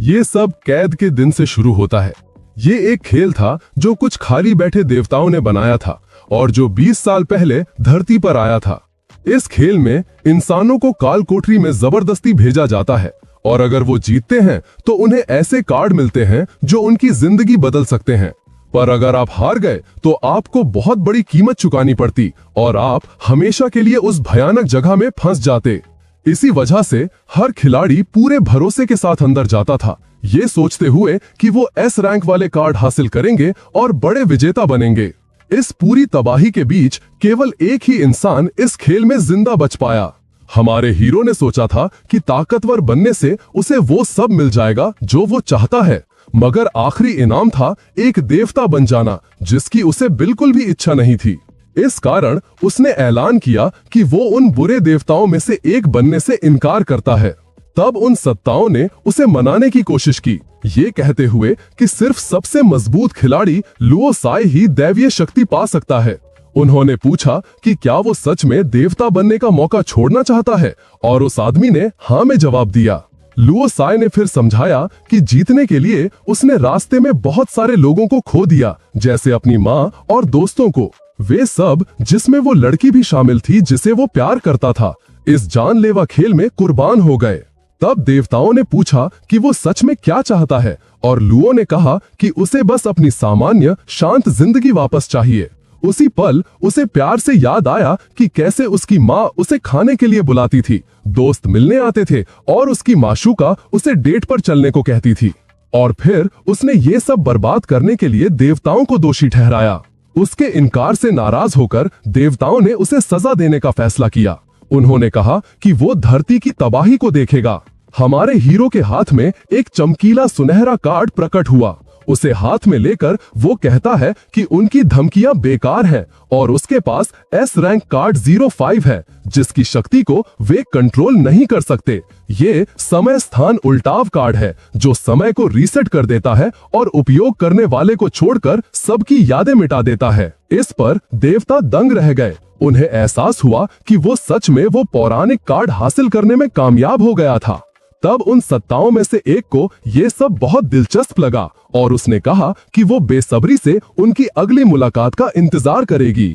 ये सब कैद के दिन से शुरू होता है। ये एक खेल था जो कुछ खाली बैठे देवताओं ने बनाया था और जो 20 साल पहले धरती पर आया था। इस खेल में इंसानों को काल कोठरी में जबरदस्ती भेजा जाता है और अगर वो जीतते हैं तो उन्हें ऐसे कार्ड मिलते हैं जो उनकी जिंदगी बदल सकते हैं। पर अगर आप हार गए तो आपको बहुत बड़ी कीमत चुकानी पड़ती और आप हमेशा के लिए उस भयानक जगह में फंस जाते। इसी वजह से हर खिलाड़ी पूरे भरोसे के साथ अंदर जाता था, ये सोचते हुए कि वो एस रैंक वाले कार्ड हासिल करेंगे और बड़े विजेता बनेंगे। इस पूरी तबाही के बीच केवल एक ही इंसान इस खेल में जिंदा बच पाया। हमारे हीरो ने सोचा था कि ताकतवर बनने से उसे वो सब मिल जाएगा जो वो चाहता है, मगर आखिरी इनाम था एक देवता बन जाना, जिसकी उसे बिल्कुल भी इच्छा नहीं थी। इस कारण उसने ऐलान किया कि वो उन बुरे देवताओं में से एक बनने से इनकार करता है। तब उन सत्ताओं ने उसे मनाने की कोशिश की, ये कहते हुए कि सिर्फ सबसे मजबूत खिलाड़ी लुओ साई ही दैवीय शक्ति पा सकता है। उन्होंने पूछा कि क्या वो सच में देवता बनने का मौका छोड़ना चाहता है और उस आदमी ने हाँ में जवाब दिया। लुओ साई ने फिर समझाया कि जीतने के लिए उसने रास्ते में बहुत सारे लोगों को खो दिया, जैसे अपनी माँ और दोस्तों को, वे सब जिसमें वो लड़की भी शामिल थी जिसे वो प्यार करता था, इस जानलेवा खेल में कुर्बान हो गए। तब देवताओं ने पूछा कि वो सच में क्या चाहता है और लुओ ने कहा कि उसे बस अपनी सामान्य शांत जिंदगी वापस चाहिए। उसी पल उसे प्यार से याद आया कि कैसे उसकी माँ उसे खाने के लिए बुलाती थी, दोस्त मिलने आते थे और उसकी माशूका उसे डेट पर चलने को कहती थी। और फिर उसने ये सब बर्बाद करने के लिए देवताओं को दोषी ठहराया। उसके इनकार से नाराज होकर देवताओं ने उसे सजा देने का फैसला किया। उन्होंने कहा कि वो धरती की तबाही को देखेगा। हमारे हीरो के हाथ में एक चमकीला सुनहरा कार्ड प्रकट हुआ। उसे हाथ में लेकर वो कहता है कि उनकी धमकियां बेकार हैं और उसके पास एस रैंक कार्ड 05 है, जिसकी शक्ति को वे कंट्रोल नहीं कर सकते। ये समय स्थान उल्टाव कार्ड है जो समय को रीसेट कर देता है और उपयोग करने वाले को छोड़कर सबकी यादें मिटा देता है। इस पर देवता दंग रह गए। उन्हें एहसास हुआ कि वो सच में वो पौराणिक कार्ड हासिल करने में कामयाब हो गया था। तब उन सत्ताओं में से एक को ये सब बहुत दिलचस्प लगा और उसने कहा कि वो बेसब्री से उनकी अगली मुलाकात का इंतजार करेगी।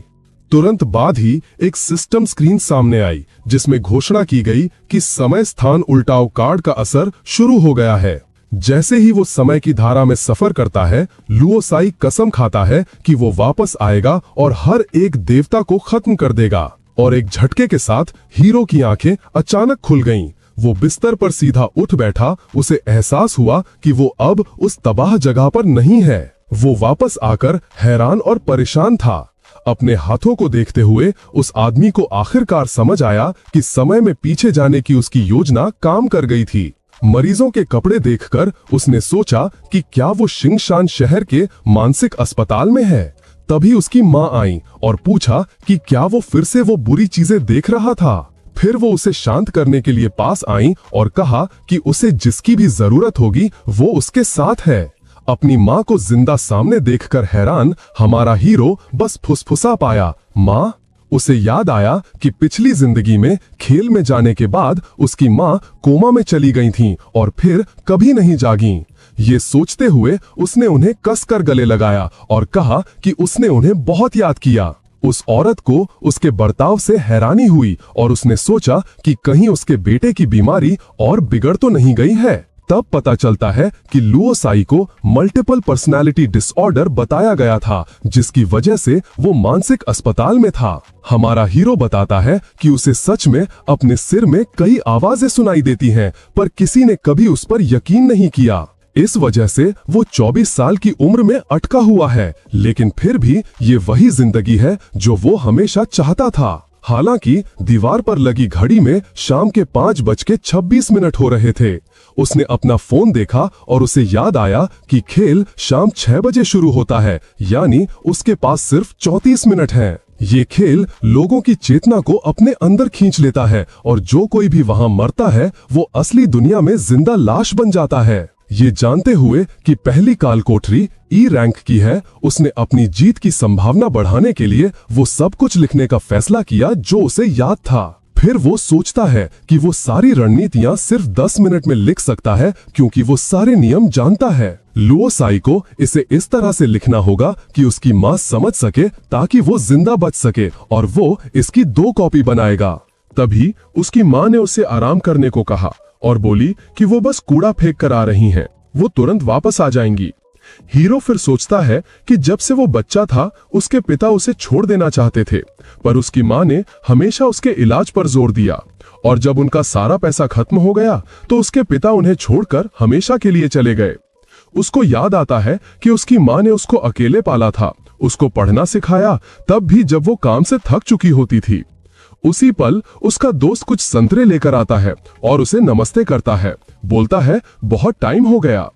तुरंत बाद ही एक सिस्टम स्क्रीन सामने आई जिसमें घोषणा की गई कि समय स्थान उल्टाव कार्ड का असर शुरू हो गया है। जैसे ही वो समय की धारा में सफर करता है, लुओ साई कसम खाता है कि वो वापस आएगा और हर एक देवता को खत्म कर देगा। और एक झटके के साथ हीरो की आंखें अचानक खुल गईं। वो बिस्तर पर सीधा उठ बैठा। उसे एहसास हुआ कि वो अब उस तबाह जगह पर नहीं है। वो वापस आकर हैरान और परेशान था। अपने हाथों को देखते हुए उस आदमी को आखिरकार समझ आया कि समय में पीछे जाने की उसकी योजना काम कर गई थी। मरीजों के कपड़े देखकर उसने सोचा कि क्या वो शिंगशान शहर के मानसिक अस्पताल में है। तभी उसकी माँ आई और पूछा कि क्या वो फिर से वो बुरी चीजें देख रहा था। फिर वो उसे शांत करने के लिए पास आई और कहा कि उसे जिसकी भी जरूरत होगी वो उसके साथ है। अपनी माँ को जिंदा सामने देखकर हैरान हमारा हीरो बस फुसफुसा पाया, माँ। उसे याद आया कि पिछली जिंदगी में खेल में जाने के बाद उसकी माँ कोमा में चली गई थीं और फिर कभी नहीं जागीं। ये सोचते हुए उसने उन्हें कसकर गले लगाया और कहा कि उसने उन्हें बहुत याद किया। उस औरत को उसके बर्ताव से हैरानी हुई और उसने सोचा कि कहीं उसके बेटे की बीमारी और बिगड़ तो नहीं गई है। तब पता चलता है कि लुओ साई को मल्टीपल पर्सनालिटी डिसऑर्डर बताया गया था, जिसकी वजह से वो मानसिक अस्पताल में था। हमारा हीरो बताता है कि उसे सच में अपने सिर में कई आवाजें सुनाई देती हैं, पर किसी ने कभी उस पर यकीन नहीं किया। इस वजह से वो 24 साल की उम्र में अटका हुआ है, लेकिन फिर भी ये वही जिंदगी है जो वो हमेशा चाहता था। हालांकि दीवार पर लगी घड़ी में शाम के 5:26 हो रहे थे। उसने अपना फोन देखा और उसे याद आया कि खेल शाम 6 बजे शुरू होता है, यानी उसके पास सिर्फ 34 मिनट हैं। ये खेल लोगों की चेतना को अपने अंदर खींच लेता है और जो कोई भी वहां मरता है वो असली दुनिया में जिंदा लाश बन जाता है। ये जानते हुए कि पहली काल कोठरी ई रैंक की है, उसने अपनी जीत की संभावना बढ़ाने के लिए वो सब कुछ लिखने का फैसला किया जो उसे याद था। फिर वो सोचता है कि वो सारी रणनीतियां सिर्फ 10 मिनट में लिख सकता है क्योंकि वो सारे नियम जानता है। लुओ साई को इसे इस तरह से लिखना होगा कि उसकी माँ समझ सके ताकि वो जिंदा बच सके, और वो इसकी 2 कॉपी बनाएगा। तभी उसकी माँ ने उसे आराम करने को कहा और बोली कि वो बस कूड़ा फेंक कर आ रही हैं, वो तुरंत वापस आ जाएंगी। हीरो फिर सोचता है कि जब से वो बच्चा था उसके पिता उसे छोड़ देना चाहते थे, पर उसकी माँ ने हमेशा उसके इलाज पर जोर दिया, और जब उनका सारा पैसा खत्म हो गया तो उसके पिता उन्हें छोड़कर हमेशा के लिए चले गए। उसको याद आता है कि उसकी माँ ने उसको अकेले पाला था, उसको पढ़ना सिखाया, तब भी जब वो काम से थक चुकी होती थी। उसी पल उसका दोस्त कुछ संतरे लेकर आता है और उसे नमस्ते करता है, बोलता है बहुत टाइम हो गया।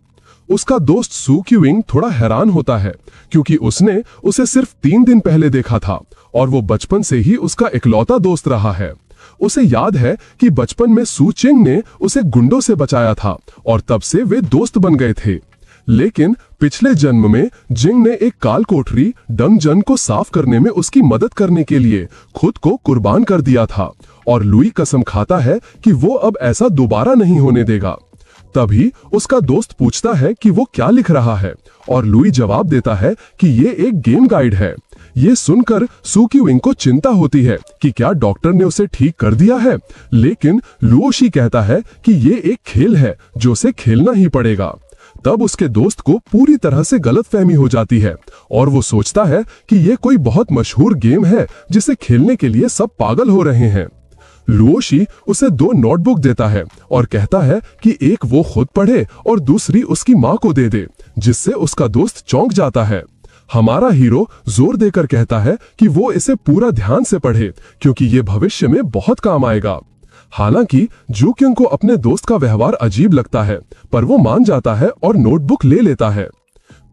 उसका दोस्त सू क्यूइंग थोड़ा हैरान होता है क्योंकि उसने उसे सिर्फ 3 दिन पहले देखा था और वो बचपन से ही उसका इकलौता दोस्त रहा है। उसे याद है कि बचपन में सू चिंग ने उसे गुंडों से बचाया था और तब से वे दोस्त बन गए थे। लेकिन पिछले जन्म में जिंग ने एक काल कोठरी डंगजन को साफ करने में उसकी मदद करने के लिए खुद को कुर्बान कर दिया था, और लुई कसम खाता है कि वो अब ऐसा दोबारा नहीं होने देगा। तभी उसका दोस्त पूछता है कि वो क्या लिख रहा है, और लुई जवाब देता है कि ये एक गेम गाइड है। ये सुनकर सू क्यूइंग को चिंता होती है कि क्या डॉक्टर ने उसे ठीक कर दिया है, लेकिन लुओशी कहता है कि ये एक खेल है जो उसे खेलना ही पड़ेगा। तब उसके दोस्त को पूरी तरह से गलतफहमी हो जाती है और वो सोचता है कि ये कोई बहुत मशहूर गेम है जिसे खेलने के लिए सब पागल हो रहे हैं। लुओशी उसे 2 नोटबुक देता है और कहता है कि एक वो खुद पढ़े और दूसरी उसकी माँ को दे दे, जिससे उसका दोस्त चौंक जाता है। हमारा हीरो जोर देकर कहता है कि वो इसे पूरा ध्यान से पढ़े क्योंकि ये भविष्य में बहुत काम आएगा। हालांकि जू क्योंग को अपने दोस्त का व्यवहार अजीब लगता है, पर वो मान जाता है और नोटबुक ले लेता है।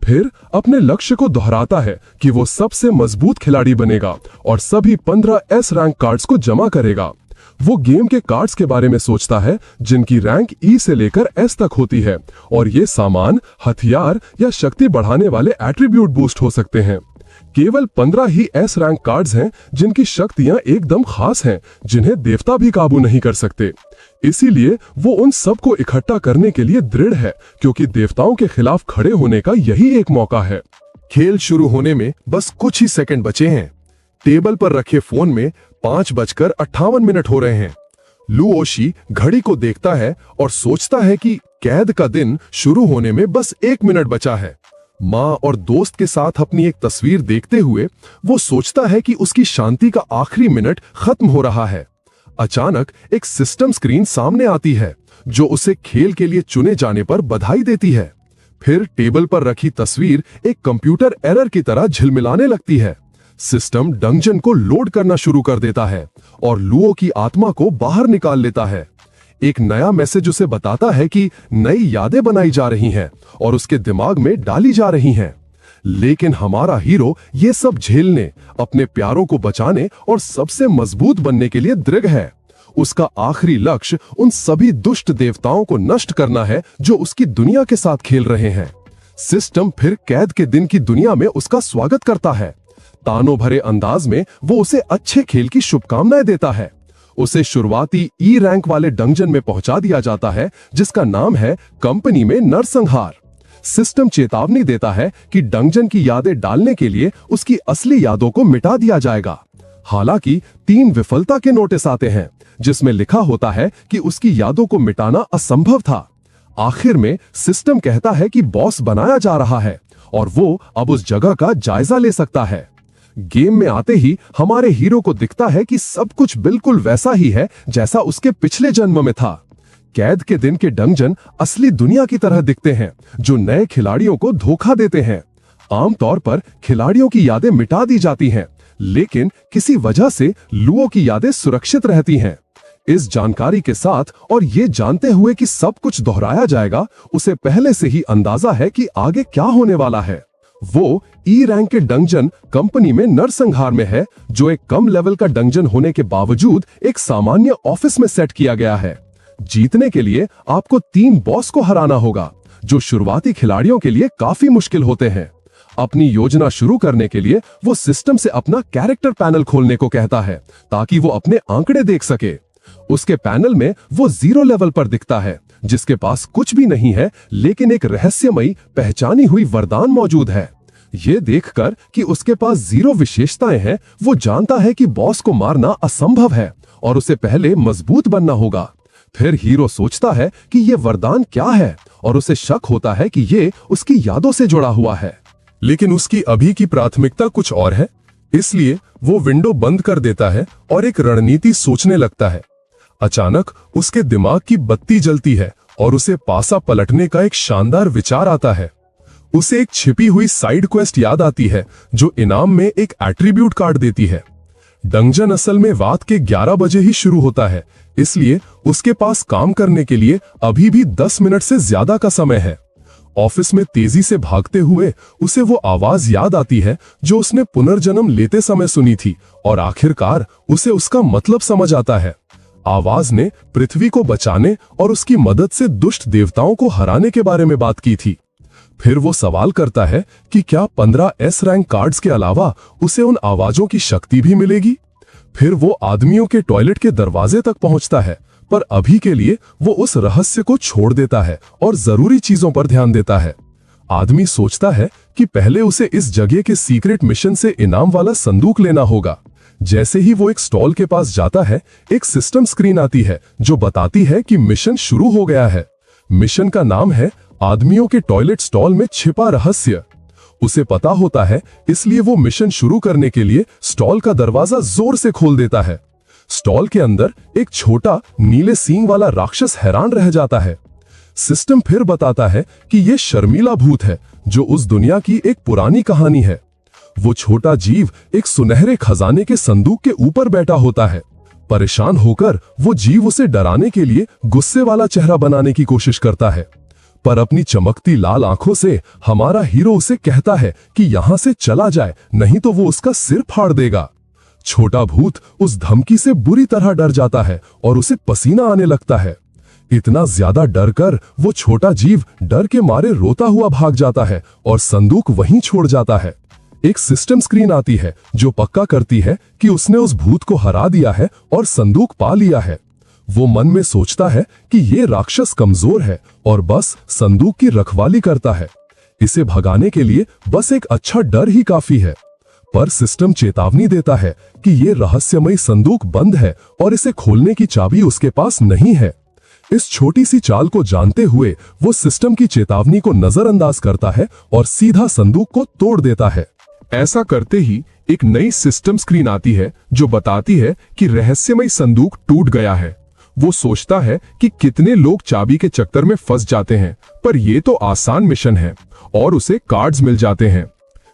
फिर अपने लक्ष्य को दोहराता है कि वो सबसे मजबूत खिलाड़ी बनेगा और सभी 15 एस रैंक कार्ड्स को जमा करेगा। वो गेम के कार्ड्स के बारे में सोचता है जिनकी रैंक ई से लेकर एस तक होती है, और ये सामान, हथियार या शक्ति बढ़ाने वाले एट्रीब्यूट बूस्ट हो सकते हैं। केवल 15 ही एस रैंक कार्ड्स हैं जिनकी शक्तियां एकदम खास हैं, जिन्हें देवता भी काबू नहीं कर सकते। इसीलिए वो उन सब को इकट्ठा करने के लिए दृढ़ है क्योंकि देवताओं के खिलाफ खड़े होने का यही एक मौका है। खेल शुरू होने में बस कुछ ही सेकंड बचे हैं। टेबल पर रखे फोन में 5:58 हो रहे हैं। लुओशी घड़ी को देखता है और सोचता है कि कैद का दिन शुरू होने में बस 1 मिनट बचा है। माँ और दोस्त के साथ अपनी एक तस्वीर देखते हुए वो सोचता है कि उसकी शांति का आखिरी मिनट खत्म हो रहा है। अचानक एक सिस्टम स्क्रीन सामने आती है जो उसे खेल के लिए चुने जाने पर बधाई देती है। फिर टेबल पर रखी तस्वीर एक कंप्यूटर एरर की तरह झिलमिलाने लगती है। सिस्टम डंजन को लोड करना शुरू कर देता है और लुओ की आत्मा को बाहर निकाल लेता है। एक नया मैसेज उसे बताता है कि नई यादें बनाई जा रही हैं और उसके दिमाग में डाली जा रही हैं। लेकिन हमारा हीरो ये सब झेलने, अपने प्यारों को बचाने और सबसे मजबूत बनने के लिए दृढ़ है। उसका आखिरी लक्ष्य उन सभी दुष्ट देवताओं को नष्ट करना है जो उसकी दुनिया के साथ खेल रहे हैं। सिस्टम फिर कैद के दिन की दुनिया में उसका स्वागत करता है। तानों भरे अंदाज में वो उसे अच्छे खेल की शुभकामनाएं देता है। उसे शुरुआती ई रैंक वाले डंजन में पहुंचा दिया जाता है जिसका नाम है कंपनी में नरसंहार। सिस्टम चेतावनी देता है कि डंजन की यादें डालने के लिए उसकी असली यादों को मिटा दिया जाएगा। हालांकि 3 विफलता के नोटिस आते हैं जिसमें लिखा होता है कि उसकी यादों को मिटाना असंभव था। आखिर में सिस्टम कहता है कि बॉस बनाया जा रहा है और वो अब उस जगह का जायजा ले सकता है। गेम में आते ही हमारे हीरो को दिखता है कि सब कुछ बिल्कुल वैसा ही है जैसा उसके पिछले जन्म में था। कैद के दिन के डंजन असली दुनिया की तरह दिखते हैं जो नए खिलाड़ियों को धोखा देते हैं। आमतौर पर खिलाड़ियों की यादें मिटा दी जाती हैं, लेकिन किसी वजह से लुओ की यादें सुरक्षित रहती हैं। इस जानकारी के साथ और ये जानते हुए कि सब कुछ दोहराया जाएगा, उसे पहले से ही अंदाजा है कि आगे क्या होने वाला है। वो ई रैंक के डंजन कंपनी में नरसंहार में है, जो एक कम लेवल का डंजन होने के बावजूद एक सामान्य ऑफिस में सेट किया गया है। जीतने के लिए आपको 3 बॉस को हराना होगा, जो शुरुआती खिलाड़ियों के लिए काफी मुश्किल होते हैं। अपनी योजना शुरू करने के लिए वो सिस्टम से अपना कैरेक्टर पैनल खोलने को कहता है ताकि वो अपने आंकड़े देख सके। उसके पैनल में वो 0 लेवल पर दिखता है, जिसके पास कुछ भी नहीं है, लेकिन एक रहस्यमयी पहचानी हुई वरदान मौजूद है। ये देखकर कि उसके पास 0 विशेषताएं हैं, वो जानता है कि बॉस को मारना असंभव है और उसे पहले मजबूत बनना होगा। फिर हीरो सोचता है कि ये वरदान क्या है और उसे शक होता है कि ये उसकी यादों से जुड़ा हुआ है। लेकिन उसकी अभी की प्राथमिकता कुछ और है, इसलिए वो विंडो बंद कर देता है और एक रणनीति सोचने लगता है। अचानक उसके दिमाग की बत्ती जलती है और उसे पासा पलटने का एक शानदार विचार आता है। उसे एक छिपी हुई साइड क्वेस्ट याद आती है जो इनाम में एक एट्रीब्यूट कार्ड देती है। डंजन असल में रात के 11 बजे ही शुरू होता है, इसलिए उसके पास काम करने के लिए अभी भी 10 मिनट से ज्यादा का समय है। ऑफिस में तेजी से भागते हुए उसे वो आवाज याद आती है जो उसने पुनर्जन्म लेते समय सुनी थी और आखिरकार उसे उसका मतलब समझ आता है। आवाज ने पृथ्वी को बचाने और उसकी मदद से दुष्ट देवताओं को हराने के बारे में बात की थी। फिर वो सवाल करता है कि क्या 15 एस रैंक कार्ड्स के अलावा उसे उन आवाजों की शक्ति भी मिलेगी। फिर वो आदमियों के टॉयलेट के दरवाजे तक पहुंचता है, पर अभी के लिए वो उस रहस्य को छोड़ देता है और जरूरी चीजों पर ध्यान देता है। आदमी सोचता है कि पहले उसे इस जगह के सीक्रेट मिशन से इनाम वाला संदूक लेना होगा। जैसे ही वो एक स्टॉल के पास जाता है, एक सिस्टम स्क्रीन आती है जो बताती है कि मिशन शुरू हो गया है। मिशन का नाम है आदमियों के टॉयलेट स्टॉल में छिपा रहस्य। उसे पता होता है, इसलिए वो मिशन शुरू करने के लिए स्टॉल का दरवाजा जोर से खोल देता है। स्टॉल के अंदर एक छोटा नीले सींग वाला राक्षस हैरान रह जाता है। सिस्टम फिर बताता है कि यह शर्मीला भूत है जो उस दुनिया की एक पुरानी कहानी है। वो छोटा जीव एक सुनहरे खजाने के संदूक के ऊपर बैठा होता है। परेशान होकर वो जीव उसे डराने के लिए गुस्से वाला चेहरा बनाने की कोशिश करता है, पर अपनी चमकती लाल आंखों से हमारा हीरो उसे कहता है कि यहां से चला जाए, नहीं तो वो उसका सिर फाड़ देगा। छोटा भूत उस धमकी से बुरी तरह डर जाता है और उसे पसीना आने लगता है। इतना ज्यादा डर कर वो छोटा जीव डर के मारे रोता हुआ भाग जाता है और संदूक वहीं छोड़ जाता है। एक सिस्टम स्क्रीन आती है जो पक्का करती है कि उसने उस भूत को हरा दिया है और संदूक पा लिया है। वो मन में सोचता है कि ये राक्षस कमजोर है और बस संदूक की रखवाली करता है। इसे भगाने के लिए बस एक अच्छा डर ही काफी है। पर सिस्टम चेतावनी देता है कि ये रहस्यमयी संदूक बंद है और इसे खोलने की चाबी उसके पास नहीं है। इस छोटी सी चाल को जानते हुए वो सिस्टम की चेतावनी को नजरअंदाज करता है और सीधा संदूक को तोड़ देता है। ऐसा करते ही एक नई सिस्टम स्क्रीन आती है जो बताती है कि रहस्यमयी संदूक टूट गया है। वो सोचता है कि कितने लोग चाबी के चक्कर में फंस जाते हैं, पर यह तो आसान मिशन है और उसे कार्ड्स मिल जाते हैं।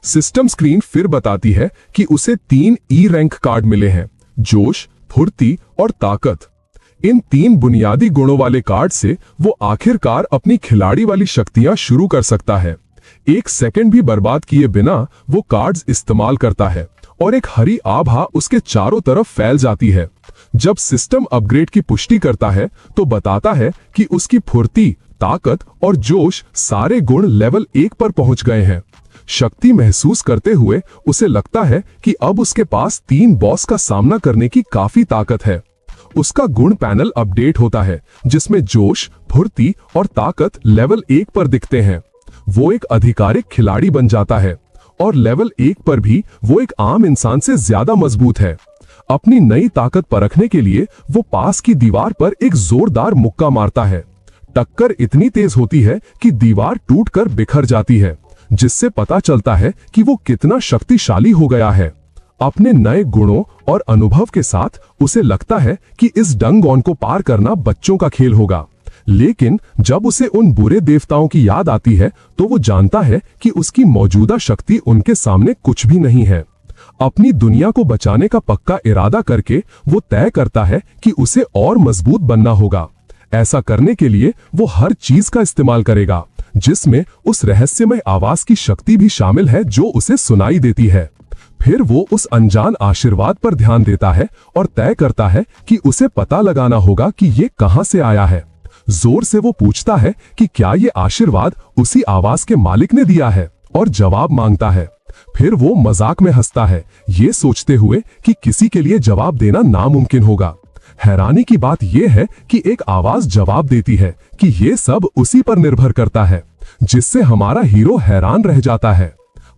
सिस्टम स्क्रीन फिर बताती है कि उसे 3 ई रैंक कार्ड मिले हैं, जोश, फुर्ती और ताकत। इन 3 बुनियादी गुणों वाले कार्ड से वो आखिरकार अपनी खिलाड़ी वाली शक्तियां शुरू कर सकता है। 1 सेकंड भी बर्बाद किए बिना वो कार्ड्स इस्तेमाल करता है और एक हरी आभा उसके चारों तरफ फैल जाती है। जब सिस्टम अपग्रेड की पुष्टि करता है तो बताता है कि उसकी फुर्ती, ताकत और जोश सारे गुण लेवल 1 पर पहुंच गए हैं। शक्ति महसूस करते हुए उसे लगता है कि अब उसके पास 3 बॉस का सामना करने की काफी ताकत है। उसका गुण पैनल अपडेट होता है जिसमें जोश, फुर्ती और ताकत लेवल 1 पर दिखते हैं। वो एक आधिकारिक खिलाड़ी बन जाता है और लेवल 1 पर भी वो एक आम इंसान से ज्यादा मजबूत है। अपनी नई ताकत परखने के लिए वो पास की दीवार पर एक जोरदार मुक्का मारता है। टक्कर इतनी तेज होती है कि दीवार टूटकर बिखर जाती है, जिससे पता चलता है कि वो कितना शक्तिशाली हो गया है। अपने नए गुणों और अनुभव के साथ उसे लगता है कि इस डंगोन को पार करना बच्चों का खेल होगा, लेकिन जब उसे उन बुरे देवताओं की याद आती है तो वो जानता है कि उसकी मौजूदा शक्ति उनके सामने कुछ भी नहीं है। अपनी दुनिया को बचाने का पक्का इरादा करके वो तय करता है कि उसे और मजबूत बनना होगा। ऐसा करने के लिए वो हर चीज का इस्तेमाल करेगा, जिसमें उस रहस्यमय आवाज की शक्ति भी शामिल है जो उसे सुनाई देती है। फिर वो उस अनजान आशीर्वाद पर ध्यान देता है और तय करता है कि उसे पता लगाना होगा कि ये कहां से आया है। जोर से वो पूछता है कि क्या ये आशीर्वाद उसी आवाज के मालिक ने दिया है, और जवाब मांगता है। फिर वो मजाक में हंसता है, ये सोचते हुए कि किसी के लिए जवाब देना नामुमकिन होगा। हैरानी की बात यह है कि एक आवाज जवाब देती है कि ये सब उसी पर निर्भर करता है, जिससे हमारा हीरो हैरान रह जाता है।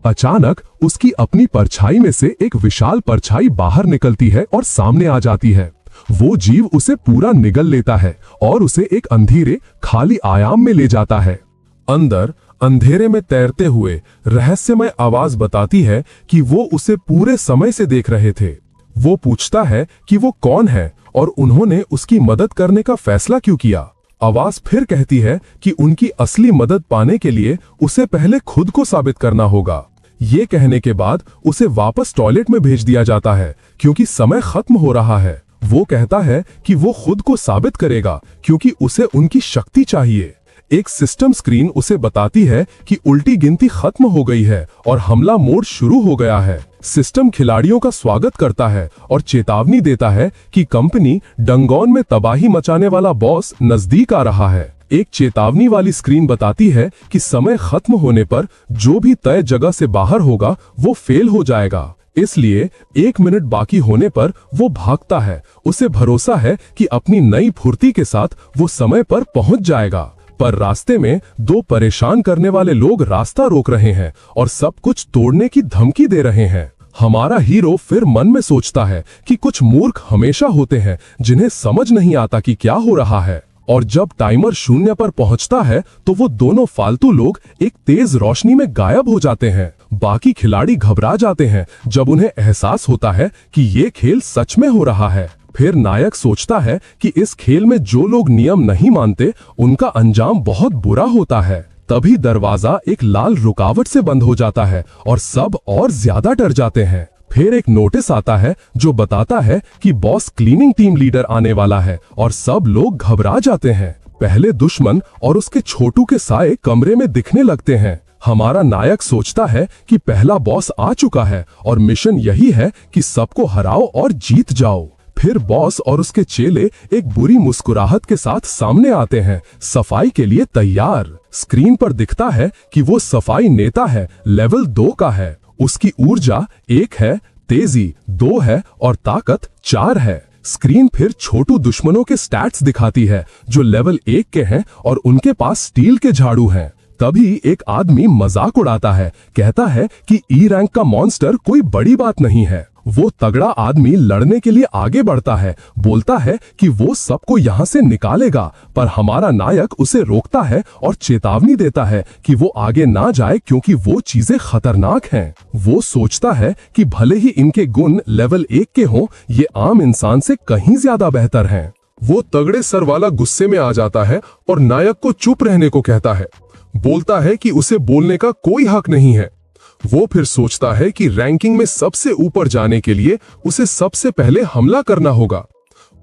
अचानक उसकी अपनी परछाई में से एक विशाल परछाई बाहर निकलती है और सामने आ जाती है। वो जीव उसे पूरा निगल लेता है और उसे एक अंधेरे खाली आयाम में ले जाता है। अंदर अंधेरे में तैरते हुए रहस्यमय आवाज बताती है कि वो उसे पूरे समय से देख रहे थे। वो पूछता है कि वो कौन है और उन्होंने उसकी मदद करने का फैसला क्यों किया। आवाज फिर कहती है कि उनकी असली मदद पाने के लिए उसे पहले खुद को साबित करना होगा। ये कहने के बाद उसे वापस टॉयलेट में भेज दिया जाता है क्योंकि समय खत्म हो रहा है। वो कहता है कि वो खुद को साबित करेगा क्योंकि उसे उनकी शक्ति चाहिए। एक सिस्टम स्क्रीन उसे बताती है कि उल्टी गिनती खत्म हो गई है और हमला मोड शुरू हो गया है। सिस्टम खिलाड़ियों का स्वागत करता है और चेतावनी देता है कि कंपनी डंगोन में तबाही मचाने वाला बॉस नजदीक आ रहा है। एक चेतावनी वाली स्क्रीन बताती है कि समय खत्म होने पर जो भी तय जगह से बाहर होगा वो फेल हो जाएगा। इसलिए 1 मिनट बाकी होने पर वो भागता है। उसे भरोसा है कि अपनी नई फुर्ती के साथ वो समय पर पहुंच जाएगा। पर रास्ते में 2 परेशान करने वाले लोग रास्ता रोक रहे हैं और सब कुछ तोड़ने की धमकी दे रहे हैं। हमारा हीरो फिर मन में सोचता है कि कुछ मूर्ख हमेशा होते हैं जिन्हें समझ नहीं आता कि क्या हो रहा है। और जब टाइमर 0 पर पहुंचता है तो वो दोनों फालतू लोग एक तेज रोशनी में गायब हो जाते हैं। बाकी खिलाड़ी घबरा जाते हैं जब उन्हें एहसास होता है कि ये खेल सच में हो रहा है। फिर नायक सोचता है कि इस खेल में जो लोग नियम नहीं मानते उनका अंजाम बहुत बुरा होता है। तभी दरवाजा एक लाल रुकावट से बंद हो जाता है और सब और ज्यादा डर जाते हैं। फिर एक नोटिस आता है जो बताता है कि बॉस क्लीनिंग टीम लीडर आने वाला है और सब लोग घबरा जाते हैं। पहले दुश्मन और उसके छोटू के साए कमरे में दिखने लगते हैं। हमारा नायक सोचता है कि पहला बॉस आ चुका है और मिशन यही है कि सबको हराओ और जीत जाओ। फिर बॉस और उसके चेले एक बुरी मुस्कुराहट के साथ सामने आते हैं, सफाई के लिए तैयार। स्क्रीन पर दिखता है कि वो सफाई नेता है, लेवल 2 का है। उसकी ऊर्जा 1 है, तेजी 2 है और ताकत 4 है। स्क्रीन फिर छोटू दुश्मनों के स्टैट्स दिखाती है जो लेवल 1 के हैं और उनके पास स्टील के झाड़ू हैं। तभी एक आदमी मजाक उड़ाता है, कहता है कि ई रैंक का मॉन्स्टर कोई बड़ी बात नहीं है। वो तगड़ा आदमी लड़ने के लिए आगे बढ़ता है, बोलता है कि वो सबको यहाँ से निकालेगा, पर हमारा नायक उसे रोकता है और चेतावनी देता है कि वो आगे ना जाए क्योंकि वो चीजें खतरनाक हैं। वो सोचता है कि भले ही इनके गुण लेवल 1 के हों, ये आम इंसान से कहीं ज्यादा बेहतर हैं। वो तगड़े सर वाला गुस्से में आ जाता है और नायक को चुप रहने को कहता है, बोलता है कि उसे बोलने का कोई हक नहीं है। वो फिर सोचता है कि रैंकिंग में सबसे ऊपर जाने के लिए उसे सबसे पहले हमला करना होगा।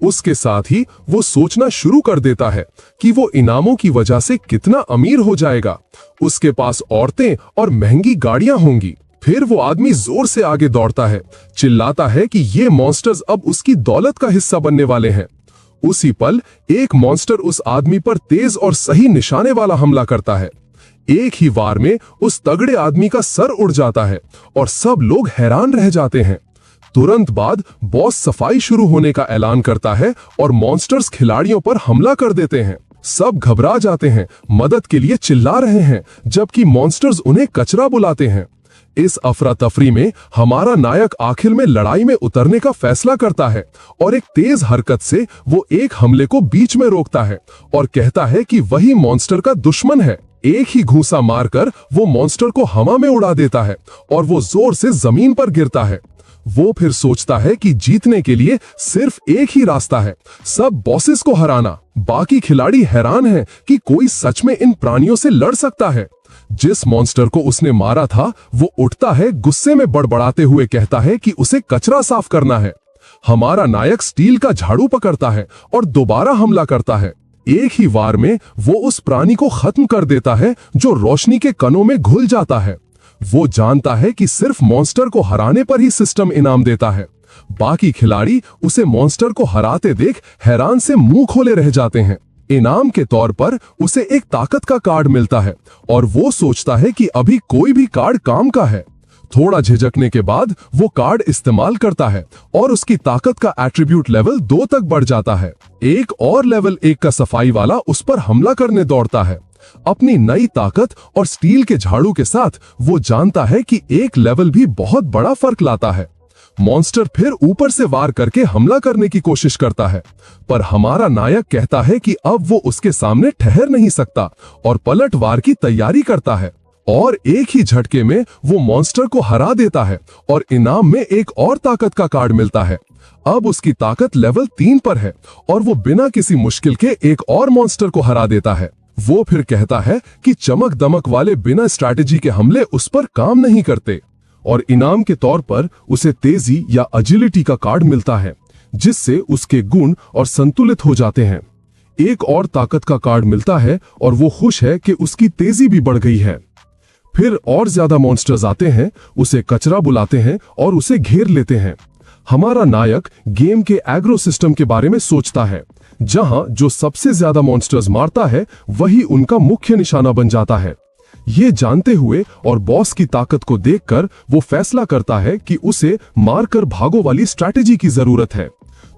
उसके साथ ही वो सोचना शुरू कर देता है कि वो इनामों की वजह से कितना अमीर हो जाएगा। उसके पास औरतें और महंगी गाड़ियां होंगी। फिर वो आदमी जोर से आगे दौड़ता है, चिल्लाता है कि ये मॉन्स्टर्स अब उसकी दौलत का हिस्सा बनने वाले हैं। उसी पल एक मॉन्स्टर उस आदमी पर तेज और सही निशाने वाला हमला करता है। एक ही वार में उस तगड़े आदमी का सर उड़ जाता है और सब लोग हैरान रह जाते हैं। तुरंत बाद बॉस सफाई शुरू होने का ऐलान करता है और मॉन्स्टर्स खिलाड़ियों पर हमला कर देते हैं। सब घबरा जाते हैं, मदद के लिए चिल्ला रहे हैं, जबकि मॉन्स्टर्स उन्हें कचरा बुलाते हैं। इस अफरा तफरी में हमारा नायक आखिर में लड़ाई में उतरने का फैसला करता है और एक तेज हरकत से वो एक हमले को बीच में रोकता है और कहता है कि वही मॉन्स्टर का दुश्मन है। एक ही घूंसा मारकर वो मॉन्स्टर को हवा में उड़ा देता है और वो जोर से जमीन पर गिरता है। वो फिर सोचता है कि जीतने के लिए सिर्फ एक ही रास्ता है, सब बॉसेस को हराना। बाकी खिलाड़ी हैरान हैं कि कोई सच में इन प्राणियों से लड़ सकता है। जिस मॉन्स्टर को उसने मारा था वो उठता है, गुस्से में बड़बड़ाते हुए कहता है कि उसे कचरा साफ करना है। हमारा नायक स्टील का झाड़ू पकड़ता है और दोबारा हमला करता है। एक ही वार में वो उस प्राणी को खत्म कर देता है जो रोशनी के कणों में घुल जाता है। वो जानता है कि सिर्फ मॉन्स्टर को हराने पर ही सिस्टम इनाम देता है। बाकी खिलाड़ी उसे मॉन्स्टर को हराते देख हैरान से मुंह खोले रह जाते हैं। इनाम के तौर पर उसे एक ताकत का कार्ड मिलता है और वो सोचता है कि अभी कोई भी कार्ड काम का है। थोड़ा झिझकने के बाद वो कार्ड इस्तेमाल करता है और उसकी ताकत का एट्रीब्यूट लेवल 2 तक बढ़ जाता है। एक और लेवल 1 का सफाई वाला उस पर हमला करने दौड़ता है। अपनी नई ताकत और स्टील के झाड़ू के साथ वो जानता है कि एक लेवल भी बहुत बड़ा फर्क लाता है। मॉन्स्टर फिर ऊपर से वार करके हमला करने की कोशिश करता है, पर हमारा नायक कहता है कि अब वो उसके सामने ठहर नहीं सकता और पलटवार की तैयारी करता है और एक ही झटके में वो मॉन्स्टर को हरा देता है और इनाम में एक और ताकत का कार्ड मिलता है। अब उसकी ताकत लेवल 3 पर है और वो बिना किसी मुश्किल के एक और मॉन्स्टर को हरा देता है। वो फिर कहता है कि चमक दमक वाले बिना स्ट्रैटेजी के हमले उस पर काम नहीं करते और इनाम के तौर पर उसे तेजी या एजिलिटी का कार्ड मिलता है, जिससे उसके गुण और संतुलित हो जाते हैं। एक और ताकत का कार्ड मिलता है और वो खुश है कि उसकी तेजी भी बढ़ गई है। फिर और ज्यादा मॉन्स्टर्स आते हैं, उसे कचरा बुलाते हैं और उसे घेर लेते हैं। हमारा नायक गेम के एग्रो सिस्टम के बारे में सोचता है, जहां जो सबसे ज्यादा मॉन्स्टर्स मारता है वही उनका मुख्य निशाना बन जाता है। ये जानते हुए और बॉस की ताकत को देखकर वो फैसला करता है कि उसे मारकर भागो वाली स्ट्रैटेजी की जरूरत है।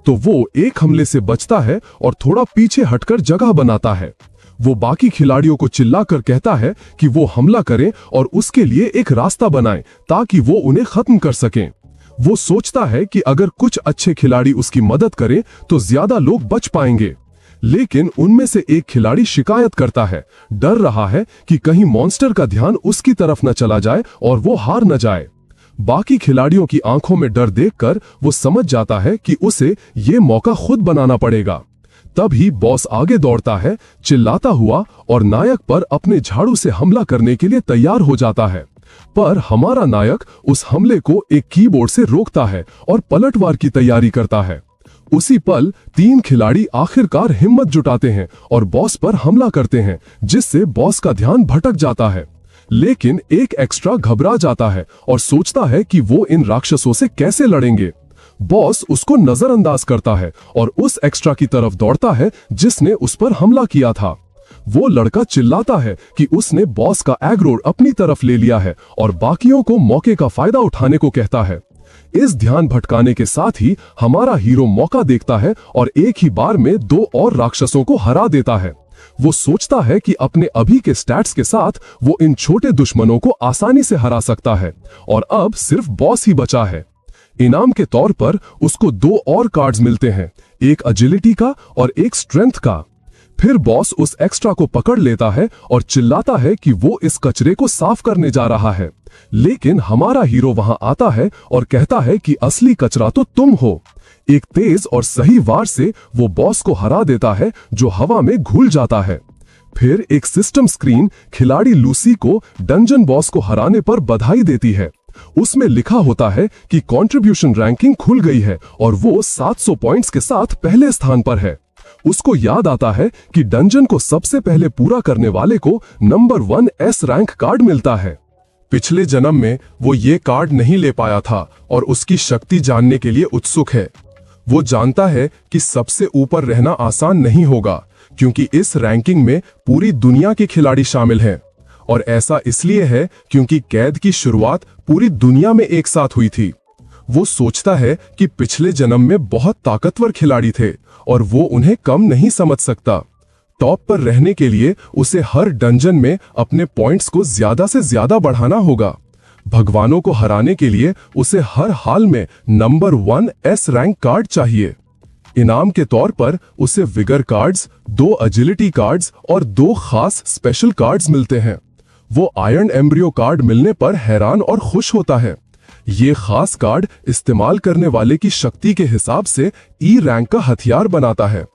तो वो एक हमले से बचता है और थोड़ा पीछे हटकर जगह बनाता है। वो बाकी खिलाड़ियों को चिल्लाकर कहता है कि वो हमला करें और उसके लिए एक रास्ता बनाएं ताकि वो उन्हें खत्म कर सकें। वो सोचता है कि अगर कुछ अच्छे खिलाड़ी उसकी मदद करें तो ज्यादा लोग बच पाएंगे, लेकिन उनमें से एक खिलाड़ी शिकायत करता है, डर रहा है कि कहीं मॉन्स्टर का ध्यान उसकी तरफ न चला जाए और वो हार न जाए। बाकी खिलाड़ियों की आंखों में डर देखकर वो समझ जाता है कि उसे ये मौका खुद बनाना पड़ेगा। तभी बॉस आगे दौड़ता है, चिल्लाता हुआ, और नायक पर अपने झाड़ू से हमला करने के लिए तैयार हो जाता है। पर हमारा नायक उस हमले को एक कीबोर्ड से रोकता है और पलटवार की तैयारी करता है। उसी पल 3 खिलाड़ी आखिरकार हिम्मत जुटाते हैं और बॉस पर हमला करते हैं, जिससे बॉस का ध्यान भटक जाता है। लेकिन एक एक्स्ट्रा घबरा जाता है और सोचता है कि वो इन राक्षसों से कैसे लड़ेंगे। बॉस उसको नजरअंदाज करता है और उस एक्स्ट्रा की तरफ दौड़ता है जिसने उस पर हमला किया था। वो लड़का चिल्लाता है कि उसने बॉस का एग्रो अपनी तरफ ले लिया है और बाकियों को मौके का फायदा उठाने को कहता है। इस ध्यान भटकाने के साथ ही हमारा हीरो मौका देखता है और एक ही बार में 2 और राक्षसों को हरा देता है। वो सोचता है कि अपने अभी के स्टैट्स के साथ वो इन छोटे दुश्मनों को आसानी से हरा सकता है और अब सिर्फ बॉस ही बचा है। इनाम के तौर पर उसको 2 और कार्ड्स मिलते हैं, एक एजिलिटी का और एक स्ट्रेंथ का। फिर बॉस उस एक्स्ट्रा को पकड़ लेता है और चिल्लाता है कि वो इस कचरे को साफ करने जा रहा है, लेकिन हमारा हीरो वहां आता है और कहता है कि असली कचरा तो तुम हो। एक तेज और सही वार से वो बॉस को हरा देता है, जो हवा में घुल जाता है। फिर एक सिस्टम स्क्रीन खिलाड़ी लूसी को डंजन बॉस को हराने पर बधाई देती है। उसमें लिखा होता है कि कंट्रीब्यूशन रैंकिंग खुल गई है और वो 700 पॉइंट्स के साथ पहले स्थान पर है। उसको याद आता है कि डंजन को सबसे पहले पूरा करने वाले को नंबर 1 एस रैंक कार्ड मिलता है। पिछले जन्म में वो ये कार्ड नहीं ले पाया था और उसकी शक्ति जानने के लिए उत्सुक है। वो जानता है कि सबसे ऊपर रहना आसान नहीं होगा, क्योंकि इस रैंकिंग में पूरी दुनिया के खिलाड़ी शामिल हैं। और ऐसा इसलिए है क्योंकि कैद की शुरुआत पूरी दुनिया में एक साथ हुई थी। वो सोचता है कि पिछले जन्म में बहुत ताकतवर खिलाड़ी थे और वो उन्हें कम नहीं समझ सकता। टॉप पर रहने के लिए उसे हर डंजन में अपने पॉइंट्स को ज्यादा से ज्यादा बढ़ाना होगा। भगवानों को हराने के लिए उसे हर हाल में नंबर 1 एस रैंक कार्ड चाहिए। इनाम के तौर पर उसे विगर कार्ड्स, 2 एजिलिटी कार्ड्स और 2 खास स्पेशल कार्ड्स मिलते हैं। वो आयरन एम्ब्रियो कार्ड मिलने पर हैरान और खुश होता है। ये खास कार्ड इस्तेमाल करने वाले की शक्ति के हिसाब से ई रैंक का हथियार बनाता है।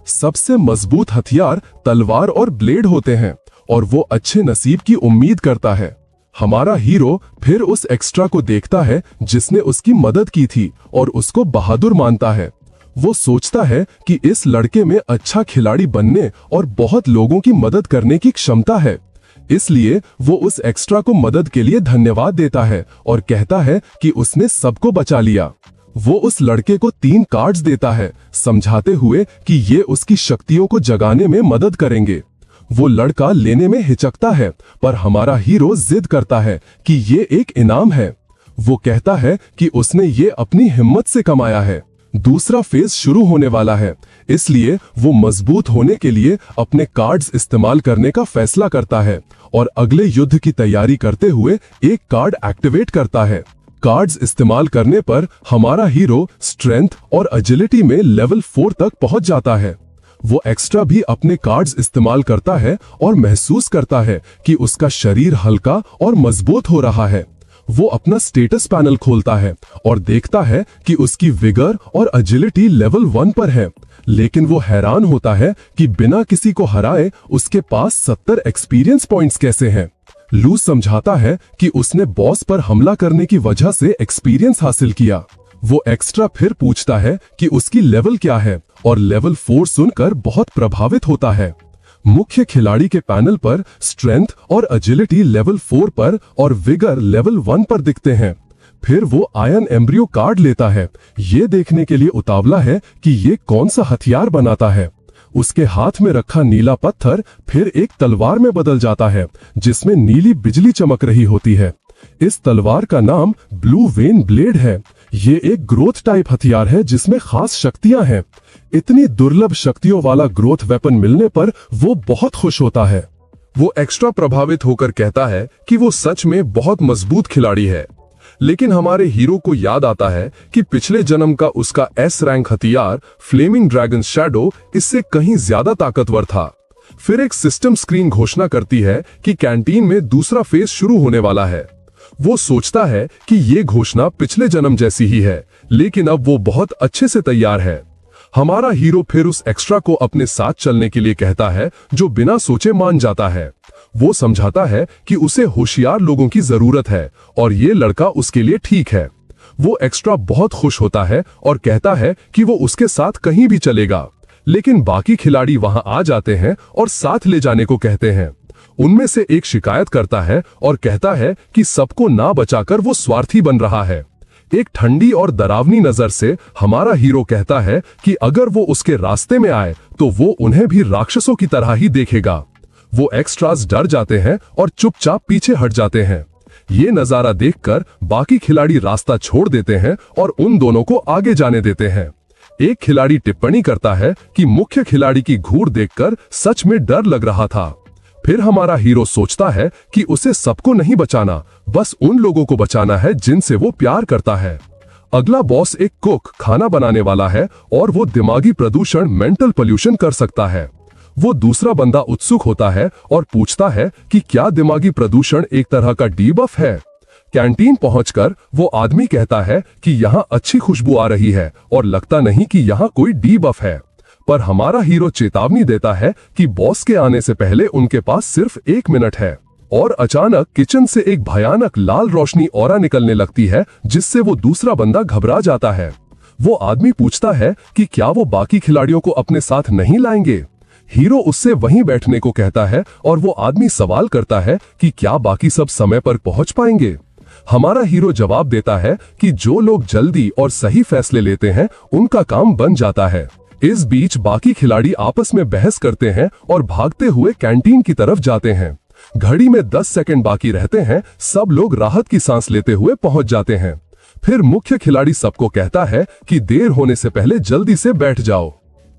सबसे मजबूत हथियार तलवार और ब्लेड होते हैं और वो अच्छे नसीब की उम्मीद करता है। हमारा हीरो फिर उस एक्स्ट्रा को देखता है जिसने उसकी मदद की थी और उसको बहादुर मानता है। वो सोचता है कि इस लड़के में अच्छा खिलाड़ी बनने और बहुत लोगों की मदद करने की क्षमता है, इसलिए वो उस एक्स्ट्रा को मदद के लिए धन्यवाद देता है और कहता है कि उसने सबको बचा लिया। वो उस लड़के को 3 कार्ड्स देता है, समझाते हुए कि ये उसकी शक्तियों को जगाने में मदद करेंगे। वो लड़का लेने में हिचकता है, पर हमारा हीरो जिद करता है कि ये एक इनाम है। वो कहता है कि उसने ये अपनी हिम्मत से कमाया है। दूसरा फेज शुरू होने वाला है, इसलिए वो मजबूत होने के लिए अपने कार्ड्स इस्तेमाल करने का फैसला करता है और अगले युद्ध की तैयारी करते हुए एक कार्ड एक्टिवेट करता है। कार्ड्स इस्तेमाल करने पर हमारा हीरो स्ट्रेंथ और एजिलिटी में लेवल 4 तक पहुंच जाता है। वो एक्स्ट्रा भी अपने कार्ड्स इस्तेमाल करता है और महसूस करता है कि उसका शरीर हल्का और मजबूत हो रहा है। वो अपना स्टेटस पैनल खोलता है और देखता है कि उसकी विगर और एजिलिटी लेवल 1 पर है, लेकिन वो हैरान होता है कि बिना किसी को हराए उसके पास 70 एक्सपीरियंस पॉइंट्स कैसे हैं। लू समझाता है कि उसने बॉस पर हमला करने की वजह से एक्सपीरियंस हासिल किया। वो एक्स्ट्रा फिर पूछता है कि उसकी लेवल क्या है और लेवल 4 सुनकर बहुत प्रभावित होता है। मुख्य खिलाड़ी के पैनल पर स्ट्रेंथ और एजिलिटी लेवल 4 पर और विगर लेवल 1 पर दिखते हैं। फिर वो आयरन एम्ब्रियो कार्ड लेता है, ये देखने के लिए उतावला है कि ये कौन सा हथियार बनाता है। उसके हाथ में रखा नीला पत्थर फिर एक तलवार में बदल जाता है, जिसमें नीली बिजली चमक रही होती है। इस तलवार का नाम ब्लू वेन ब्लेड है। ये एक ग्रोथ टाइप हथियार है जिसमें खास शक्तियां हैं। इतनी दुर्लभ शक्तियों वाला ग्रोथ वेपन मिलने पर वो बहुत खुश होता है। वो एक्स्ट्रा प्रभावित होकर कहता है कि वो सच में बहुत मजबूत खिलाड़ी है। लेकिन हमारे हीरो को याद आता है कि पिछले जन्म का उसका एस रैंक हथियार फ्लेमिंग ड्रैगन शैडो इससे कहीं ज्यादा ताकतवर था। फिर एक सिस्टम स्क्रीन घोषणा करती है कि कैंटीन में दूसरा फेज शुरू होने वाला है। वो सोचता है कि ये घोषणा पिछले जन्म जैसी ही है, लेकिन अब वो बहुत अच्छे से तैयार है। हमारा हीरो फिर उस एक्स्ट्रा को अपने साथ चलने के लिए कहता है, जो बिना सोचे मान जाता है। वो समझाता है कि उसे होशियार लोगों की जरूरत है और ये लड़का उसके लिए ठीक है। वो एक्स्ट्रा बहुत खुश होता है और कहता है कि वो उसके साथ कहीं भी चलेगा, लेकिन बाकी खिलाड़ी वहां आ जाते हैं और साथ ले जाने को कहते हैं। उनमें से एक शिकायत करता है और कहता है कि सबको ना बचाकर वो स्वार्थी बन रहा है। एक ठंडी और डरावनी नजर से हमारा हीरो कहता है कि अगर वो उसके रास्ते में आए तो वो उन्हें भी राक्षसों की तरह ही देखेगा। वो एक्स्ट्रास डर जाते हैं और चुपचाप पीछे हट जाते हैं। ये नजारा देखकर बाकी खिलाड़ी रास्ता छोड़ देते हैं और उन दोनों को आगे जाने देते हैं। एक खिलाड़ी टिप्पणी करता है कि मुख्य खिलाड़ी की घूर देखकर सच में डर लग रहा था। फिर हमारा हीरो सोचता है कि उसे सबको नहीं बचाना, बस उन लोगों को बचाना है जिनसे वो प्यार करता है। अगला बॉस एक कुक खाना बनाने वाला है और वो दिमागी प्रदूषण मेंटल पोल्यूशन कर सकता है। वो दूसरा बंदा उत्सुक होता है और पूछता है कि क्या दिमागी प्रदूषण एक तरह का डीबफ है। कैंटीन पहुंचकर वो आदमी कहता है कि यहाँ अच्छी खुशबू आ रही है और लगता नहीं कि यहाँ कोई डीबफ है। पर हमारा हीरो चेतावनी देता है कि बॉस के आने से पहले उनके पास सिर्फ 1 मिनट है। और अचानक किचन से एक भयानक लाल रोशनी ऑरा निकलने लगती है, जिससे वो दूसरा बंदा घबरा जाता है। वो आदमी पूछता है कि क्या वो बाकी खिलाड़ियों को अपने साथ नहीं लाएंगे। हीरो उससे वहीं बैठने को कहता है और वो आदमी सवाल करता है कि क्या बाकी सब समय पर पहुंच पाएंगे। हमारा हीरो जवाब देता है कि जो लोग जल्दी और सही फैसले लेते हैं उनका काम बन जाता है। इस बीच बाकी खिलाड़ी आपस में बहस करते हैं और भागते हुए कैंटीन की तरफ जाते हैं। घड़ी में 10 सेकंड बाकी रहते हैं। सब लोग राहत की सांस लेते हुए पहुंच जाते हैं। फिर मुख्य खिलाड़ी सबको कहता है कि देर होने से पहले जल्दी से बैठ जाओ।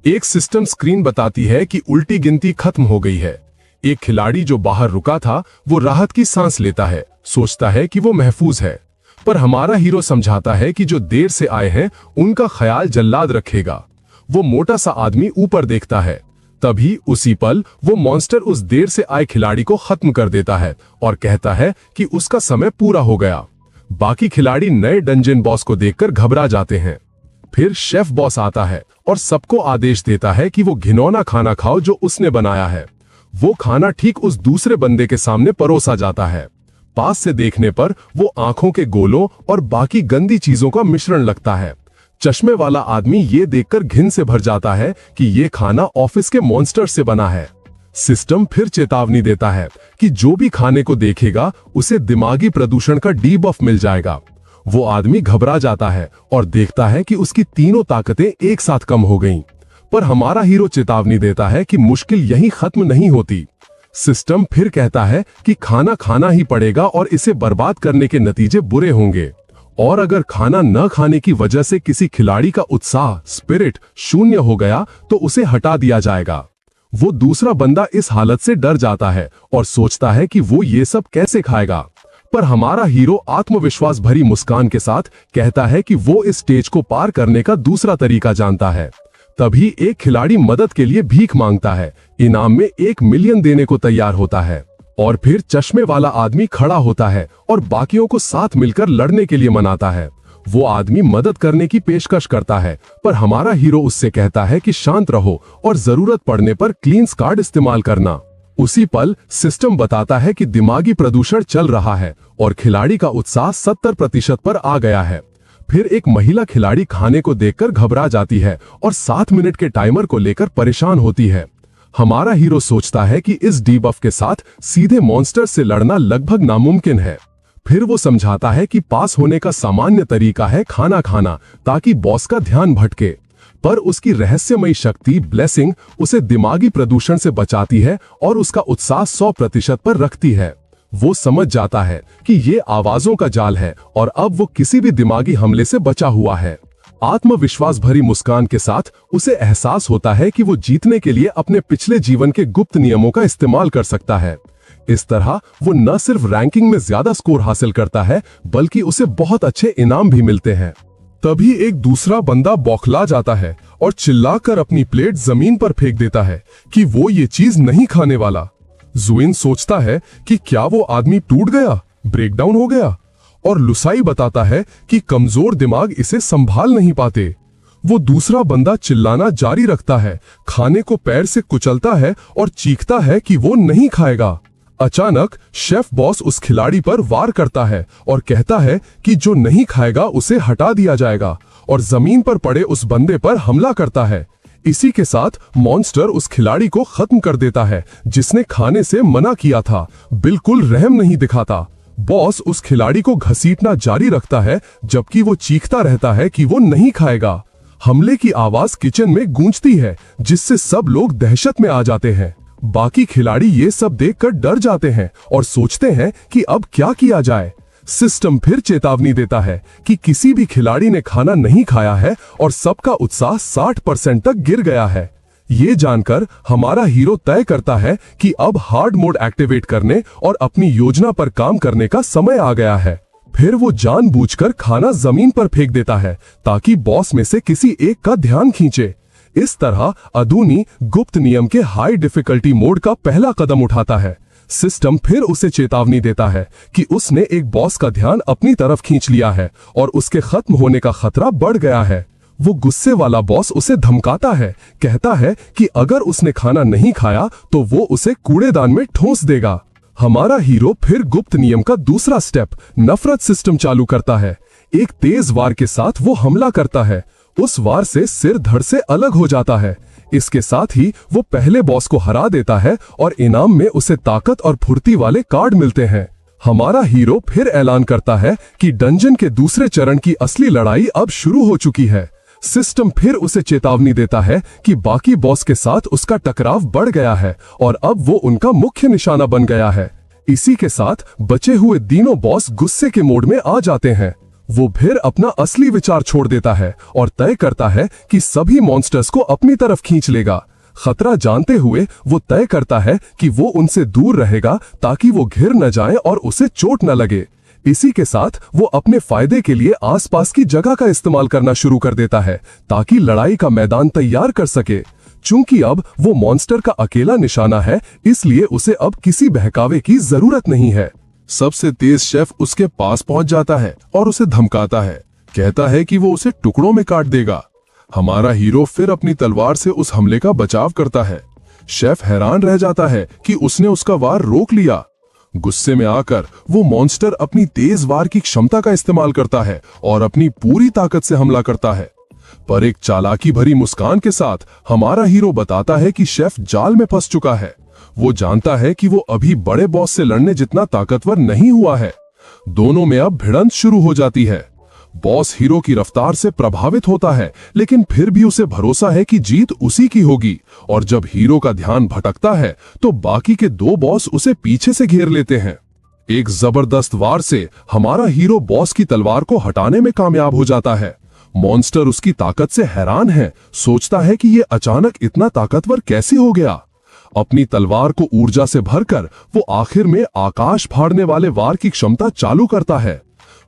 एक सिस्टम स्क्रीन बताती है कि उल्टी गिनती खत्म हो गई है। एक खिलाड़ी जो बाहर रुका था वो राहत की सांस लेता है, सोचता है कि वो महफूज है। पर हमारा हीरो समझाता है कि जो देर से आए हैं उनका ख्याल जल्लाद रखेगा। वो मोटा सा आदमी ऊपर देखता है। तभी उसी पल वो मॉन्स्टर उस देर से आए खिलाड़ी को खत्म कर देता है और कहता है कि उसका समय पूरा हो गया। बाकी खिलाड़ी नए डंजन बॉस को देखकर घबरा जाते हैं। फिर शेफ बॉस आता है और सबको आदेश देता है कि वो घिनौना खाना खाओ जो उसने बनाया है। वो खाना ठीक उस दूसरे बंदे के सामने परोसा जाता है। पास से देखने पर वो आंखों के गोलों और बाकी गंदी चीजों का मिश्रण लगता है। चश्मे वाला आदमी ये देखकर घिन से भर जाता है कि ये खाना ऑफिस के मॉन्स्टर से बना है। सिस्टम फिर चेतावनी देता है कि जो भी खाने को देखेगा उसे दिमागी प्रदूषण का डीबफ मिल जाएगा। वो आदमी घबरा जाता है और देखता है कि उसकी तीनों ताकतें एक साथ कम हो गईं। पर हमारा हीरो चेतावनी देता है कि मुश्किल यहीं खत्म नहीं होती। सिस्टम फिर कहता है कि खाना खाना ही पड़ेगा और इसे बर्बाद करने के नतीजे बुरे होंगे, और अगर खाना न खाने की वजह से किसी खिलाड़ी का उत्साह स्पिरिट शून्य हो गया तो उसे हटा दिया जाएगा। वो दूसरा बंदा इस हालत से डर जाता है और सोचता है कि वो ये सब कैसे खाएगा। पर हमारा हीरो आत्मविश्वास भरी मुस्कान के साथ कहता है कि वो इस स्टेज को पार करने का दूसरा तरीका जानता है। तभी एक खिलाड़ी मदद के लिए भीख मांगता है, इनाम में 1 मिलियन देने को तैयार होता है। और फिर चश्मे वाला आदमी खड़ा होता है और बाकियों को साथ मिलकर लड़ने के लिए मनाता है। वो आदमी मदद करने की पेशकश करता है, पर हमारा हीरो उससे कहता है कि शांत रहो और जरूरत पड़ने पर क्लींस कार्ड इस्तेमाल करना। उसी पल सिस्टम बताता है कि दिमागी प्रदूषण चल रहा है और खिलाड़ी का उत्साह 70% पर आ गया है। फिर एक महिला खिलाड़ी खाने को देखकर घबरा जाती है और 7 मिनट के टाइमर को लेकर परेशान होती है। हमारा हीरो सोचता है कि इस डीबफ के साथ सीधे मॉन्स्टर से लड़ना लगभग नामुमकिन है। फिर वो समझाता है कि पास होने का सामान्य तरीका है खाना खाना, ताकि बॉस का ध्यान भटके। पर उसकी रहस्यमयी शक्ति ब्लेसिंग उसे दिमागी प्रदूषण से बचाती है और उसका उत्साह 100% पर रखती है। वो समझ जाता है कि ये आवाजों का जाल है और अब वो किसी भी दिमागी हमले से बचा हुआ है। आत्मविश्वास भरी मुस्कान के साथ उसे एहसास होता है कि वो जीतने के लिए अपने पिछले जीवन के गुप्त नियमों का इस्तेमाल कर सकता है। इस तरह वो न सिर्फ रैंकिंग में ज्यादा स्कोर हासिल करता है, बल्कि उसे बहुत अच्छे इनाम भी मिलते हैं। तभी एक दूसरा बंदा बौखला जाता है और चिल्लाकर अपनी प्लेट जमीन पर फेंक देता है कि वो ये चीज नहीं खाने वाला। जुइन सोचता है कि क्या वो आदमी टूट गया, ब्रेकडाउन हो गया, और लुसाई बताता है कि कमजोर दिमाग इसे संभाल नहीं पाते। वो दूसरा बंदा चिल्लाना जारी रखता है, खाने को पैर से कुचलता है और चीखता है कि वो नहीं खाएगा। अचानक शेफ बॉस उस खिलाड़ी पर वार करता है और कहता है कि जो नहीं खाएगा उसे हटा दिया जाएगा, और जमीन पर पड़े उस बंदे पर हमला करता है। इसी के साथ मॉन्स्टर उस खिलाड़ी को खत्म कर देता है जिसने खाने से मना किया था, बिल्कुल रहम नहीं दिखाता। बॉस उस खिलाड़ी को घसीटना जारी रखता है जबकि वो चीखता रहता है कि वो नहीं खाएगा। हमले की आवाज किचन में गूंजती है जिससे सब लोग दहशत में आ जाते हैं। बाकी खिलाड़ी ये सब देखकर डर जाते हैं और सोचते हैं कि अब क्या किया जाए। सिस्टम फिर चेतावनी देता है कि किसी भी खिलाड़ी ने खाना नहीं खाया है और सबका उत्साह 60% तक गिर गया है। ये जानकर हमारा हीरो तय करता है कि अब हार्ड मोड एक्टिवेट करने और अपनी योजना पर काम करने का समय आ गया है। फिर वो जानबूझकर खाना जमीन पर फेंक देता है ताकि बॉस में से किसी एक का ध्यान खींचे। इस तरह अदूनी गुप्त नियम के हाई डिफिकल्टी मोड का पहला कदम उठाता है। सिस्टम फिर उसे चेतावनी देता है कि उसने एक बॉस का ध्यान अपनी तरफ खींच लिया है और उसके खत्म होने का खतरा बढ़ गया है। वो गुस्से वाला बॉस उसे धमकाता है, कहता है कि अगर उसने खाना नहीं खाया तो वो उसे कूड़ेदान में ठोंस देगा। हमारा हीरो फिर गुप्त नियम का दूसरा स्टेप नफरत सिस्टम चालू करता है। एक तेज वार के साथ वो हमला करता है। उस वार से सिर धड़ से अलग हो जाता है। इसके साथ ही वो पहले बॉस को हरा देता है और इनाम में उसे ताकत और फुर्ती वाले कार्ड मिलते हैं। हमारा हीरो फिर ऐलान करता है कि डंजन के दूसरे चरण की असली लड़ाई अब शुरू हो चुकी है। सिस्टम फिर उसे चेतावनी देता है कि बाकी बॉस के साथ उसका टकराव बढ़ गया है और अब वो उनका मुख्य निशाना बन गया है। इसी के साथ बचे हुए तीनों बॉस गुस्से के मोड में आ जाते हैं। वो फिर अपना असली विचार छोड़ देता है और तय करता है कि सभी मॉन्स्टर्स को अपनी तरफ खींच लेगा। खतरा जानते हुए वो तय करता है कि वो उनसे दूर रहेगा ताकि वो घिर न जाए और उसे चोट न लगे। इसी के साथ वो अपने फायदे के लिए आसपास की जगह का इस्तेमाल करना शुरू कर देता है ताकि लड़ाई का मैदान तैयार कर सके। चूंकि अब वो मॉन्स्टर का अकेला निशाना है, इसलिए उसे अब किसी बहकावे की जरूरत नहीं है। सबसे तेज शेफ उसके पास पहुंच जाता है और उसे धमकाता है, कहता है कि वो उसे टुकड़ों में काट देगा। हमारा हीरो फिर अपनी तलवार से उस हमले का बचाव करता है। शेफ हैरान रह जाता है कि उसने उसका वार रोक लिया। गुस्से में आकर वो मॉन्स्टर अपनी तेज वार की क्षमता का इस्तेमाल करता है और अपनी पूरी ताकत से हमला करता है। पर एक चालाकी भरी मुस्कान के साथ हमारा हीरो बताता है कि शेफ जाल में फंस चुका है। वो जानता है कि वो अभी बड़े बॉस से लड़ने जितना ताकतवर नहीं हुआ है। दोनों में अब भिड़ंत शुरू हो जाती है। बॉस हीरो की रफ्तार से प्रभावित होता है, लेकिन फिर भी उसे भरोसा है कि जीत उसी की होगी। और जब हीरो का ध्यान भटकता है तो बाकी के दो बॉस उसे पीछे से घेर लेते हैं। एक जबरदस्त वार से हमारा हीरो बॉस की तलवार को हटाने में कामयाब हो जाता है। मॉन्स्टर उसकी ताकत से हैरान है, सोचता है कि ये अचानक इतना ताकतवर कैसे हो गया। अपनी तलवार को ऊर्जा से भरकर वो आखिर में आकाश फाड़ने वाले वार की क्षमता चालू करता है।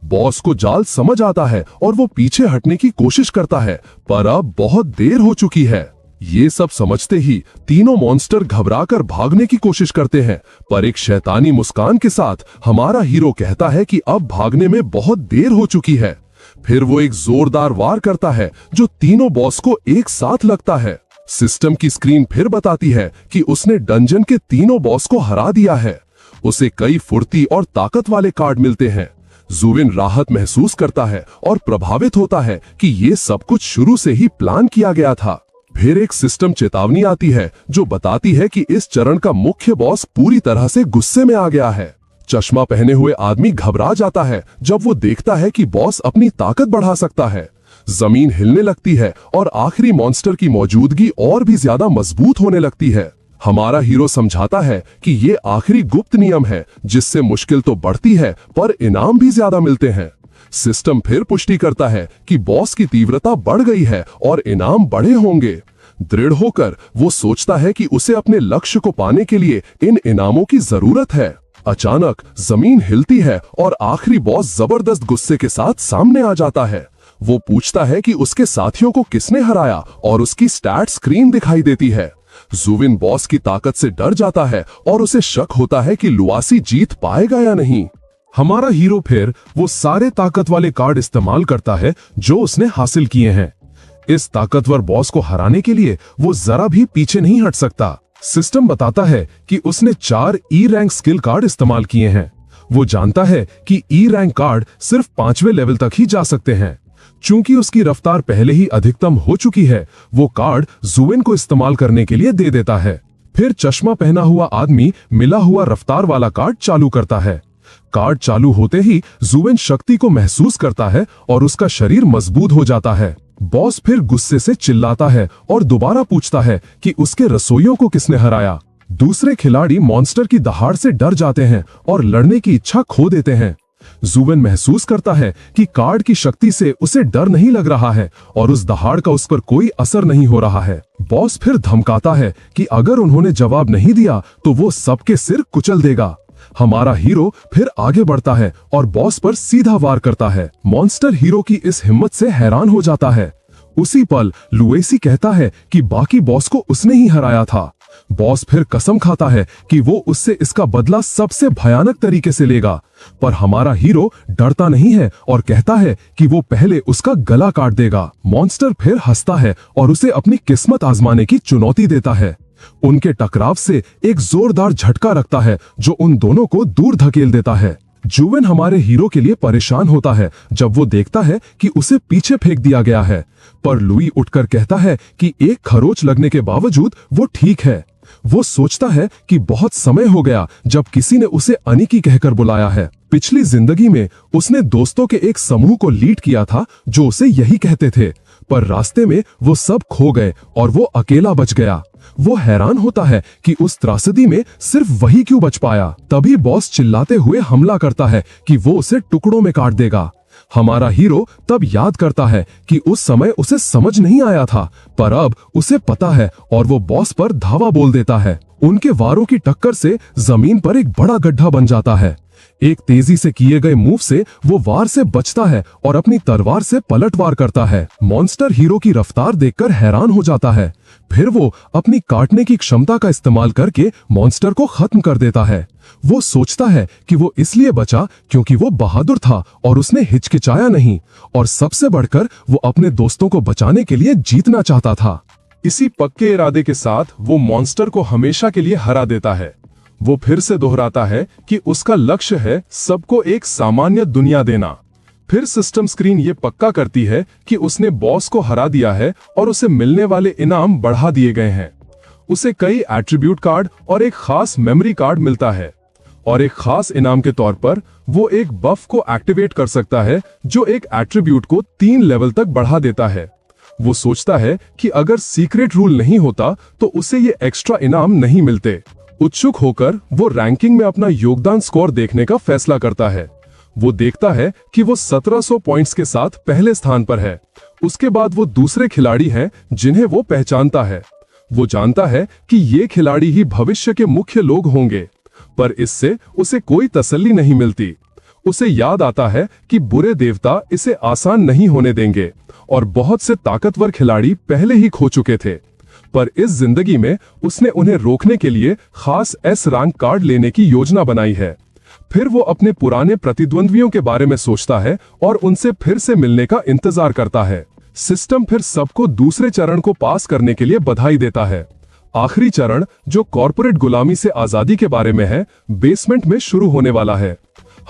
बॉस को जाल समझ आता है और वो पीछे हटने की कोशिश करता है, पर अब बहुत देर हो चुकी है। ये सब समझते ही तीनों मॉन्स्टर घबराकर भागने की कोशिश करते हैं, पर एक शैतानी मुस्कान के साथ हमारा हीरो कहता है कि अब भागने में बहुत देर हो चुकी है। फिर वो एक जोरदार वार करता है जो तीनों बॉस को एक साथ लगता है। सिस्टम की स्क्रीन फिर बताती है कि उसने डंजन के तीनों बॉस को हरा दिया है। उसे कई फुर्ती और ताकत वाले कार्ड मिलते हैं। जुविन राहत महसूस करता है और प्रभावित होता है कि ये सब कुछ शुरू से ही प्लान किया गया था। फिर एक सिस्टम चेतावनी आती है जो बताती है कि इस चरण का मुख्य बॉस पूरी तरह से गुस्से में आ गया है। चश्मा पहने हुए आदमी घबरा जाता है जब वो देखता है कि बॉस अपनी ताकत बढ़ा सकता है। जमीन हिलने लगती है और आखिरी मॉन्स्टर की मौजूदगी और भी ज्यादा मजबूत होने लगती है। हमारा हीरो समझाता है कि ये आखिरी गुप्त नियम है जिससे मुश्किल तो बढ़ती है पर इनाम भी ज्यादा मिलते हैं। सिस्टम फिर पुष्टि करता है कि बॉस की तीव्रता बढ़ गई है और इनाम बढ़े होंगे। दृढ़ होकर वो सोचता है कि उसे अपने लक्ष्य को पाने के लिए इन इनामों की जरूरत है। अचानक जमीन हिलती है और आखिरी बॉस जबरदस्त गुस्से के साथ सामने आ जाता है। वो पूछता है कि उसके साथियों को किसने हराया और उसकी स्टैट स्क्रीन दिखाई देती है। जुविन बॉस की ताकत से डर जाता है और उसे शक होता है कि लुआसी जीत पाएगा या नहीं। हमारा हीरो फिर वो सारे ताकत वाले कार्ड इस्तेमाल करता है जो उसने हासिल किए हैं। इस ताकतवर बॉस को हराने के लिए वो जरा भी पीछे नहीं हट सकता। सिस्टम बताता है कि उसने 4 ई रैंक स्किल कार्ड इस्तेमाल किए हैं। वो जानता है कि ई रैंक कार्ड सिर्फ 5वें लेवल तक ही जा सकते हैं। चूंकि उसकी रफ्तार पहले ही अधिकतम हो चुकी है, वो कार्ड जुविन को इस्तेमाल करने के लिए दे देता है। फिर चश्मा पहना हुआ आदमी मिला हुआ रफ्तार वाला कार्ड चालू करता है। कार्ड चालू होते ही जुविन शक्ति को महसूस करता है और उसका शरीर मजबूत हो जाता है। बॉस फिर गुस्से से चिल्लाता है और दोबारा पूछता है कि उसके रसोइयों को किसने हराया। दूसरे खिलाड़ी मॉन्स्टर की दहाड़ से डर जाते हैं और लड़ने की इच्छा खो देते हैं। जुविन महसूस करता है कि कार्ड की शक्ति से उसे डर नहीं लग रहा है और उस दहाड़ का उस पर कोई असर नहीं हो रहा है। बॉस फिर धमकाता है कि अगर उन्होंने जवाब नहीं दिया तो वो सबके सिर कुचल देगा। हमारा हीरो फिर आगे बढ़ता है और बॉस पर सीधा वार करता है। मॉन्स्टर हीरो की इस हिम्मत से हैरान हो जाता है। उसी पल लुएसी कहता है कि बाकी बॉस को उसने ही हराया था। बॉस फिर कसम खाता है कि वो उससे इसका बदला सबसे भयानक तरीके से लेगा, पर हमारा हीरो डरता नहीं है और कहता है कि वो पहले उसका गला काट देगा। मॉन्स्टर फिर हंसता है और उसे अपनी किस्मत आजमाने की चुनौती देता है। उनके टकराव से एक जोरदार झटका रखता है जो उन दोनों को दूर धकेल देता है। जुविन हमारे हीरो के लिए परेशान होता है जब वो देखता है कि उसे पीछे फेंक दिया गया है, पर लुई उठकर कहता है कि एक खरोच लगने के बावजूद वो ठीक है। वो सोचता है कि बहुत समय हो गया जब किसी ने उसे अनिकी कहकर बुलाया है। पिछली जिंदगी में उसने दोस्तों के एक समूह को लीड किया था जो उसे यही कहते थे, पर रास्ते में वो सब खो गए और वो अकेला बच गया। वो हैरान होता है कि उस त्रासदी में सिर्फ वही क्यों बच पाया। तभी बॉस चिल्लाते हुए हमला करता है कि वो उसे टुकड़ों में काट देगा। हमारा हीरो तब याद करता है कि उस समय उसे समझ नहीं आया था, पर अब उसे पता है और वो बॉस पर धावा बोल देता है। उनके वारों की टक्कर से जमीन पर एक बड़ा गड्ढा बन जाता है। एक तेजी से किए गए मूव से वो वार से बचता है और अपनी तलवार से पलटवार करता है। मॉन्स्टर हीरो की रफ्तार देखकर हैरान हो जाता है। फिर वो अपनी काटने की क्षमता का इस्तेमाल करके मॉन्स्टर को खत्म कर देता है। वो सोचता है कि वो इसलिए बचा क्योंकि वो बहादुर था और उसने हिचकिचाया नहीं, और सबसे बढ़कर वो अपने दोस्तों को बचाने के लिए जीतना चाहता था। इसी पक्के इरादे के साथ वो मॉन्स्टर को हमेशा के लिए हरा देता है। वो फिर से दोहराता है कि उसका लक्ष्य है सबको एक सामान्य दुनिया देना। फिर सिस्टम स्क्रीन ये पक्का करती है कि उसने बॉस को हरा दिया है और उसे मिलने वाले इनाम बढ़ा दिए गए हैं। उसे कई एट्रीब्यूट कार्ड और एक खास मेमोरी कार्ड मिलता है। और एक खास इनाम के तौर पर वो एक बफ को एक्टिवेट कर सकता है जो एक एट्रीब्यूट को 3 लेवल तक बढ़ा देता है। वो सोचता है कि अगर सीक्रेट रूल नहीं होता तो उसे ये एक्स्ट्रा इनाम नहीं मिलते। उत्सुक होकर वो रैंकिंग में अपना योगदान स्कोर देखने का फैसला करता है। वो देखता है कि वो 1700 पॉइंट्स के साथ पहले स्थान पर है। उसके बाद वो दूसरे खिलाड़ी हैं जिन्हें वो पहचानता है। वो जानता है कि ये खिलाड़ी ही भविष्य के मुख्य लोग होंगे, पर इससे उसे कोई तसल्ली नहीं मिलती। उसे याद आता है कि बुरे देवता इसे आसान नहीं होने देंगे और बहुत से ताकतवर खिलाड़ी पहले ही खो चुके थे। पर इस जिंदगी में उसने उन्हें रोकने के लिए खास एस रैंक कार्ड लेने की योजना बनाई है। फिर वो अपने पुराने प्रतिद्वंद्वियों के बारे में सोचता है और उनसे फिर से मिलने का इंतजार करता है। सिस्टम फिर सबको दूसरे चरण को पास करने के लिए बधाई देता है। आखिरी चरण, जो कॉर्पोरेट गुलामी से आजादी के बारे में है, बेसमेंट में शुरू होने वाला है।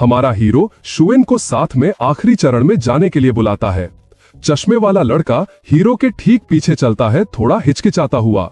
हमारा हीरो शुएन को साथ में आखिरी चरण में जाने के लिए बुलाता है। चश्मे वाला लड़का हीरो के ठीक पीछे चलता है, थोड़ा हिचकिचाता हुआ।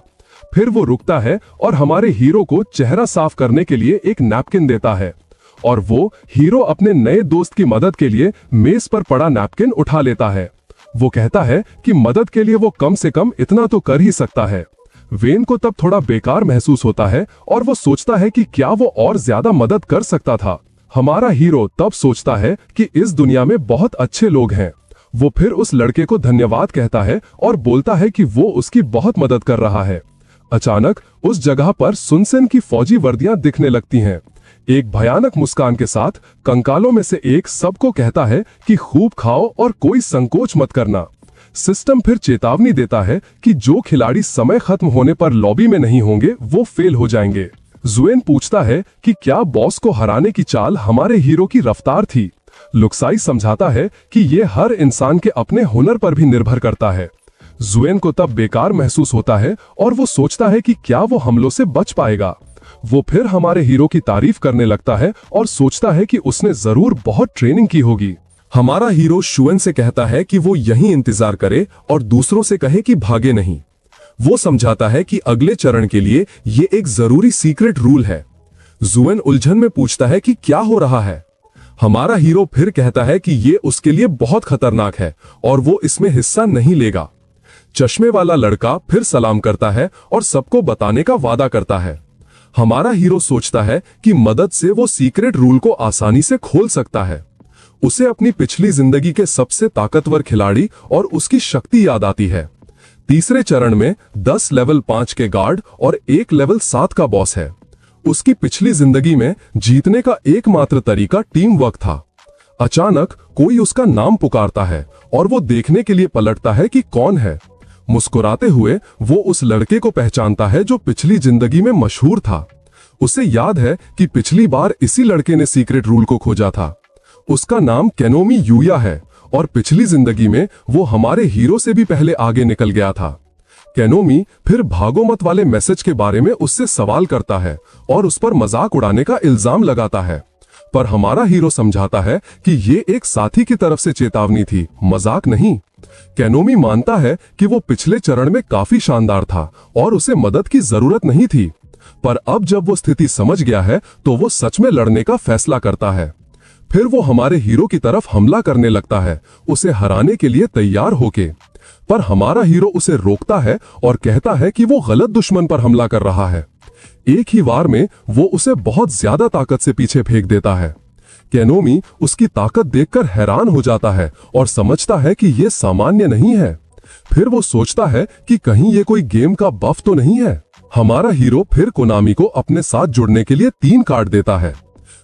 फिर वो रुकता है और हमारे हीरो को चेहरा साफ करने के लिए एक नैपकिन देता है और वो हीरो अपने नए दोस्त की मदद के लिए मेज पर पड़ा नैपकिन उठा लेता है। वो कहता है कि मदद के लिए वो कम से कम इतना तो कर ही सकता है। वेन को तब थोड़ा बेकार महसूस होता है और वो सोचता है कि क्या वो और ज्यादा मदद कर सकता था। हमारा हीरो तब सोचता है कि इस दुनिया में बहुत अच्छे लोग हैं। वो फिर उस लड़के को धन्यवाद कहता है और बोलता है कि वो उसकी बहुत मदद कर रहा है। अचानक उस जगह पर सुनसेन की फौजी वर्दियां दिखने लगती हैं। एक भयानक मुस्कान के साथ कंकालों में से एक सबको कहता है कि खूब खाओ और कोई संकोच मत करना। सिस्टम फिर चेतावनी देता है कि जो खिलाड़ी समय खत्म होने पर लॉबी में नहीं होंगे वो फेल हो जाएंगे। जुएन पूछता है कि क्या बॉस को हराने की चाल हमारे हीरो की रफ्तार थी। लुक्साई समझाता है कि ये हर इंसान के अपने हुनर पर भी निर्भर करता है। जुएन को तब बेकार महसूस होता है और वो सोचता है कि क्या वो हमलों से बच पाएगा। वो फिर हमारे हीरो की तारीफ करने लगता है और सोचता है कि उसने जरूर बहुत ट्रेनिंग की होगी। हमारा हीरो शुएन से कहता है कि वो यहीं इंतजार करे और दूसरों से कहे कि भागे नहीं। वो समझाता है कि अगले चरण के लिए ये एक जरूरी सीक्रेट रूल है। जुएन उलझन में पूछता है कि क्या हो रहा है। हमारा हीरो फिर कहता है कि ये उसके लिए बहुत खतरनाक है और वो इसमें हिस्सा नहीं लेगा। चश्मे वाला लड़का फिर सलाम करता है और सबको बताने का वादा करता है। हमारा हीरो सोचता है कि मदद से वो सीक्रेट रूल को आसानी से खोल सकता है। उसे अपनी पिछली जिंदगी के सबसे ताकतवर खिलाड़ी और उसकी शक्ति याद आती है। तीसरे चरण में 10 लेवल 5 के गार्ड और 1 लेवल 7 का बॉस है। उसकी पिछली जिंदगी में जीतने का एकमात्र तरीका टीम वर्क था। अचानक कोई उसका नाम पुकारता है और वो देखने के लिए पलटता है कि कौन है। मुस्कुराते हुए वो उस लड़के को पहचानता है जो पिछली जिंदगी में मशहूर था। उसे याद है कि पिछली बार इसी लड़के ने सीक्रेट रूल को खोजा था। उसका नाम केनोमी यूया है और पिछली जिंदगी में वो हमारे हीरो से भी पहले आगे निकल गया था। केनोमी फिर भागो मत वाले मैसेज के बारे में उससे सवाल करता है और उस पर मजाक उड़ाने का इल्जाम लगाता है, पर हमारा हीरो समझाता है कि ये एक साथी की तरफ से चेतावनी थी, मजाक नहीं। केनोमी मानता है कि वो पिछले चरण में काफी शानदार था और उसे मदद की जरूरत नहीं थी, पर अब जब वो स्थिति समझ गया है तो वो सच में लड़ने का फैसला करता है। फिर वो हमारे हीरो की तरफ हमला करने लगता है, उसे हराने के लिए तैयार होके, पर हमारा हीरो उसे रोकता है और कहता है कि वो गलत दुश्मन पर हमला कर रहा है। एक ही वार में वो उसे बहुत ज्यादा ताकत से पीछे फेंक देता है। केनोमी उसकी ताकत देखकर हैरान हो जाता है और समझता है कि ये सामान्य नहीं है। फिर वो सोचता है कि कहीं ये कोई गेम का बफ तो नहीं है। हमारा हीरो फिर कोनामी को अपने साथ जुड़ने के लिए 3 कार्ड देता है।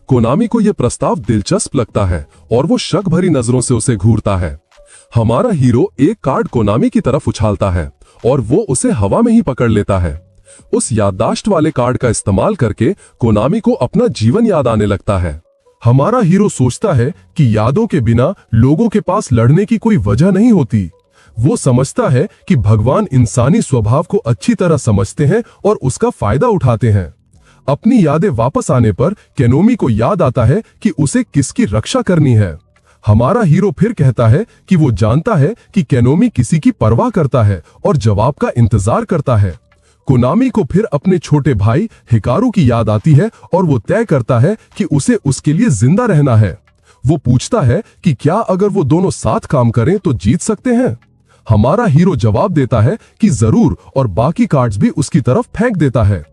कोनामी को यह प्रस्ताव दिलचस्प लगता है और वो शक भरी नजरों से उसे घूरता है। हमारा हीरो एक कार्ड कोनामी की तरफ उछालता है और वो उसे हवा में ही पकड़ लेता है। उस याददाश्त वाले कार्ड का इस्तेमाल करके कोनामी को अपना जीवन याद आने लगता है। हमारा हीरो सोचता है कि यादों के बिना लोगों के पास लड़ने की कोई वजह नहीं होती। वो समझता है कि भगवान इंसानी स्वभाव को अच्छी तरह समझते हैं और उसका फायदा उठाते हैं। अपनी यादें वापस आने पर केनोमी को याद आता है कि उसे किसकी रक्षा करनी है। हमारा हीरो फिर कहता है कि वो जानता है कि केनोमी किसी की परवाह करता है और जवाब का इंतजार करता है। कोनामी को फिर अपने छोटे भाई हिकारू की याद आती है और वो तय करता है कि उसे उसके लिए जिंदा रहना है। वो पूछता है कि क्या अगर वो दोनों साथ काम करें तो जीत सकते हैं। हमारा हीरो जवाब देता है कि जरूर, और बाकी कार्ड्स भी उसकी तरफ फेंक देता है।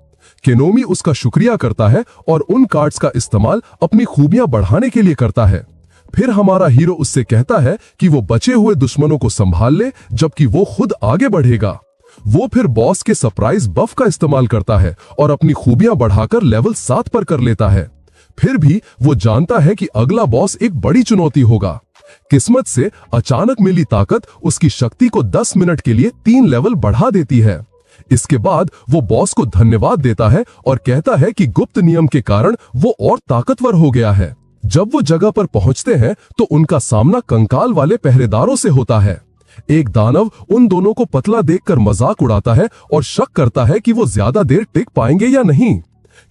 केनोमी उसका शुक्रिया करता है और उन कार्ड्स का इस्तेमाल अपनी खूबियां बढ़ाने के लिए करता है। फिर हमारा हीरो उससे कहता है कि वो बचे हुए दुश्मनों को संभाल ले, जबकि वो खुद आगे बढ़ेगा। वो फिर बॉस के सरप्राइज बफ का इस्तेमाल करता है और अपनी खूबियां बढ़ाकर लेवल 7 पर कर लेता है। फिर भी वो जानता है कि अगला बॉस एक बड़ी चुनौती होगा। किस्मत से अचानक मिली ताकत उसकी शक्ति को 10 मिनट के लिए 3 लेवल बढ़ा देती है। इसके बाद वो बॉस को धन्यवाद देता है और कहता है कि गुप्त नियम के कारण वो और ताकतवर हो गया है। जब वो जगह पर पहुंचते हैं तो उनका सामना कंकाल वाले पहरेदारों से होता है। एक दानव उन दोनों को पतला देखकर मजाक उड़ाता है और शक करता है कि वो ज्यादा देर टिक पाएंगे या नहीं।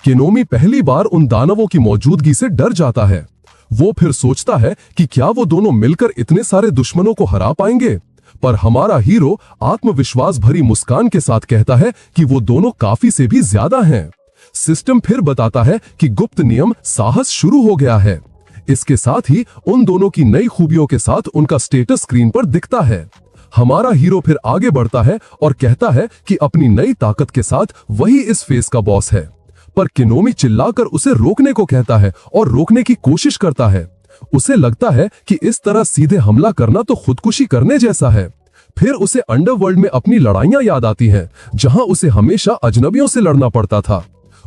केनोमी पहली बार उन दानवों की मौजूदगी से डर जाता है। वो फिर सोचता है कि क्या वो दोनों मिलकर इतने सारे दुश्मनों को हरा पाएंगे, पर हमारा हीरो आत्मविश्वास भरी मुस्कान के साथ कहता है कि वो दोनों काफी से भी ज्यादा हैं। सिस्टम फिर बताता है कि गुप्त नियम साहस शुरू हो गया है। इसके साथ ही उन दोनों की नई खूबियों के साथ उनका स्टेटस स्क्रीन पर दिखता है। हमारा हीरो फिर आगे बढ़ता है और कहता है कि अपनी नई ताकत के साथ वही इस फेस का बॉस है, पर केनोमी चिल्लाकर उसे रोकने को कहता है और रोकने की कोशिश करता है। उसे लगता है कि इस तरह सीधे हमला करना तो खुदकुशी करने जैसा है। फिर उसे अंडरवर्ल्ड में अपनी लड़ाइयां याद आती हैं, जहां उसे हमेशा अजनबियों से लड़ना पड़ता था।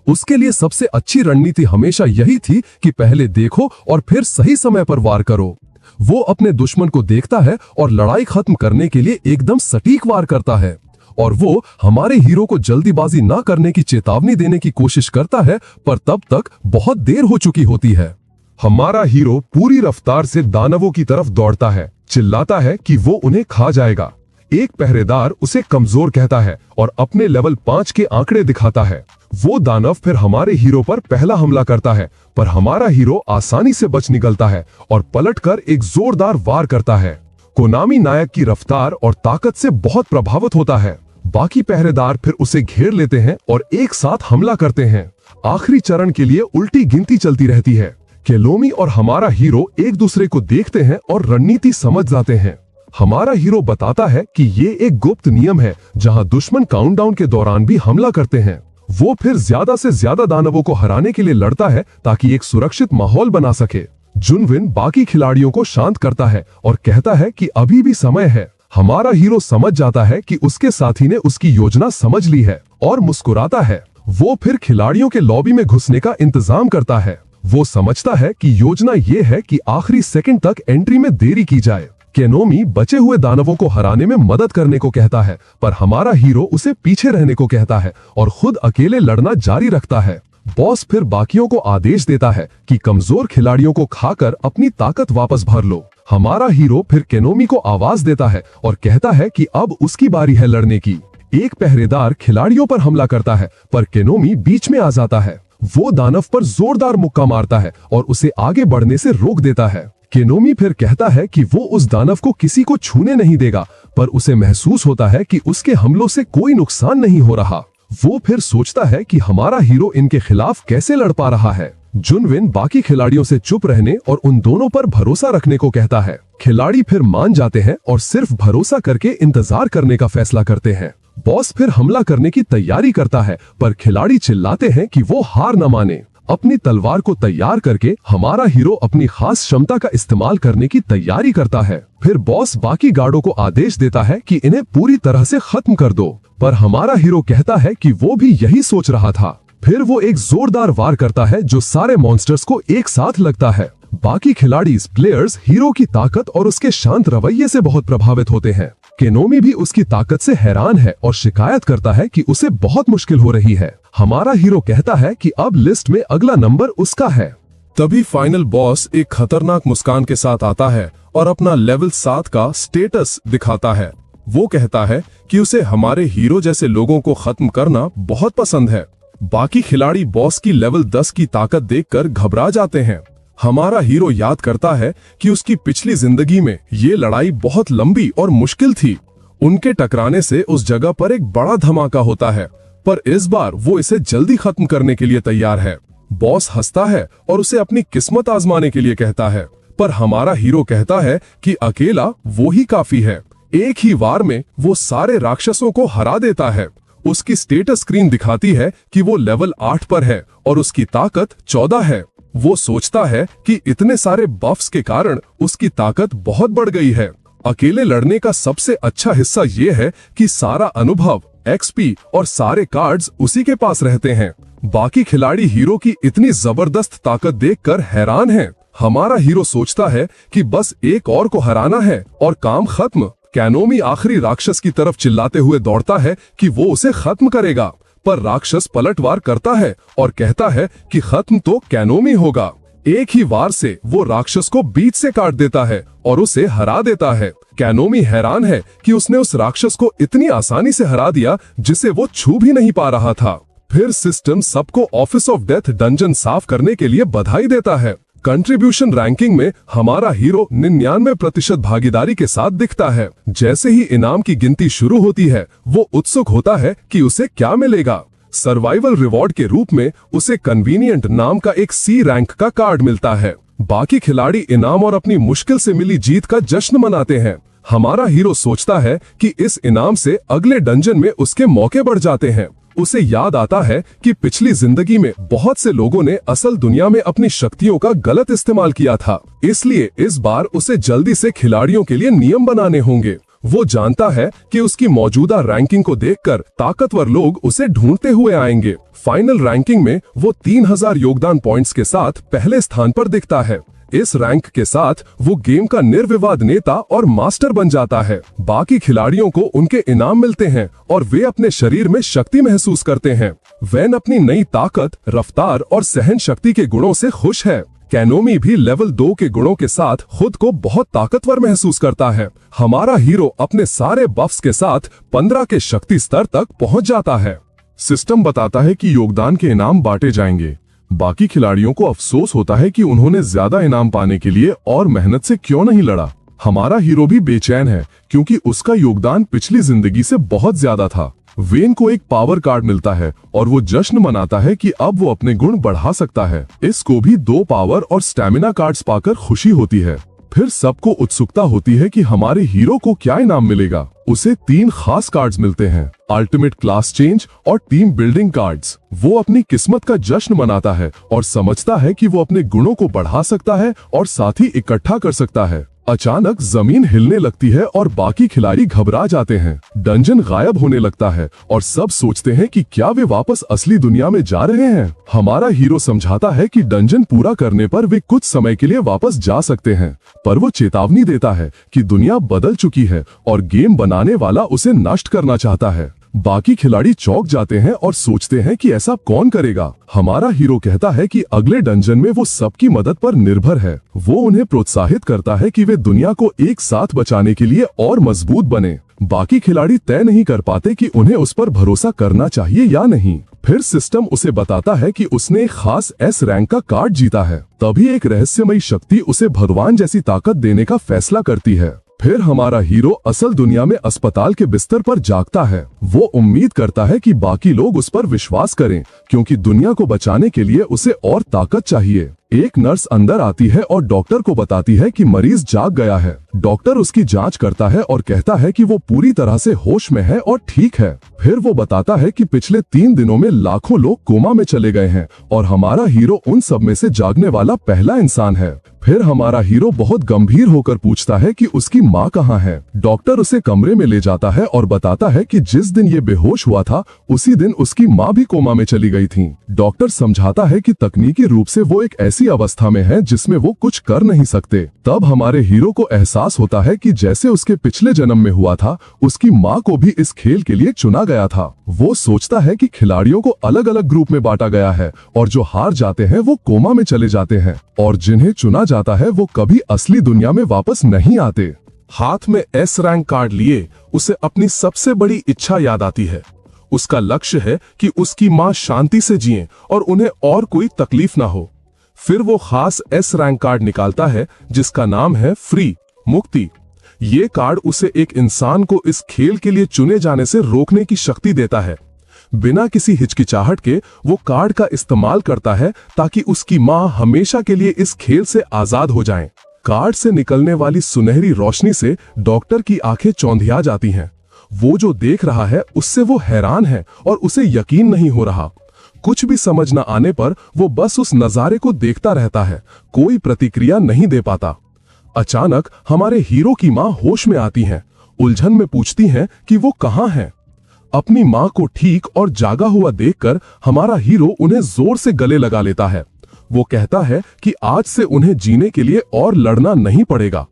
उसके लिए सबसे अच्छी रणनीति हमेशा यही थी कि पहले देखो और फिर सही समय पर वार करो। वो अपने दुश्मन को देखता है और लड़ाई खत्म करने के लिए एकदम सटीक वार करता है, और वो हमारे हीरो को जल्दीबाजी ना करने की चेतावनी देने की कोशिश करता है, पर तब तक बहुत देर हो चुकी होती है। हमारा हीरो पूरी रफ्तार से दानवों की तरफ दौड़ता है, चिल्लाता है कि वो उन्हें खा जाएगा। एक पहरेदार उसे कमजोर कहता है और अपने लेवल 5 के आंकड़े दिखाता है। वो दानव फिर हमारे हीरो पर पहला हमला करता है, पर हमारा हीरो आसानी से बच निकलता है और पलटकर एक जोरदार वार करता है। कोनामी नायक की रफ्तार और ताकत से बहुत प्रभावित होता है। बाकी पहरेदार फिर उसे घेर लेते हैं और एक साथ हमला करते हैं। आखिरी चरण के लिए उल्टी गिनती चलती रहती है। केनोमी और हमारा हीरो एक दूसरे को देखते हैं और रणनीति समझ जाते हैं। हमारा हीरो बताता है कि ये एक गुप्त नियम है जहां दुश्मन काउंटडाउन के दौरान भी हमला करते हैं। वो फिर ज्यादा से ज्यादा दानवों को हराने के लिए लड़ता है ताकि एक सुरक्षित माहौल बना सके। जुनविन बाकी खिलाड़ियों को शांत करता है और कहता है कि अभी भी समय है। हमारा हीरो समझ जाता है कि उसके साथी ने उसकी योजना समझ ली है और मुस्कुराता है। वो फिर खिलाड़ियों के लॉबी में घुसने का इंतजाम करता है। वो समझता है कि योजना ये है कि आखिरी सेकंड तक एंट्री में देरी की जाए। केनोमी बचे हुए दानवों को हराने में मदद करने को कहता है, पर हमारा हीरो उसे पीछे रहने को कहता है और खुद अकेले लड़ना जारी रखता है। बॉस फिर बाकियों को आदेश देता है कि कमजोर खिलाड़ियों को खाकर अपनी ताकत वापस भर लो। हमारा हीरो फिर केनोमी को आवाज देता है और कहता है कि अब उसकी बारी है लड़ने की। एक पहरेदार खिलाड़ियों पर हमला करता है, पर केनोमी बीच में आ जाता है। वो दानव पर जोरदार मुक्का मारता है और उसे आगे बढ़ने से रोक देता है। केनोमी फिर कहता है कि वो उस दानव को किसी को छूने नहीं देगा, पर उसे महसूस होता है कि उसके हमलों से कोई नुकसान नहीं हो रहा। वो फिर सोचता है कि हमारा हीरो इनके खिलाफ कैसे लड़ पा रहा है। जुनविन बाकी खिलाड़ियों से चुप रहने और उन दोनों पर भरोसा रखने को कहता है। खिलाड़ी फिर मान जाते हैं और सिर्फ भरोसा करके इंतजार करने का फैसला करते हैं। बॉस फिर हमला करने की तैयारी करता है, पर खिलाड़ी चिल्लाते हैं कि वो हार न माने। अपनी तलवार को तैयार करके हमारा हीरो अपनी खास क्षमता का इस्तेमाल करने की तैयारी करता है। फिर बॉस बाकी गार्डों को आदेश देता है कि इन्हें पूरी तरह से खत्म कर दो, पर हमारा हीरो कहता है कि वो भी यही सोच रहा था। फिर वो एक जोरदार वार करता है जो सारे मॉन्स्टर्स को एक साथ लगता है। बाकी खिलाड़ी प्लेयर्स हीरो की ताकत और उसके शांत रवैये से बहुत प्रभावित होते हैं। केनोमी भी उसकी ताकत से हैरान है और शिकायत करता है कि उसे बहुत मुश्किल हो रही है। हमारा हीरो कहता है कि अब लिस्ट में अगला नंबर उसका है। तभी फाइनल बॉस एक खतरनाक मुस्कान के साथ आता है और अपना लेवल 7 का स्टेटस दिखाता है। वो कहता है कि उसे हमारे हीरो जैसे लोगों को खत्म करना बहुत पसंद है। बाकी खिलाड़ी बॉस की लेवल 10 की ताकत देखकर घबरा जाते हैं। हमारा हीरो याद करता है कि उसकी पिछली जिंदगी में ये लड़ाई बहुत लंबी और मुश्किल थी। उनके टकराने से उस जगह पर एक बड़ा धमाका होता है। पर इस बार वो इसे जल्दी खत्म करने के लिए तैयार है। बॉस हंसता है और उसे अपनी किस्मत आजमाने के लिए कहता है, पर हमारा हीरो कहता है कि अकेला वो ही काफी है। एक ही वार में वो सारे राक्षसों को हरा देता है। उसकी स्टेटस स्क्रीन दिखाती है कि वो लेवल 8 पर है और उसकी ताकत 14 है। वो सोचता है कि इतने सारे बफ्स के कारण उसकी ताकत बहुत बढ़ गई है। अकेले लड़ने का सबसे अच्छा हिस्सा ये है कि सारा अनुभव, एक्सपी और सारे कार्ड्स उसी के पास रहते हैं। बाकी खिलाड़ी हीरो की इतनी जबरदस्त ताकत देखकर हैरान हैं। हमारा हीरो सोचता है कि बस एक और को हराना है और काम खत्म। कैनोमी आखिरी राक्षस की तरफ चिल्लाते हुए दौड़ता है कि वो उसे खत्म करेगा, पर राक्षस पलटवार करता है और कहता है कि खत्म तो कैनोमी होगा। एक ही वार से वो राक्षस को बीच से काट देता है और उसे हरा देता है। कैनोमी हैरान है कि उसने उस राक्षस को इतनी आसानी से हरा दिया जिसे वो छू भी नहीं पा रहा था। फिर सिस्टम सबको ऑफिस ऑफ डेथ डंजन साफ करने के लिए बधाई देता है। कंट्रीब्यूशन रैंकिंग में हमारा हीरो 99% भागीदारी के साथ दिखता है। जैसे ही इनाम की गिनती शुरू होती है, वो उत्सुक होता है कि उसे क्या मिलेगा। सर्वाइवल रिवॉर्ड के रूप में उसे कन्वीनियंट नाम का एक सी रैंक का कार्ड मिलता है। बाकी खिलाड़ी इनाम और अपनी मुश्किल से मिली जीत का जश्न मनाते हैं। हमारा हीरो सोचता है कि इस इनाम से अगले डंजन में उसके मौके बढ़ जाते हैं। उसे याद आता है कि पिछली जिंदगी में बहुत से लोगों ने असल दुनिया में अपनी शक्तियों का गलत इस्तेमाल किया था, इसलिए इस बार उसे जल्दी से खिलाड़ियों के लिए नियम बनाने होंगे। वो जानता है कि उसकी मौजूदा रैंकिंग को देखकर ताकतवर लोग उसे ढूंढते हुए आएंगे। फाइनल रैंकिंग में वो 3000 योगदान पॉइंट्स के साथ पहले स्थान पर दिखता है। इस रैंक के साथ वो गेम का निर्विवाद नेता और मास्टर बन जाता है। बाकी खिलाड़ियों को उनके इनाम मिलते हैं और वे अपने शरीर में शक्ति महसूस करते हैं। वैन अपनी नई ताकत, रफ्तार और सहन शक्ति के गुणों से खुश है। कैनोमी भी लेवल 2 के गुणों के साथ खुद को बहुत ताकतवर महसूस करता है। हमारा हीरो अपने सारे बफ्स के साथ 15 के शक्ति स्तर तक पहुंच जाता है। सिस्टम बताता है कि योगदान के इनाम बांटे जाएंगे। बाकी खिलाड़ियों को अफसोस होता है कि उन्होंने ज्यादा इनाम पाने के लिए और मेहनत से क्यों नहीं लड़ा। हमारा हीरो भी बेचैन है क्योंकि उसका योगदान पिछली जिंदगी से बहुत ज्यादा था। वेन को एक पावर कार्ड मिलता है और वो जश्न मनाता है कि अब वो अपने गुण बढ़ा सकता है। इसको भी 2 पावर और स्टैमिना कार्ड्स पाकर खुशी होती है। फिर सबको उत्सुकता होती है कि हमारे हीरो को क्या इनाम मिलेगा। उसे 3 खास कार्ड्स मिलते हैं, अल्टीमेट क्लास चेंज और टीम बिल्डिंग कार्ड्स। वो अपनी किस्मत का जश्न मनाता है और समझता है कि वो अपने गुणों को बढ़ा सकता है और साथ ही इकट्ठा कर सकता है। अचानक जमीन हिलने लगती है और बाकी खिलाड़ी घबरा जाते हैं। डंजन गायब होने लगता है और सब सोचते हैं कि क्या वे वापस असली दुनिया में जा रहे हैं। हमारा हीरो समझाता है कि डंजन पूरा करने पर वे कुछ समय के लिए वापस जा सकते हैं, पर वो चेतावनी देता है कि दुनिया बदल चुकी है और गेम बनाने वाला उसे नष्ट करना चाहता है। बाकी खिलाड़ी चौंक जाते हैं और सोचते हैं कि ऐसा कौन करेगा। हमारा हीरो कहता है कि अगले डंजन में वो सबकी मदद पर निर्भर है। वो उन्हें प्रोत्साहित करता है कि वे दुनिया को एक साथ बचाने के लिए और मजबूत बने। बाकी खिलाड़ी तय नहीं कर पाते कि उन्हें उस पर भरोसा करना चाहिए या नहीं। फिर सिस्टम उसे बताता है कि उसने एक खास एस रैंक का कार्ड जीता है। तभी एक रहस्यमयी शक्ति उसे भगवान जैसी ताकत देने का फैसला करती है। फिर हमारा हीरो असल दुनिया में अस्पताल के बिस्तर पर जागता है। वो उम्मीद करता है कि बाकी लोग उस पर विश्वास करें, क्योंकि दुनिया को बचाने के लिए उसे और ताकत चाहिए। एक नर्स अंदर आती है और डॉक्टर को बताती है कि मरीज जाग गया है। डॉक्टर उसकी जांच करता है और कहता है कि वो पूरी तरह से होश में है और ठीक है। फिर वो बताता है कि पिछले 3 दिनों में लाखों लोग कोमा में चले गए हैं और हमारा हीरो उन सब में से जागने वाला पहला इंसान है। फिर हमारा हीरो बहुत गंभीर होकर पूछता है कि उसकी माँ कहाँ है। डॉक्टर उसे कमरे में ले जाता है और बताता है कि जिस दिन ये बेहोश हुआ था उसी दिन उसकी माँ भी कोमा में चली गई थी। डॉक्टर समझाता है कि तकनीकी रूप से वो एक ऐसी अवस्था में है जिसमें वो कुछ कर नहीं सकते। तब हमारे हीरो को एहसास होता है कि जैसे उसके पिछले जन्म में हुआ था, उसकी माँ को भी इस खेल के लिए चुना गया था। वो सोचता है कि खिलाड़ियों को अलग अलग ग्रुप में बांटा गया है और जो हार जाते हैं वो कोमा में चले जाते हैं और जिन्हें चुना जाता है वो कभी असली दुनिया में वापस नहीं आते। हाथ में एस रैंक कार्ड लिए उसे अपनी सबसे बड़ी इच्छा याद आती है। उसका लक्ष्य है कि उसकी माँ शांति से जिए और उन्हें और कोई तकलीफ ना हो। फिर वो खास एस रैंक कार्ड निकालता है जिसका नाम है फ्री, मुक्ति। ये कार्ड उसे एक इंसान को इस खेल के लिए चुने जाने से रोकने की शक्ति देता है। बिना किसी हिचकिचाहट के वो कार्ड का इस्तेमाल करता है ताकि उसकी मां हमेशा के लिए इस खेल से आजाद हो जाएं। कार्ड से निकलने वाली सुनहरी रोशनी से डॉक्टर की आंखें चौंधिया जाती हैं। वो जो देख रहा है उससे वो हैरान है और उसे यकीन नहीं हो रहा। कुछ भी समझ न आने पर वो बस उस नजारे को देखता रहता है, कोई प्रतिक्रिया नहीं दे पाता। अचानक हमारे हीरो की मां होश में आती हैं, उलझन में पूछती हैं कि वो कहां हैं। अपनी मां को ठीक और जागा हुआ देखकर हमारा हीरो उन्हें जोर से गले लगा लेता है। वो कहता है कि आज से उन्हें जीने के लिए और लड़ना नहीं पड़ेगा।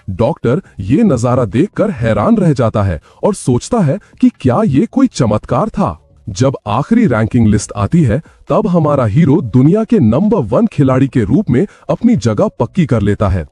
डॉक्टर ये नजारा देखकर हैरान रह जाता है और सोचता है कि क्या ये कोई चमत्कार था। जब आखिरी रैंकिंग लिस्ट आती है तब हमारा हीरो दुनिया के नंबर 1 खिलाड़ी के रूप में अपनी जगह पक्की कर लेता है।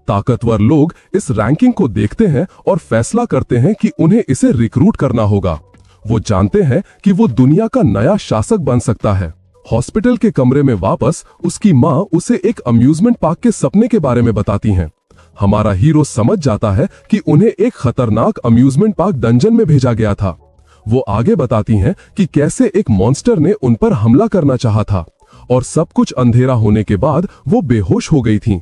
ताकतवर लोग इस रैंकिंग को देखते हैं और फैसला करते हैं कि उन्हें इसे रिक्रूट करना होगा। वो जानते हैं कि वो दुनिया का नया शासक बन सकता है। हॉस्पिटल के कमरे में वापस उसकी मां उसे एक अम्यूजमेंट पार्क के सपने के बारे में बताती हैं। हमारा हीरो समझ जाता है कि उन्हें एक खतरनाक अम्यूजमेंट पार्क डंजन में भेजा गया था। वो आगे बताती हैं कि कैसे एक मॉन्स्टर ने उन पर हमला करना चाहा था और सब कुछ अंधेरा होने के बाद वो बेहोश हो गई थीं।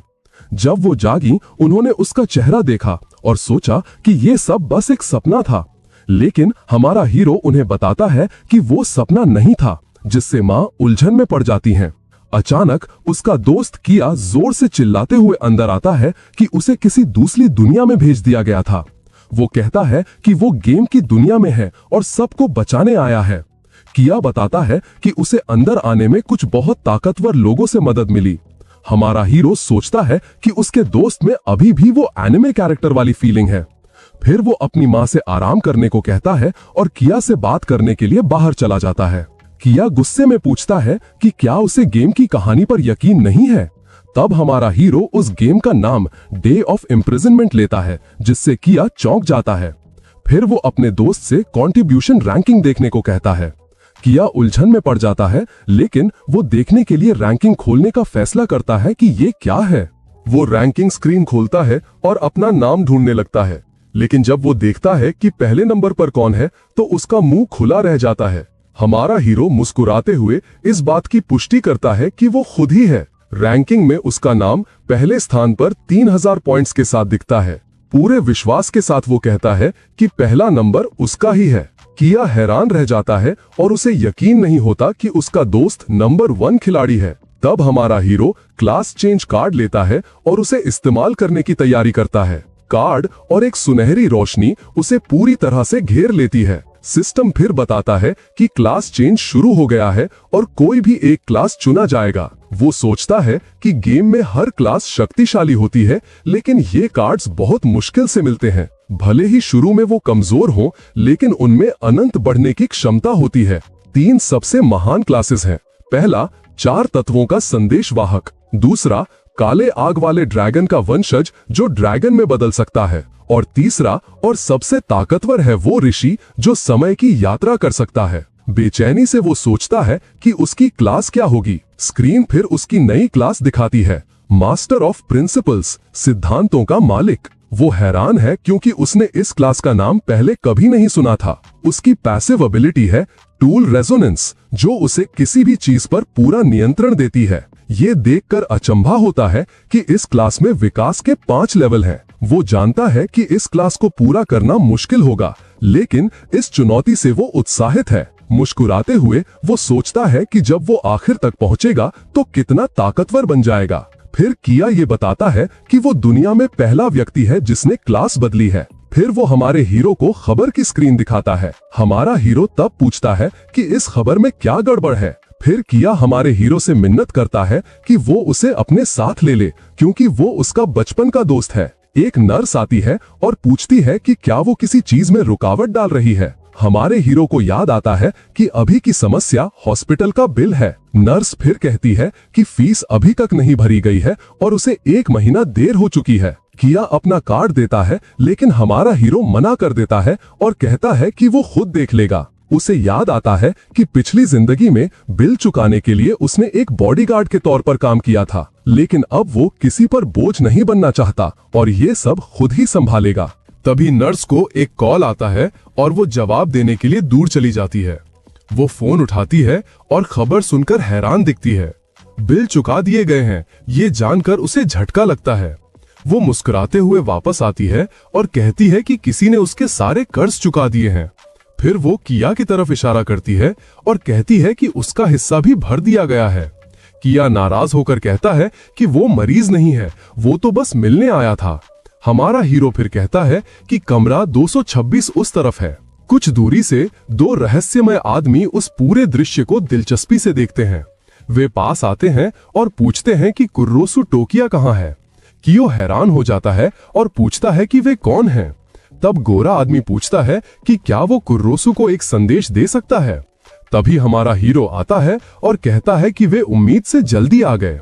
जब वो जागी उन्होंने उसका चेहरा देखा और सोचा कि ये सब बस एक सपना था, लेकिन हमारा हीरो उन्हें बताता है कि वो सपना नहीं था, जिससे मां उलझन में पड़ जाती हैं। अचानक उसका दोस्त किया जोर से चिल्लाते हुए अंदर आता है कि उसे किसी दूसरी दुनिया में भेज दिया गया था। वो कहता है कि वो गेम की दुनिया में है और सबको बचाने आया है। किया बताता है कि उसे अंदर आने में कुछ बहुत ताकतवर लोगों से मदद मिली। हमारा हीरो सोचता है कि उसके दोस्त में अभी भी वो एनिमे कैरेक्टर वाली फीलिंग है। फिर वो अपनी मां से आराम करने को कहता है और किया से बात करने के लिए बाहर चला जाता है। किया गुस्से में पूछता है कि क्या उसे गेम की कहानी पर यकीन नहीं है। तब हमारा हीरो उस गेम का नाम डे ऑफ इम्प्रिजनमेंट लेता है, जिससे किया चौंक जाता है। फिर वो अपने दोस्त से कंट्रीब्यूशन रैंकिंग देखने को कहता है। किया उलझन में पड़ जाता है, लेकिन वो देखने के लिए रैंकिंग खोलने का फैसला करता है कि ये क्या है। वो रैंकिंग स्क्रीन खोलता है और अपना नाम ढूंढने लगता है, लेकिन जब वो देखता है कि पहले नंबर पर कौन है तो उसका मुंह खुला रह जाता है। हमारा हीरो मुस्कुराते हुए इस बात की पुष्टि करता है कि वो खुद ही है। रैंकिंग में उसका नाम पहले स्थान पर 3000 पॉइंट्स के साथ दिखता है। पूरे विश्वास के साथ वो कहता है कि पहला नंबर उसका ही है। किया हैरान रह जाता है और उसे यकीन नहीं होता कि उसका दोस्त नंबर 1 खिलाड़ी है। तब हमारा हीरो क्लास चेंज कार्ड लेता है और उसे इस्तेमाल करने की तैयारी करता है। कार्ड और एक सुनहरी रोशनी उसे पूरी तरह से घेर लेती है। सिस्टम फिर बताता है कि क्लास चेंज शुरू हो गया है और कोई भी एक क्लास चुना जाएगा। वो सोचता है कि गेम में हर क्लास शक्तिशाली होती है, लेकिन ये कार्ड्स बहुत मुश्किल से मिलते हैं। भले ही शुरू में वो कमजोर हों, लेकिन उनमें अनंत बढ़ने की क्षमता होती है। 3 सबसे महान क्लासेस हैं। पहला 4 तत्वों का संदेशवाहक, दूसरा काले आग वाले ड्रैगन का वंशज जो ड्रैगन में बदल सकता है, और तीसरा और सबसे ताकतवर है वो ऋषि जो समय की यात्रा कर सकता है। बेचैनी से वो सोचता है कि उसकी क्लास क्या होगी। स्क्रीन फिर उसकी नई क्लास दिखाती है, मास्टर ऑफ प्रिंसिपल्स, सिद्धांतों का मालिक। वो हैरान है क्योंकि उसने इस क्लास का नाम पहले कभी नहीं सुना था। उसकी पैसिव एबिलिटी है टूल रेजोनेंस, जो उसे किसी भी चीज पर पूरा नियंत्रण देती है। ये देखकर अचंभा होता है कि इस क्लास में विकास के 5 लेवल हैं। वो जानता है कि इस क्लास को पूरा करना मुश्किल होगा, लेकिन इस चुनौती से वो उत्साहित है। मुस्कुराते हुए वो सोचता है कि जब वो आखिर तक पहुंचेगा तो कितना ताकतवर बन जाएगा। फिर किया ये बताता है कि वो दुनिया में पहला व्यक्ति है जिसने क्लास बदली है। फिर वो हमारे हीरो को खबर की स्क्रीन दिखाता है। हमारा हीरो तब पूछता है कि इस खबर में क्या गड़बड़ है। फिर किया हमारे हीरो से मिन्नत करता है कि वो उसे अपने साथ ले ले, क्योंकि वो उसका बचपन का दोस्त है। एक नर्स आती है और पूछती है कि क्या वो किसी चीज में रुकावट डाल रही है। हमारे हीरो को याद आता है कि अभी की समस्या हॉस्पिटल का बिल है। नर्स फिर कहती है कि फीस अभी तक नहीं भरी गई है और उसे 1 महीना देर हो चुकी है। किया अपना कार्ड देता है, लेकिन हमारा हीरो मना कर देता है और कहता है कि वो खुद देख लेगा। उसे याद आता है कि पिछली जिंदगी में बिल चुकाने के लिए उसने एक बॉडीगार्ड के तौर पर काम किया था, लेकिन अब वो किसी पर बोझ नहीं बनना चाहता और ये सब खुद ही संभालेगा। तभी नर्स को एक कॉल आता है और वो जवाब देने के लिए दूर चली जाती है। वो फोन उठाती है और खबर सुनकर हैरान दिखती है। बिल चुका दिए गए हैं, ये जानकर उसे झटका लगता है। वो मुस्कुराते हुए वापस आती है और कहती है कि किसी ने उसके सारे कर्ज चुका दिए हैं। फिर वो किया की तरफ इशारा करती है और कहती है कि उसका हिस्सा भी भर दिया गया है। किया नाराज होकर कहता है कि वो मरीज नहीं है, वो तो बस मिलने आया था। हमारा हीरो फिर कहता है कि कमरा 226 उस तरफ है। कुछ दूरी से दो रहस्यमय आदमी उस पूरे दृश्य को दिलचस्पी से देखते हैं। वे पास आते हैं और पूछते हैं कि कुर्रोसु टोकिया कहाँ है। कियो हैरान हो जाता है और पूछता है कि वे कौन हैं। तब गोरा आदमी पूछता है कि क्या वो कुर्रोसु को एक संदेश दे सकता है। तभी हमारा हीरो आता है और कहता है कि वे उम्मीद से जल्दी आ गए।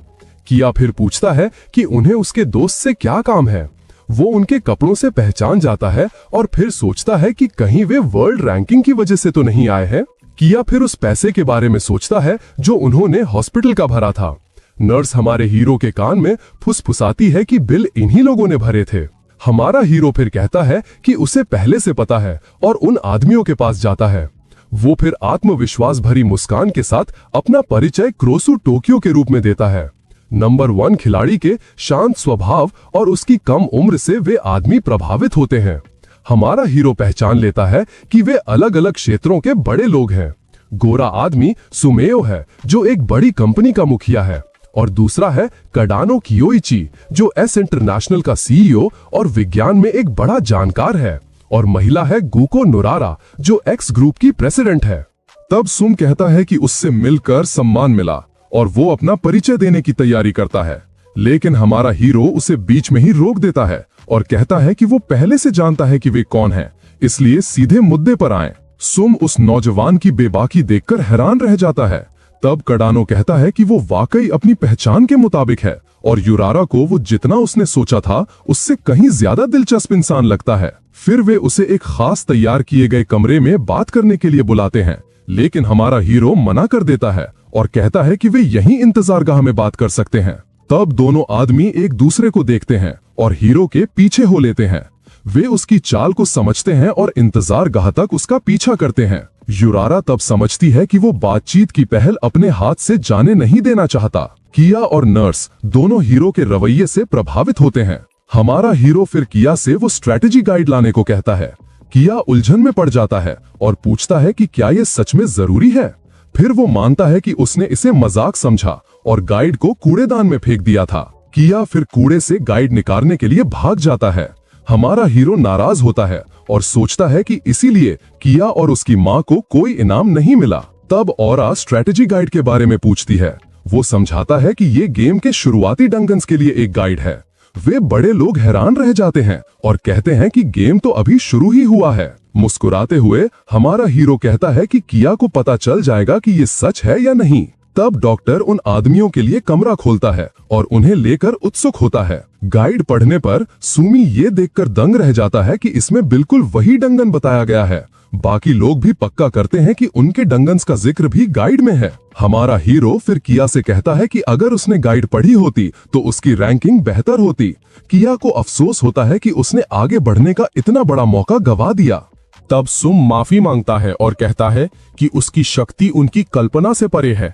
किया फिर पूछता है कि उन्हें उसके दोस्त से क्या काम है। वो उनके कपड़ों से पहचान जाता है और फिर सोचता है कि कहीं वे वर्ल्ड रैंकिंग की वजह से तो नहीं आए हैं। किया फिर उस पैसे के बारे में सोचता है जो उन्होंने हॉस्पिटल का भरा था। नर्स हमारे हीरो के कान में फुसफुसाती है कि बिल इन्हीं लोगों ने भरे थे। हमारा हीरो फिर कहता है कि उसे पहले से पता है और उन आदमियों के पास जाता है। वो फिर आत्मविश्वास भरी मुस्कान के साथ अपना परिचय कुर्रोसु टोकियो के रूप में देता है। नंबर 1 खिलाड़ी के शांत स्वभाव और उसकी कम उम्र से वे आदमी प्रभावित होते हैं। हमारा हीरो पहचान लेता है कि वे अलग अलग क्षेत्रों के बड़े लोग हैं। गोरा आदमी सुमेयो है जो एक बड़ी कंपनी का मुखिया है, और दूसरा है कडानो कियोइची जो एस इंटरनेशनल का सीईओ और विज्ञान में एक बड़ा जानकार है, और महिला है गुको नोरारा जो एक्स ग्रुप की प्रेसिडेंट है। तब सुम कहता है कि उससे मिलकर सम्मान मिला और वो अपना परिचय देने की तैयारी करता है, लेकिन हमारा हीरो उसे बीच में ही रोक देता है और कहता है कि वो पहले से जानता है कि वे कौन हैं, इसलिए सीधे मुद्दे पर आएं। सुम उस नौजवान की बेबाकी देखकर हैरान रह जाता है। तब कडानो कहता है कि वो वाकई अपनी पहचान के मुताबिक है और युरारा को वो जितना उसने सोचा था उससे कहीं ज्यादा दिलचस्प इंसान लगता है। फिर वे उसे एक खास तैयार किए गए कमरे में बात करने के लिए बुलाते हैं, लेकिन हमारा हीरो मना कर देता है और कहता है कि वे यहीं इंतजारगाह में बात कर सकते हैं। तब दोनों आदमी एक दूसरे को देखते हैं और हीरो के पीछे हो लेते हैं। वे उसकी चाल को समझते हैं और इंतजारगाह तक उसका पीछा करते हैं। युरारा तब समझती है कि वो बातचीत की पहल अपने हाथ से जाने नहीं देना चाहता। किया और नर्स दोनों हीरो के रवैये से प्रभावित होते हैं। हमारा हीरो फिर किया से वो स्ट्रेटेजी गाइड लाने को कहता है। किया उलझन में पड़ जाता है और पूछता है कि क्या ये सच में जरूरी है। फिर वो मानता है कि उसने इसे मजाक समझा और गाइड को कूड़ेदान में फेंक दिया था। किया फिर कूड़े से गाइड निकालने के लिए भाग जाता है। हमारा हीरो नाराज होता है और सोचता है कि इसीलिए किया और उसकी माँ को कोई इनाम नहीं मिला। तब औरा स्ट्रेटेजी गाइड के बारे में पूछती है। वो समझाता है कि ये गेम के शुरुआती डंगन्स के लिए एक गाइड है। वे बड़े लोग हैरान रह जाते हैं और कहते हैं कि गेम तो अभी शुरू ही हुआ है। मुस्कुराते हुए हमारा हीरो कहता है कि किया को पता चल जाएगा कि ये सच है या नहीं। तब डॉक्टर उन आदमियों के लिए कमरा खोलता है और उन्हें लेकर उत्सुक होता है। गाइड पढ़ने पर सुमी ये देखकर दंग रह जाता है कि इसमें बिल्कुल वही डंगन बताया गया है। बाकी लोग भी पक्का करते हैं कि उनके डंगन्स का जिक्र भी गाइड में है। हमारा हीरो फिर किया से कहता है कि अगर उसने गाइड पढ़ी होती तो उसकी रैंकिंग बेहतर होती। किया को अफसोस होता है कि उसने आगे बढ़ने का इतना बड़ा मौका गवा दिया। तब सुम माफी मांगता है और कहता है कि उसकी शक्ति उनकी कल्पना से परे है।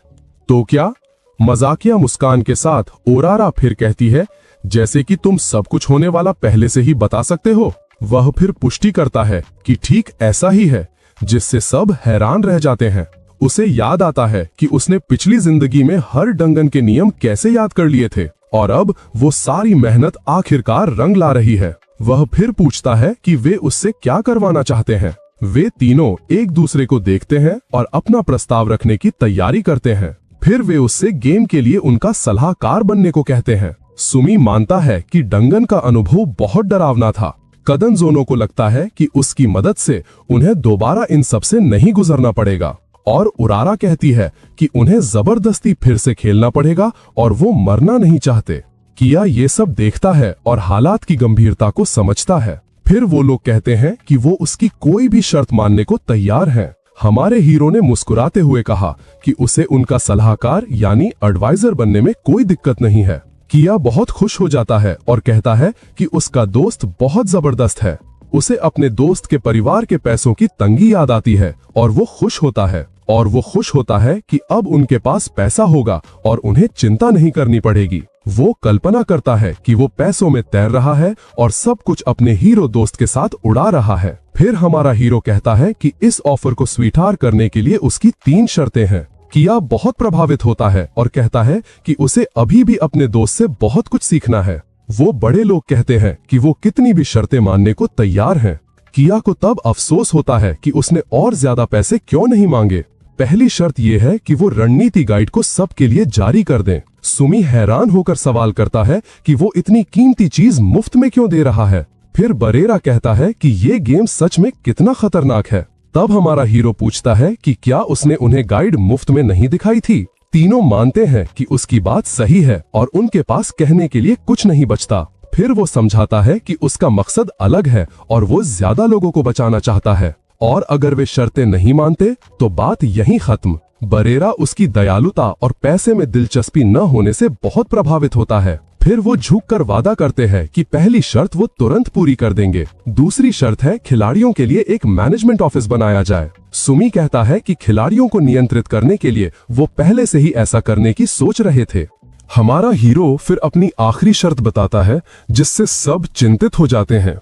तो क्या? मजाकिया मुस्कान के साथ ओरारा फिर कहती है, जैसे कि तुम सब कुछ होने वाला पहले से ही बता सकते हो। वह फिर पुष्टि करता है कि ठीक ऐसा ही है, जिससे सब हैरान रह जाते हैं। उसे याद आता है कि उसने पिछली जिंदगी में हर डंगन के नियम कैसे याद कर लिए थे और अब वो सारी मेहनत आखिरकार रंग ला रही है। वह फिर पूछता है कि वे उससे क्या करवाना चाहते हैं। वे तीनों एक दूसरे को देखते हैं और अपना प्रस्ताव रखने की तैयारी करते हैं। फिर वे उससे गेम के लिए उनका सलाहकार बनने को कहते हैं। सुमी मानता है कि डंगन का अनुभव बहुत डरावना था। कदनजोनो को लगता है कि उसकी मदद से उन्हें दोबारा इन सब से नहीं गुजरना पड़ेगा, और उरारा कहती है कि उन्हें जबरदस्ती फिर से खेलना पड़ेगा और वो मरना नहीं चाहते। किया ये सब देखता है और हालात की गंभीरता को समझता है। फिर वो लोग कहते हैं कि वो उसकी कोई भी शर्त मानने को तैयार हैं। हमारे हीरो ने मुस्कुराते हुए कहा कि उसे उनका सलाहकार यानी एडवाइजर बनने में कोई दिक्कत नहीं है। किया बहुत खुश हो जाता है और कहता है कि उसका दोस्त बहुत जबरदस्त है। उसे अपने दोस्त के परिवार के पैसों की तंगी याद आती है और वो खुश होता है। और वो खुश होता है कि अब उनके पास पैसा होगा और उन्हें चिंता नहीं करनी पड़ेगी। वो कल्पना करता है कि वो पैसों में तैर रहा है और सब कुछ अपने हीरो दोस्त के साथ उड़ा रहा है। फिर हमारा हीरो कहता है कि इस ऑफर को स्वीकार करने के लिए उसकी 3 शर्तें हैं। किया बहुत प्रभावित होता है और कहता है कि उसे अभी भी अपने दोस्त से बहुत कुछ सीखना है। वो बड़े लोग कहते हैं कि वो कितनी भी शर्तें मानने को तैयार हैं। किया को तब अफसोस होता है कि उसने और ज्यादा पैसे क्यों नहीं मांगे। पहली शर्त यह है कि वो रणनीति गाइड को सबके लिए जारी कर दें। सुमी हैरान होकर सवाल करता है कि वो इतनी कीमती चीज मुफ्त में क्यों दे रहा है। फिर बरेरा कहता है कि ये गेम सच में कितना खतरनाक है। तब हमारा हीरो पूछता है कि क्या उसने उन्हें गाइड मुफ्त में नहीं दिखाई थी। तीनों मानते हैं कि उसकी बात सही है और उनके पास कहने के लिए कुछ नहीं बचता। फिर वो समझाता है कि उसका मकसद अलग है और वो ज्यादा लोगों को बचाना चाहता है, और अगर वे शर्तें नहीं मानते तो बात यहीं खत्म। बरेरा उसकी दयालुता और पैसे में दिलचस्पी न होने से बहुत प्रभावित होता है। फिर वो झुककर वादा करते हैं कि पहली शर्त वो तुरंत पूरी कर देंगे। दूसरी शर्त है खिलाड़ियों के लिए एक मैनेजमेंट ऑफिस बनाया जाए। सुमी कहता है कि खिलाड़ियों को नियंत्रित करने के लिए वो पहले से ही ऐसा करने की सोच रहे थे। हमारा हीरो फिर अपनी आखिरी शर्त बताता है जिससे सब चिंतित हो जाते हैं।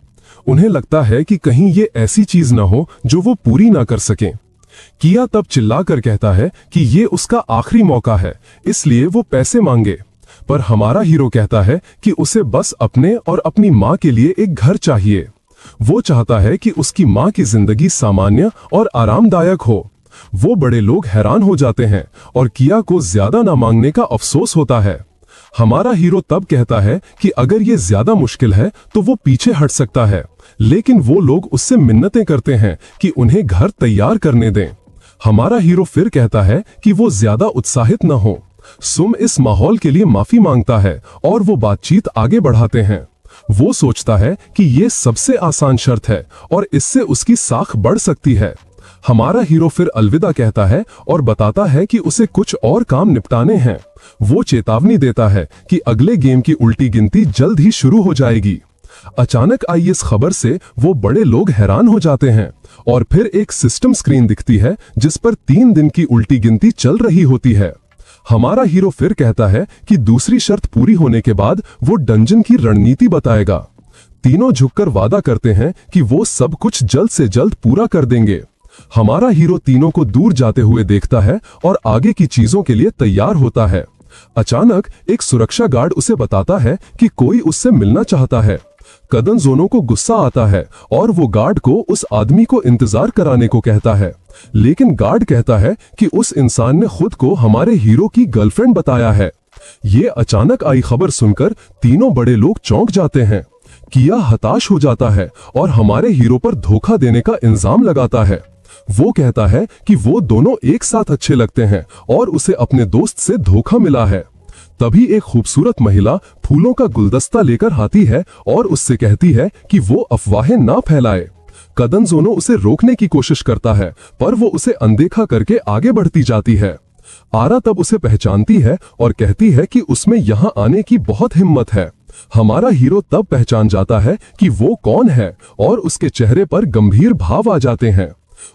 उन्हें लगता है कि कहीं ये ऐसी चीज न हो जो वो पूरी ना कर सकें। किया तब चिल्लाकर कहता है कि ये उसका आखिरी मौका है, इसलिए वो पैसे मांगे। पर हमारा हीरो कहता है कि उसे बस अपने और अपनी माँ के लिए एक घर चाहिए। वो चाहता है कि उसकी माँ की जिंदगी सामान्य और आरामदायक हो। वो बड़े लोग हैरान हो जाते हैं और किया को ज्यादा ना मांगने का अफसोस होता है। हमारा हीरो तब कहता है कि अगर ये ज्यादा मुश्किल है तो वो पीछे हट सकता है, लेकिन वो लोग उससे मिन्नतें करते हैं कि उन्हें घर तैयार करने दें। हमारा हीरो फिर कहता है कि वो ज्यादा उत्साहित न हो। सुम इस माहौल के लिए माफी मांगता है और वो बातचीत आगे बढ़ाते हैं। वो सोचता है कि ये सबसे आसान शर्त है और इससे उसकी साख बढ़ सकती है। हमारा हीरो फिर अलविदा कहता है और बताता है कि उसे कुछ और काम निपटाने हैं। वो चेतावनी देता है कि अगले गेम की उल्टी गिनती जल्द ही शुरू हो जाएगी। अचानक आई इस खबर से वो बड़े लोग हैरान हो जाते हैं और फिर एक सिस्टम स्क्रीन दिखती है जिस पर 3 दिन की उल्टी गिनती चल रही होती है। हमारा हीरो फिर कहता है कि दूसरी शर्त पूरी होने के बाद वो डंजन की रणनीति बताएगा। तीनों झुककर वादा करते हैं कि वो सब कुछ जल्द से जल्द पूरा कर देंगे। हमारा हीरो तीनों को दूर जाते हुए देखता है और आगे की चीजों के लिए तैयार होता है। अचानक एक सुरक्षा गार्ड उसे बताता है कि कोई उससे मिलना चाहता है। कदनजोनो को गुस्सा आता है और वो गार्ड को उस आदमी को इंतजार कराने को कहता है, लेकिन गार्ड कहता है कि उस इंसान ने खुद को हमारे हीरो की गर्लफ्रेंड बताया है। ये अचानक आई खबर सुनकर तीनों बड़े लोग चौंक जाते हैं। किया हताश हो जाता है और हमारे हीरो पर धोखा देने का इल्जाम लगाता है। वो कहता है कि वो दोनों एक साथ अच्छे लगते हैं और उसे अपने दोस्त से धोखा मिला है। तभी एक खूबसूरत महिला फूलों का गुलदस्ता लेकर आती है और उससे कहती है कि वो अफवाहें ना फैलाए। कदनजोनो उसे रोकने की कोशिश करता है पर वो उसे अनदेखा करके आगे बढ़ती जाती है। आरा तब उसे पहचानती है और कहती है कि उसमें यहाँ आने की बहुत हिम्मत है। हमारा हीरो तब पहचान जाता है कि वो कौन है और उसके चेहरे पर गंभीर भाव आ जाते हैं।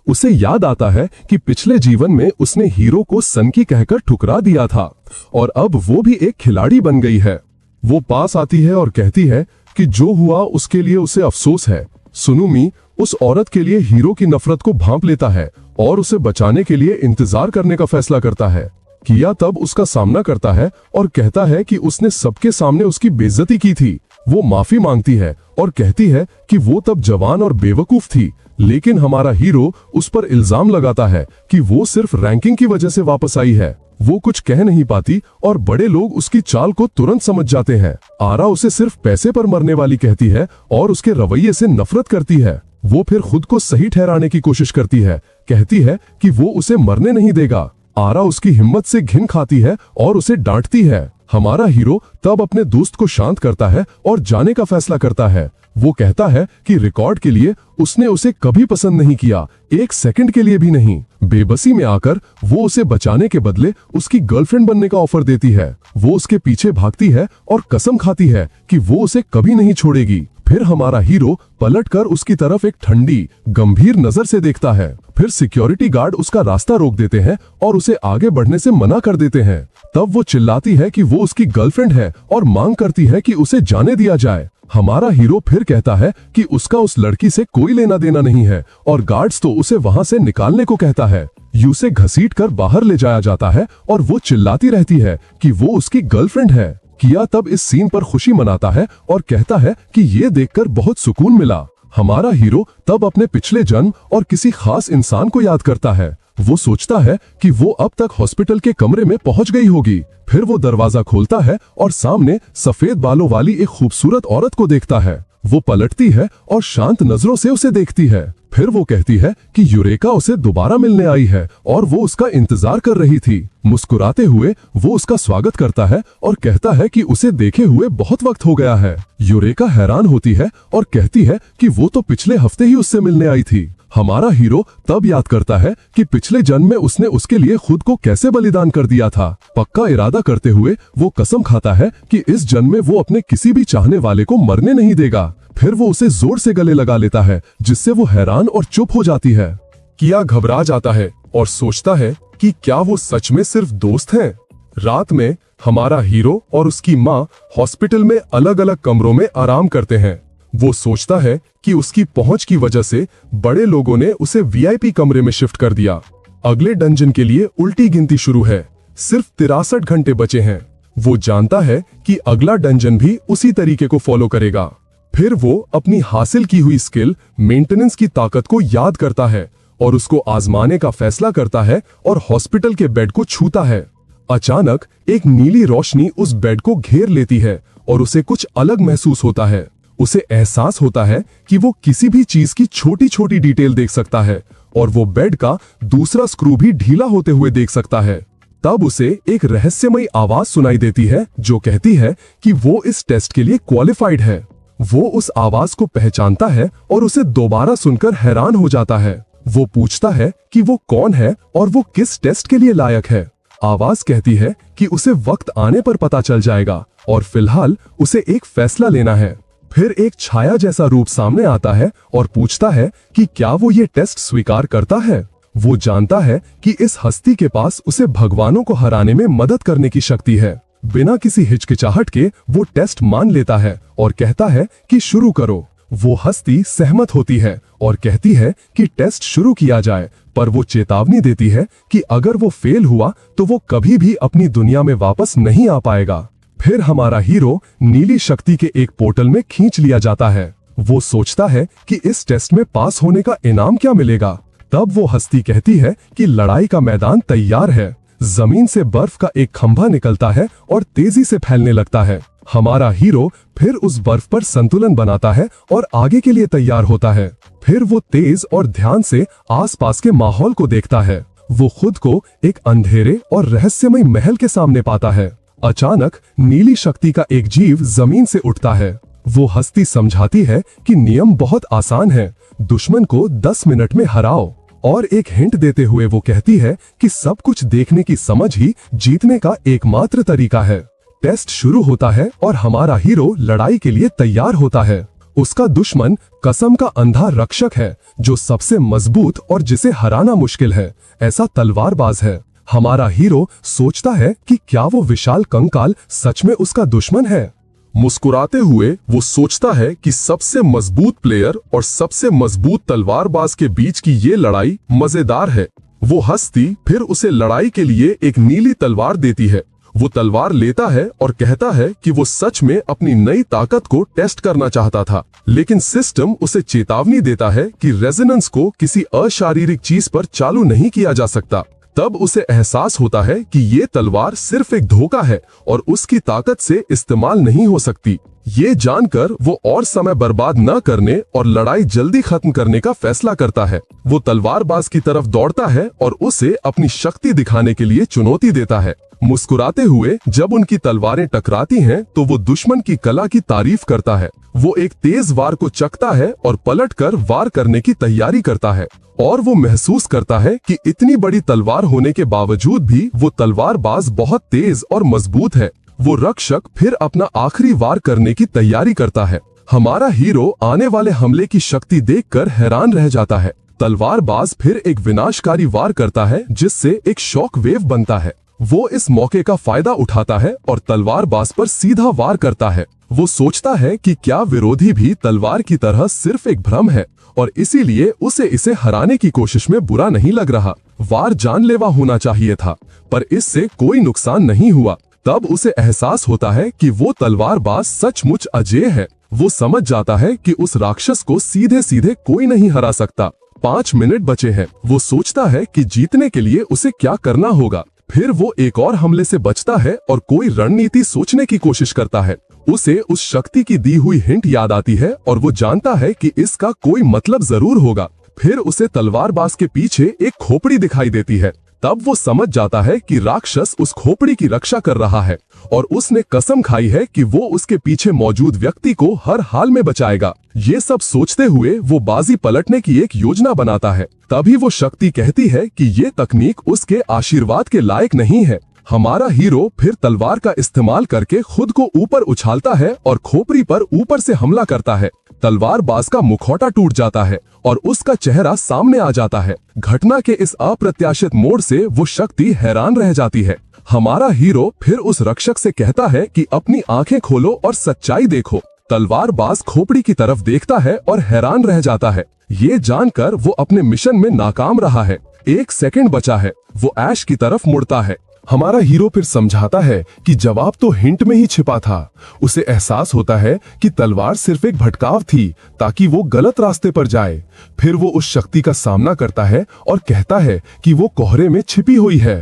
उसे याद आता है कि पिछले जीवन में उसने हीरो को सनकी कहकर ठुकरा दिया था और अब वो भी एक खिलाड़ी बन गई है। वो पास आती है और कहती है कि जो हुआ उसके लिए उसे अफसोस है। सुनुमी उस औरत के लिए हीरो की नफरत को भांप लेता है और उसे बचाने के लिए इंतजार करने का फैसला करता है। किया तब उसका सामना करता है और कहता है कि उसने सबके सामने उसकी बेइज्जती की थी। वो माफी मांगती है और कहती है कि वो तब जवान और बेवकूफ थी, लेकिन हमारा हीरो उस पर इल्जाम लगाता है कि वो सिर्फ रैंकिंग की वजह से वापस आई है। वो कुछ कह नहीं पाती और बड़े लोग उसकी चाल को तुरंत समझ जाते हैं। आरा उसे सिर्फ पैसे पर मरने वाली कहती है और उसके रवैये से नफरत करती है। वो फिर खुद को सही ठहराने की कोशिश करती है, कहती है कि वो उसे मरने नहीं देगा। आरा उसकी हिम्मत से घिन खाती है और उसे डांटती है। हमारा हीरो तब अपने दोस्त को शांत करता है और जाने का फैसला करता है। वो कहता है कि रिकॉर्ड के लिए उसने उसे कभी पसंद नहीं किया, एक सेकंड के लिए भी नहीं। बेबसी में आकर वो उसे बचाने के बदले उसकी गर्लफ्रेंड बनने का ऑफर देती है। वो उसके पीछे भागती है और कसम खाती है कि वो उसे कभी नहीं छोड़ेगी। फिर हमारा हीरो पलटकर उसकी तरफ एक ठंडी गंभीर नजर से देखता है। फिर सिक्योरिटी गार्ड उसका रास्ता रोक देते हैं और उसे आगे बढ़ने से मना कर देते हैं। तब वो चिल्लाती है कि वो उसकी गर्लफ्रेंड है और मांग करती है कि उसे जाने दिया जाए। हमारा हीरो फिर कहता है कि उसका उस लड़की से कोई लेना देना नहीं है और गार्ड्स तो उसे वहां से निकालने को कहता है। उसे घसीटकर बाहर ले जाया जाता है और वो चिल्लाती रहती है कि वो उसकी गर्लफ्रेंड है। किया तब इस सीन पर खुशी मनाता है और कहता है कि ये देखकर बहुत सुकून मिला। हमारा हीरो तब अपने पिछले जन्म और किसी खास इंसान को याद करता है। वो सोचता है कि वो अब तक हॉस्पिटल के कमरे में पहुंच गई होगी। फिर वो दरवाजा खोलता है और सामने सफेद बालों वाली एक खूबसूरत औरत को देखता है। वो पलटती है और शांत नजरों से उसे देखती है। फिर वो कहती है कि यूरेका उसे दोबारा मिलने आई है और वो उसका इंतजार कर रही थी। मुस्कुराते हुए वो उसका स्वागत करता है और कहता है कि उसे देखे हुए बहुत वक्त हो गया है। यूरेका हैरान होती है और कहती है कि वो तो पिछले हफ्ते ही उससे मिलने आई थी। हमारा हीरो तब याद करता है कि पिछले जन्म में उसने उसके लिए खुद को कैसे बलिदान कर दिया था। पक्का इरादा करते हुए वो कसम खाता है कि इस जन्म में वो अपने किसी भी चाहने वाले को मरने नहीं देगा। फिर वो उसे जोर से गले लगा लेता है, जिससे वो हैरान और चुप हो जाती है। किया घबरा जाता है और सोचता है कि क्या वो सच में सिर्फ दोस्त हैं। रात में हमारा हीरो और उसकी माँ हॉस्पिटल में अलग अलग कमरों में आराम करते हैं। वो सोचता है कि उसकी पहुंच की वजह से बड़े लोगों ने उसे वीआईपी कमरे में शिफ्ट कर दिया। अगले डंजन के लिए उल्टी गिनती शुरू है। सिर्फ 63 घंटे बचे हैं। वो जानता है कि अगला डंजन भी उसी तरीके को फॉलो करेगा। फिर वो अपनी हासिल की हुई स्किल मेंटेनेंस की ताकत को याद करता है और उसको आजमाने का फैसला करता है और हॉस्पिटल के बेड को छूता है। अचानक एक नीली रोशनी उस बेड को घेर लेती है और उसे कुछ अलग महसूस होता है। उसे एहसास होता है कि वो किसी भी चीज की छोटी छोटी डिटेल देख सकता है और वो बेड का दूसरा स्क्रू भी ढीला होते हुए देख सकता है। तब उसे एक रहस्यमयी आवाज सुनाई देती है जो कहती है कि वो इस टेस्ट के लिए क्वालिफाइड है। वो उस आवाज को पहचानता है और उसे दोबारा सुनकर हैरान हो जाता है। वो पूछता है कि वो कौन है और वो किस टेस्ट के लिए लायक है। आवाज कहती है कि उसे वक्त आने पर पता चल जाएगा और फिलहाल उसे एक फैसला लेना है। फिर एक छाया जैसा रूप सामने आता है और पूछता है कि क्या वो ये टेस्ट स्वीकार करता है। वो जानता है कि इस हस्ती के पास उसे भगवानों को हराने में मदद करने की शक्ति है। बिना किसी हिचकिचाहट के वो टेस्ट मान लेता है और कहता है कि शुरू करो। वो हस्ती सहमत होती है और कहती है कि टेस्ट शुरू किया जाए, पर वो चेतावनी देती है कि अगर वो फेल हुआ तो वो कभी भी अपनी दुनिया में वापस नहीं आ पाएगा। फिर हमारा हीरो नीली शक्ति के एक पोर्टल में खींच लिया जाता है। वो सोचता है कि इस टेस्ट में पास होने का इनाम क्या मिलेगा। तब वो हस्ती कहती है कि लड़ाई का मैदान तैयार है। जमीन से बर्फ का एक खंभा निकलता है और तेजी से फैलने लगता है। हमारा हीरो फिर उस बर्फ पर संतुलन बनाता है और आगे के लिए तैयार होता है। फिर वो तेज और ध्यान से आसपास के माहौल को देखता है। वो खुद को एक अंधेरे और रहस्यमय महल के सामने पाता है। अचानक नीली शक्ति का एक जीव जमीन से उठता है। वो हस्ती समझाती है कि नियम बहुत आसान है, दुश्मन को 10 मिनट में हराओ। और एक हिंट देते हुए वो कहती है कि सब कुछ देखने की समझ ही जीतने का एकमात्र तरीका है। टेस्ट शुरू होता है और हमारा हीरो लड़ाई के लिए तैयार होता है। उसका दुश्मन कसम का अंधा रक्षक है जो सबसे मजबूत और जिसे हराना मुश्किल है ऐसा तलवारबाज है। हमारा हीरो सोचता है कि क्या वो विशाल कंकाल सच में उसका दुश्मन है। मुस्कुराते हुए वो सोचता है कि सबसे मजबूत प्लेयर और सबसे मजबूत तलवारबाज के बीच की ये लड़ाई मजेदार है। वो हस्ती फिर उसे लड़ाई के लिए एक नीली तलवार देती है। वो तलवार लेता है और कहता है कि वो सच में अपनी नई ताकत को टेस्ट करना चाहता था, लेकिन सिस्टम उसे चेतावनी देता है कि रेजोनेंस को किसी अशारीरिक चीज पर चालू नहीं किया जा सकता। तब उसे एहसास होता है कि ये तलवार सिर्फ एक धोखा है और उसकी ताकत से इस्तेमाल नहीं हो सकती। ये जानकर वो और समय बर्बाद न करने और लड़ाई जल्दी खत्म करने का फैसला करता है। वो तलवारबाज की तरफ दौड़ता है और उसे अपनी शक्ति दिखाने के लिए चुनौती देता है। मुस्कुराते हुए जब उनकी तलवारें टकराती हैं तो वो दुश्मन की कला की तारीफ करता है। वो एक तेज वार को चकता है और पलटकर वार करने की तैयारी करता है और वो महसूस करता है कि इतनी बड़ी तलवार होने के बावजूद भी वो तलवारबाज बहुत तेज और मजबूत है। वो रक्षक फिर अपना आखिरी वार करने की तैयारी करता है। हमारा हीरो आने वाले हमले की शक्ति देखकर हैरान रह जाता है। तलवारबाज फिर एक विनाशकारी वार करता है जिससे एक शॉक वेव बनता है। वो इस मौके का फायदा उठाता है और तलवारबाज पर सीधा वार करता है। वो सोचता है कि क्या विरोधी भी तलवार की तरह सिर्फ एक भ्रम है और इसीलिए उसे इसे हराने की कोशिश में बुरा नहीं लग रहा। वार जानलेवा होना चाहिए था, पर इससे कोई नुकसान नहीं हुआ। तब उसे एहसास होता है कि वो तलवारबाज सचमुच अजेय है। वो समझ जाता है कि उस राक्षस को सीधे सीधे कोई नहीं हरा सकता। 5 मिनट बचे हैं। वो सोचता है कि जीतने के लिए उसे क्या करना होगा। फिर वो एक और हमले से बचता है और कोई रणनीति सोचने की कोशिश करता है। उसे उस शक्ति की दी हुई हिंट याद आती है और वो जानता है कि इसका कोई मतलब जरूर होगा। फिर उसे तलवारबाज के पीछे एक खोपड़ी दिखाई देती है। तब वो समझ जाता है कि राक्षस उस खोपड़ी की रक्षा कर रहा है और उसने कसम खाई है कि वो उसके पीछे मौजूद व्यक्ति को हर हाल में बचाएगा। ये सब सोचते हुए वो बाजी पलटने की एक योजना बनाता है। तभी वो शक्ति कहती है कि ये तकनीक उसके आशीर्वाद के लायक नहीं है। हमारा हीरो फिर तलवार का इस्तेमाल करके खुद को ऊपर उछालता है और खोपड़ी पर ऊपर से हमला करता है। तलवारबाज का मुखौटा टूट जाता है और उसका चेहरा सामने आ जाता है। घटना के इस अप्रत्याशित मोड़ से वो शक्ति हैरान रह जाती है। हमारा हीरो फिर उस रक्षक से कहता है कि अपनी आंखें खोलो और सच्चाई देखो। तलवारबाज खोपड़ी की तरफ देखता है और हैरान रह जाता है। ये जानकर वो अपने मिशन में नाकाम रहा है। 1 सेकंड बचा है। वो ऐश की तरफ मुड़ता है। हमारा हीरो फिर समझाता है कि जवाब तो हिंट में ही छिपा था। उसे एहसास होता है कि तलवार सिर्फ एक भटकाव थी ताकि वो गलत रास्ते पर जाए। फिर वो उस शक्ति का सामना करता है और कहता है कि वो कोहरे में छिपी हुई है।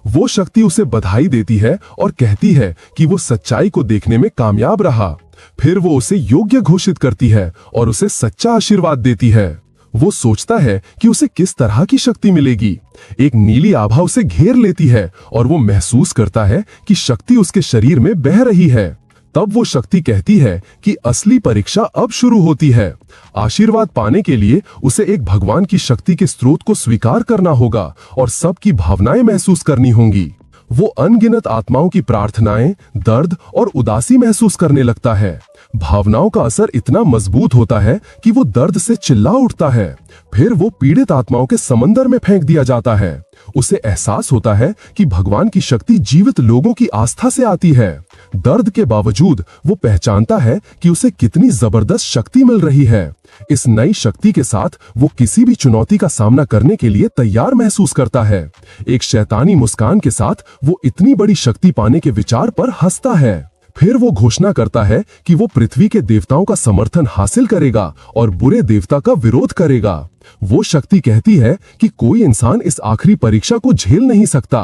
वो शक्ति उसे बधाई देती है और कहती है कि वो सच्चाई को देखने में कामयाब रहा। फिर वो उसे योग्य घोषित करती है और उसे सच्चा आशीर्वाद देती है। वो सोचता है कि उसे किस तरह की शक्ति मिलेगी। एक नीली आभा उसे घेर लेती है और वो महसूस करता है कि शक्ति उसके शरीर में बह रही है। तब वो शक्ति कहती है कि असली परीक्षा अब शुरू होती है। आशीर्वाद पाने के लिए उसे एक भगवान की शक्ति के स्रोत को स्वीकार करना होगा और सबकी भावनाएं महसूस करनी होंगी। वो अनगिनत आत्माओं की प्रार्थनाएं, दर्द और उदासी महसूस करने लगता है। भावनाओं का असर इतना मजबूत होता है कि वो दर्द से चिल्ला उठता है। फिर वो पीड़ित आत्माओं के समंदर में फेंक दिया जाता है। उसे एहसास होता है कि भगवान की शक्ति जीवित लोगों की आस्था से आती है। दर्द के बावजूद वो पहचानता है कि उसे कितनी जबरदस्त शक्ति मिल रही है। इस नई शक्ति के साथ वो किसी भी चुनौती का सामना करने के लिए तैयार महसूस करता है। एक शैतानी मुस्कान के साथ वो इतनी बड़ी शक्ति पाने के विचार पर हंसता है। फिर वो घोषणा करता है कि वो पृथ्वी के देवताओं का समर्थन हासिल करेगा और बुरे देवता का विरोध करेगा। वो शक्ति कहती है कि कोई इंसान इस आखिरी परीक्षा को झेल नहीं सकता।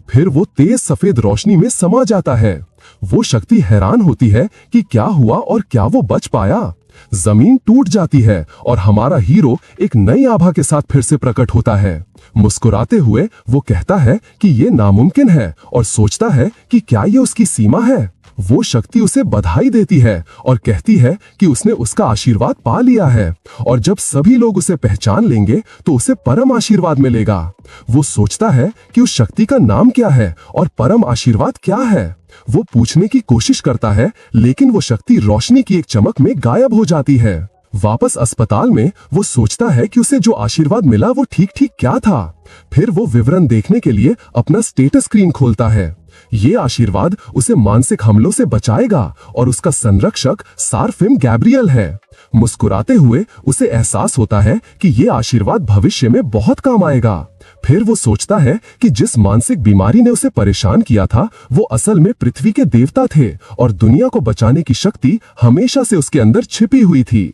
फिर वो तेज सफेद रोशनी में समा जाता है। वो शक्ति हैरान होती है कि क्या हुआ और क्या वो बच पाया। जमीन टूट जाती है और हमारा हीरो एक नई आभा के साथ फिर से प्रकट होता है। मुस्कुराते हुए वो कहता है कि ये नामुमकिन है और सोचता है कि क्या ये उसकी सीमा है। वो शक्ति उसे बधाई देती है और कहती है कि उसने उसका आशीर्वाद पा लिया है और जब सभी लोग उसे पहचान लेंगे तो उसे परम आशीर्वाद मिलेगा। वो सोचता है कि उस शक्ति का नाम क्या है और परम आशीर्वाद क्या है। वो पूछने की कोशिश करता है, लेकिन वो शक्ति रोशनी की एक चमक में गायब हो जाती है। वापस अस्पताल में वो सोचता है कि उसे जो आशीर्वाद मिला वो ठीक ठीक क्या था। फिर वो विवरण देखने के लिए अपना स्टेटस स्क्रीन खोलता है। ये आशीर्वाद उसे मानसिक हमलों से बचाएगा और उसका संरक्षक सारफिम गैब्रियल है। मुस्कुराते हुए उसे एहसास होता है कि ये आशीर्वाद भविष्य में बहुत काम आएगा। फिर वो सोचता है कि जिस मानसिक बीमारी ने उसे परेशान किया था वो असल में पृथ्वी के देवता थे और दुनिया को बचाने की शक्ति हमेशा से उसके अंदर छिपी हुई थी।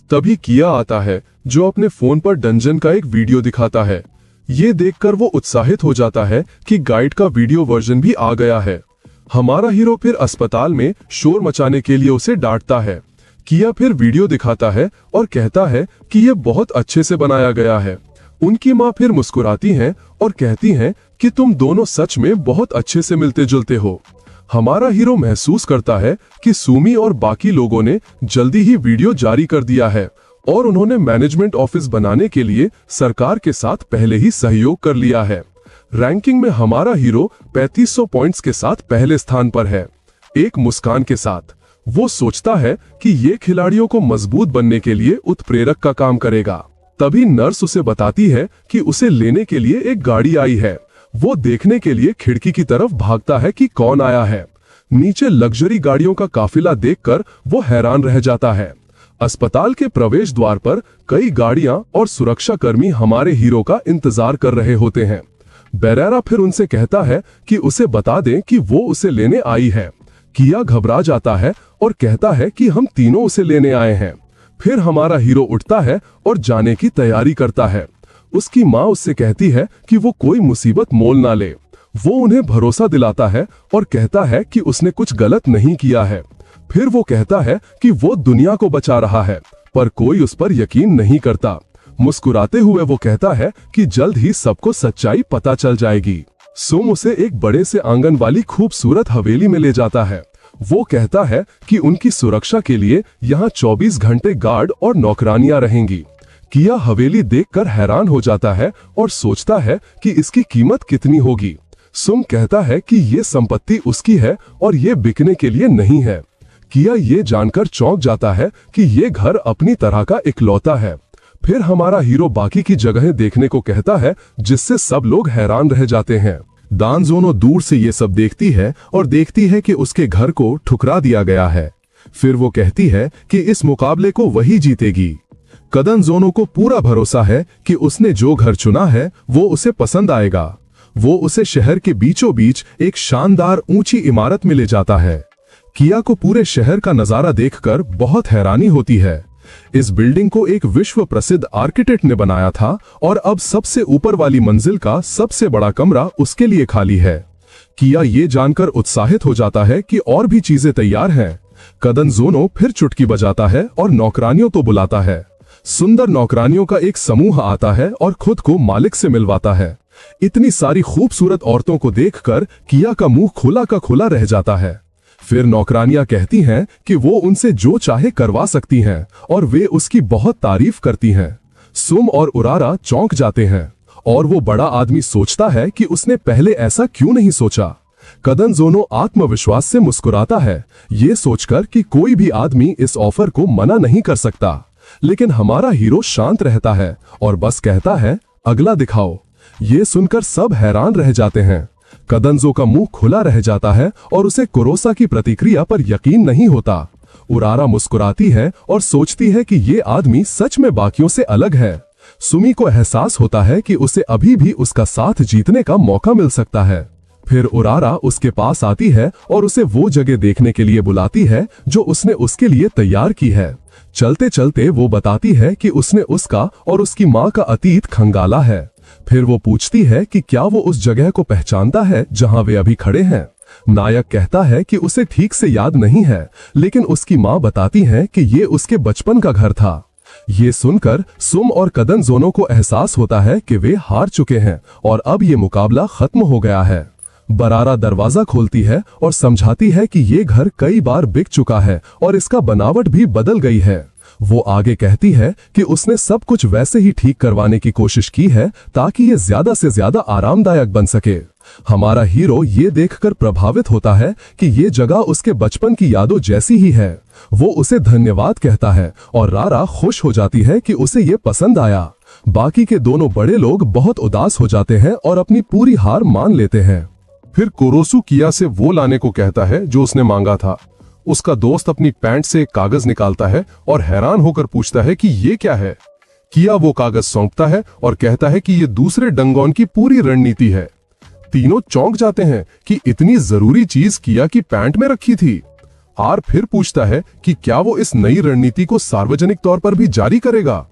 तभी किया आता है जो अपने फोन पर डंजन का एक वीडियो दिखाता है। ये देखकर वो उत्साहित हो जाता है कि गाइड का वीडियो वर्जन भी आ गया है। हमारा हीरो फिर अस्पताल में शोर मचाने के लिए उसे डांटता है। किया फिर वीडियो दिखाता है और कहता है कि ये बहुत अच्छे से बनाया गया है। उनकी माँ फिर मुस्कुराती हैं और कहती हैं कि तुम दोनों सच में बहुत अच्छे से मिलते जुलते हो। हमारा हीरो महसूस करता है कि सुमी और बाकी लोगों ने जल्दी ही वीडियो जारी कर दिया है और उन्होंने मैनेजमेंट ऑफिस बनाने के लिए सरकार के साथ पहले ही सहयोग कर लिया है। रैंकिंग में हमारा हीरो 3500 पॉइंट्स के साथ पहले स्थान पर है। एक मुस्कान के साथ वो सोचता है कि ये खिलाड़ियों को मजबूत बनने के लिए उत्प्रेरक का काम करेगा। तभी नर्स उसे बताती है कि उसे लेने के लिए एक गाड़ी आई है। वो देखने के लिए खिड़की की तरफ भागता है कि कौन आया है। नीचे लग्जरी गाड़ियों का काफिला देखकर वो हैरान रह जाता है। अस्पताल के प्रवेश द्वार पर कई गाड़ियां और सुरक्षा कर्मी हमारे हीरो का इंतजार कर रहे होते हैं। बेरेरा फिर उनसे कहता है कि उसे बता दें कि वो उसे लेने आई है। किया घबरा जाता है और कहता है कि हम तीनों उसे लेने आए हैं। फिर हमारा हीरो उठता है और जाने की तैयारी करता है। उसकी माँ उससे कहती है कि वो कोई मुसीबत मोल ना ले। वो उन्हें भरोसा दिलाता है और कहता है कि उसने कुछ गलत नहीं किया है। फिर वो कहता है कि वो दुनिया को बचा रहा है, पर कोई उस पर यकीन नहीं करता। मुस्कुराते हुए वो कहता है कि जल्द ही सबको सच्चाई पता चल जाएगी। सुम उसे एक बड़े से आंगन वाली खूबसूरत हवेली में ले जाता है। वो कहता है कि उनकी सुरक्षा के लिए यहाँ 24 घंटे गार्ड और नौकरानियां रहेंगी। किया हवेली देखकर हैरान हो जाता है और सोचता है कि इसकी कीमत कितनी होगी। सुम कहता है कि ये संपत्ति उसकी है और ये बिकने के लिए नहीं है। किया ये जानकर चौंक जाता है कि ये घर अपनी तरह का इकलौता है। फिर हमारा हीरो बाकी की जगहें देखने को कहता है, जिससे सब लोग हैरान रह जाते हैं। दानजोनो दूर से ये सब देखती है और देखती है कि उसके घर को ठुकरा दिया गया है। फिर वो कहती है कि इस मुकाबले को वही जीतेगी। कदनजोनो को पूरा भरोसा है कि उसने जो घर चुना है वो उसे पसंद आएगा। वो उसे शहर के बीचों बीच एक शानदार ऊंची इमारत में ले जाता है। किया को पूरे शहर का नजारा देखकर बहुत हैरानी होती है। इस बिल्डिंग को एक विश्व प्रसिद्ध आर्किटेक्ट ने बनाया था और अब सबसे ऊपर वाली मंजिल का सबसे बड़ा कमरा उसके लिए खाली है। किया ये जानकर उत्साहित हो जाता है कि और भी चीजें तैयार हैं। कदनजोनो फिर चुटकी बजाता है और नौकरानियों तो बुलाता है। सुंदर नौकरानियों का एक समूह आता है और खुद को मालिक से मिलवाता है। इतनी सारी खूबसूरत औरतों को देखकर किया का मुंह खुला का खुला रह जाता है। फिर नौकरानियां कहती हैं कि वो उनसे जो चाहे करवा सकती हैं और वे उसकी बहुत तारीफ करती हैं। सुम और उरारा चौंक जाते हैं और वो बड़ा आदमी सोचता है कि उसने पहले ऐसा क्यों नहीं सोचा। कदनजोनो आत्मविश्वास से मुस्कुराता है, ये सोचकर कि कोई भी आदमी इस ऑफर को मना नहीं कर सकता। लेकिन हमारा हीरो शांत रहता है और बस कहता है, अगला दिखाओ। ये सुनकर सब हैरान रह जाते हैं। कदनजो का मुंह खुला रह जाता है और उसे कुरोसा की प्रतिक्रिया पर यकीन नहीं होता। उरारा मुस्कुराती है और सोचती है कि ये आदमी सच में बाकियों से अलग है। सुमी को एहसास होता है कि उसे अभी भी उसका साथ जीतने का मौका मिल सकता है। फिर उरारा उसके पास आती है और उसे वो जगह देखने के लिए बुलाती है जो उसने उसके लिए तैयार की है। चलते चलते वो बताती है कि उसने उसका और उसकी माँ का अतीत खंगाला है। फिर वो पूछती है कि क्या वो उस जगह को पहचानता है जहां वे अभी खड़े हैं। नायक कहता है कि उसे ठीक से याद नहीं है, लेकिन उसकी माँ बताती है कि ये उसके बचपन का घर था। ये सुनकर सुम और कदनजोनो को एहसास होता है कि वे हार चुके हैं और अब ये मुकाबला खत्म हो गया है। बरारा दरवाजा खोलती है और समझाती है कि ये घर कई बार बिक चुका है और इसका बनावट भी बदल गई है। वो आगे कहती है कि उसने सब कुछ वैसे ही ठीक करवाने की कोशिश की है ताकि ये ज्यादा से ज्यादा आरामदायक बन सके। हमारा हीरो ये देखकर प्रभावित होता है कि ये जगह उसके बचपन की यादों जैसी ही है। वो उसे धन्यवाद कहता है और रारा खुश हो जाती है कि उसे ये पसंद आया। बाकी के दोनों बड़े लोग बहुत उदास हो जाते हैं और अपनी पूरी हार मान लेते हैं। फिर कुरोसु किया से वो लाने को कहता है जो उसने मांगा था। उसका दोस्त अपनी पैंट से एक कागज निकालता है और हैरान होकर पूछता है कि ये क्या है। किया वो कागज सौंपता है और कहता है कि ये दूसरे डंगोन की पूरी रणनीति है। तीनों चौंक जाते हैं कि इतनी जरूरी चीज किया की पैंट में रखी थी। आर फिर पूछता है कि क्या वो इस नई रणनीति को सार्वजनिक तौर पर भी जारी करेगा।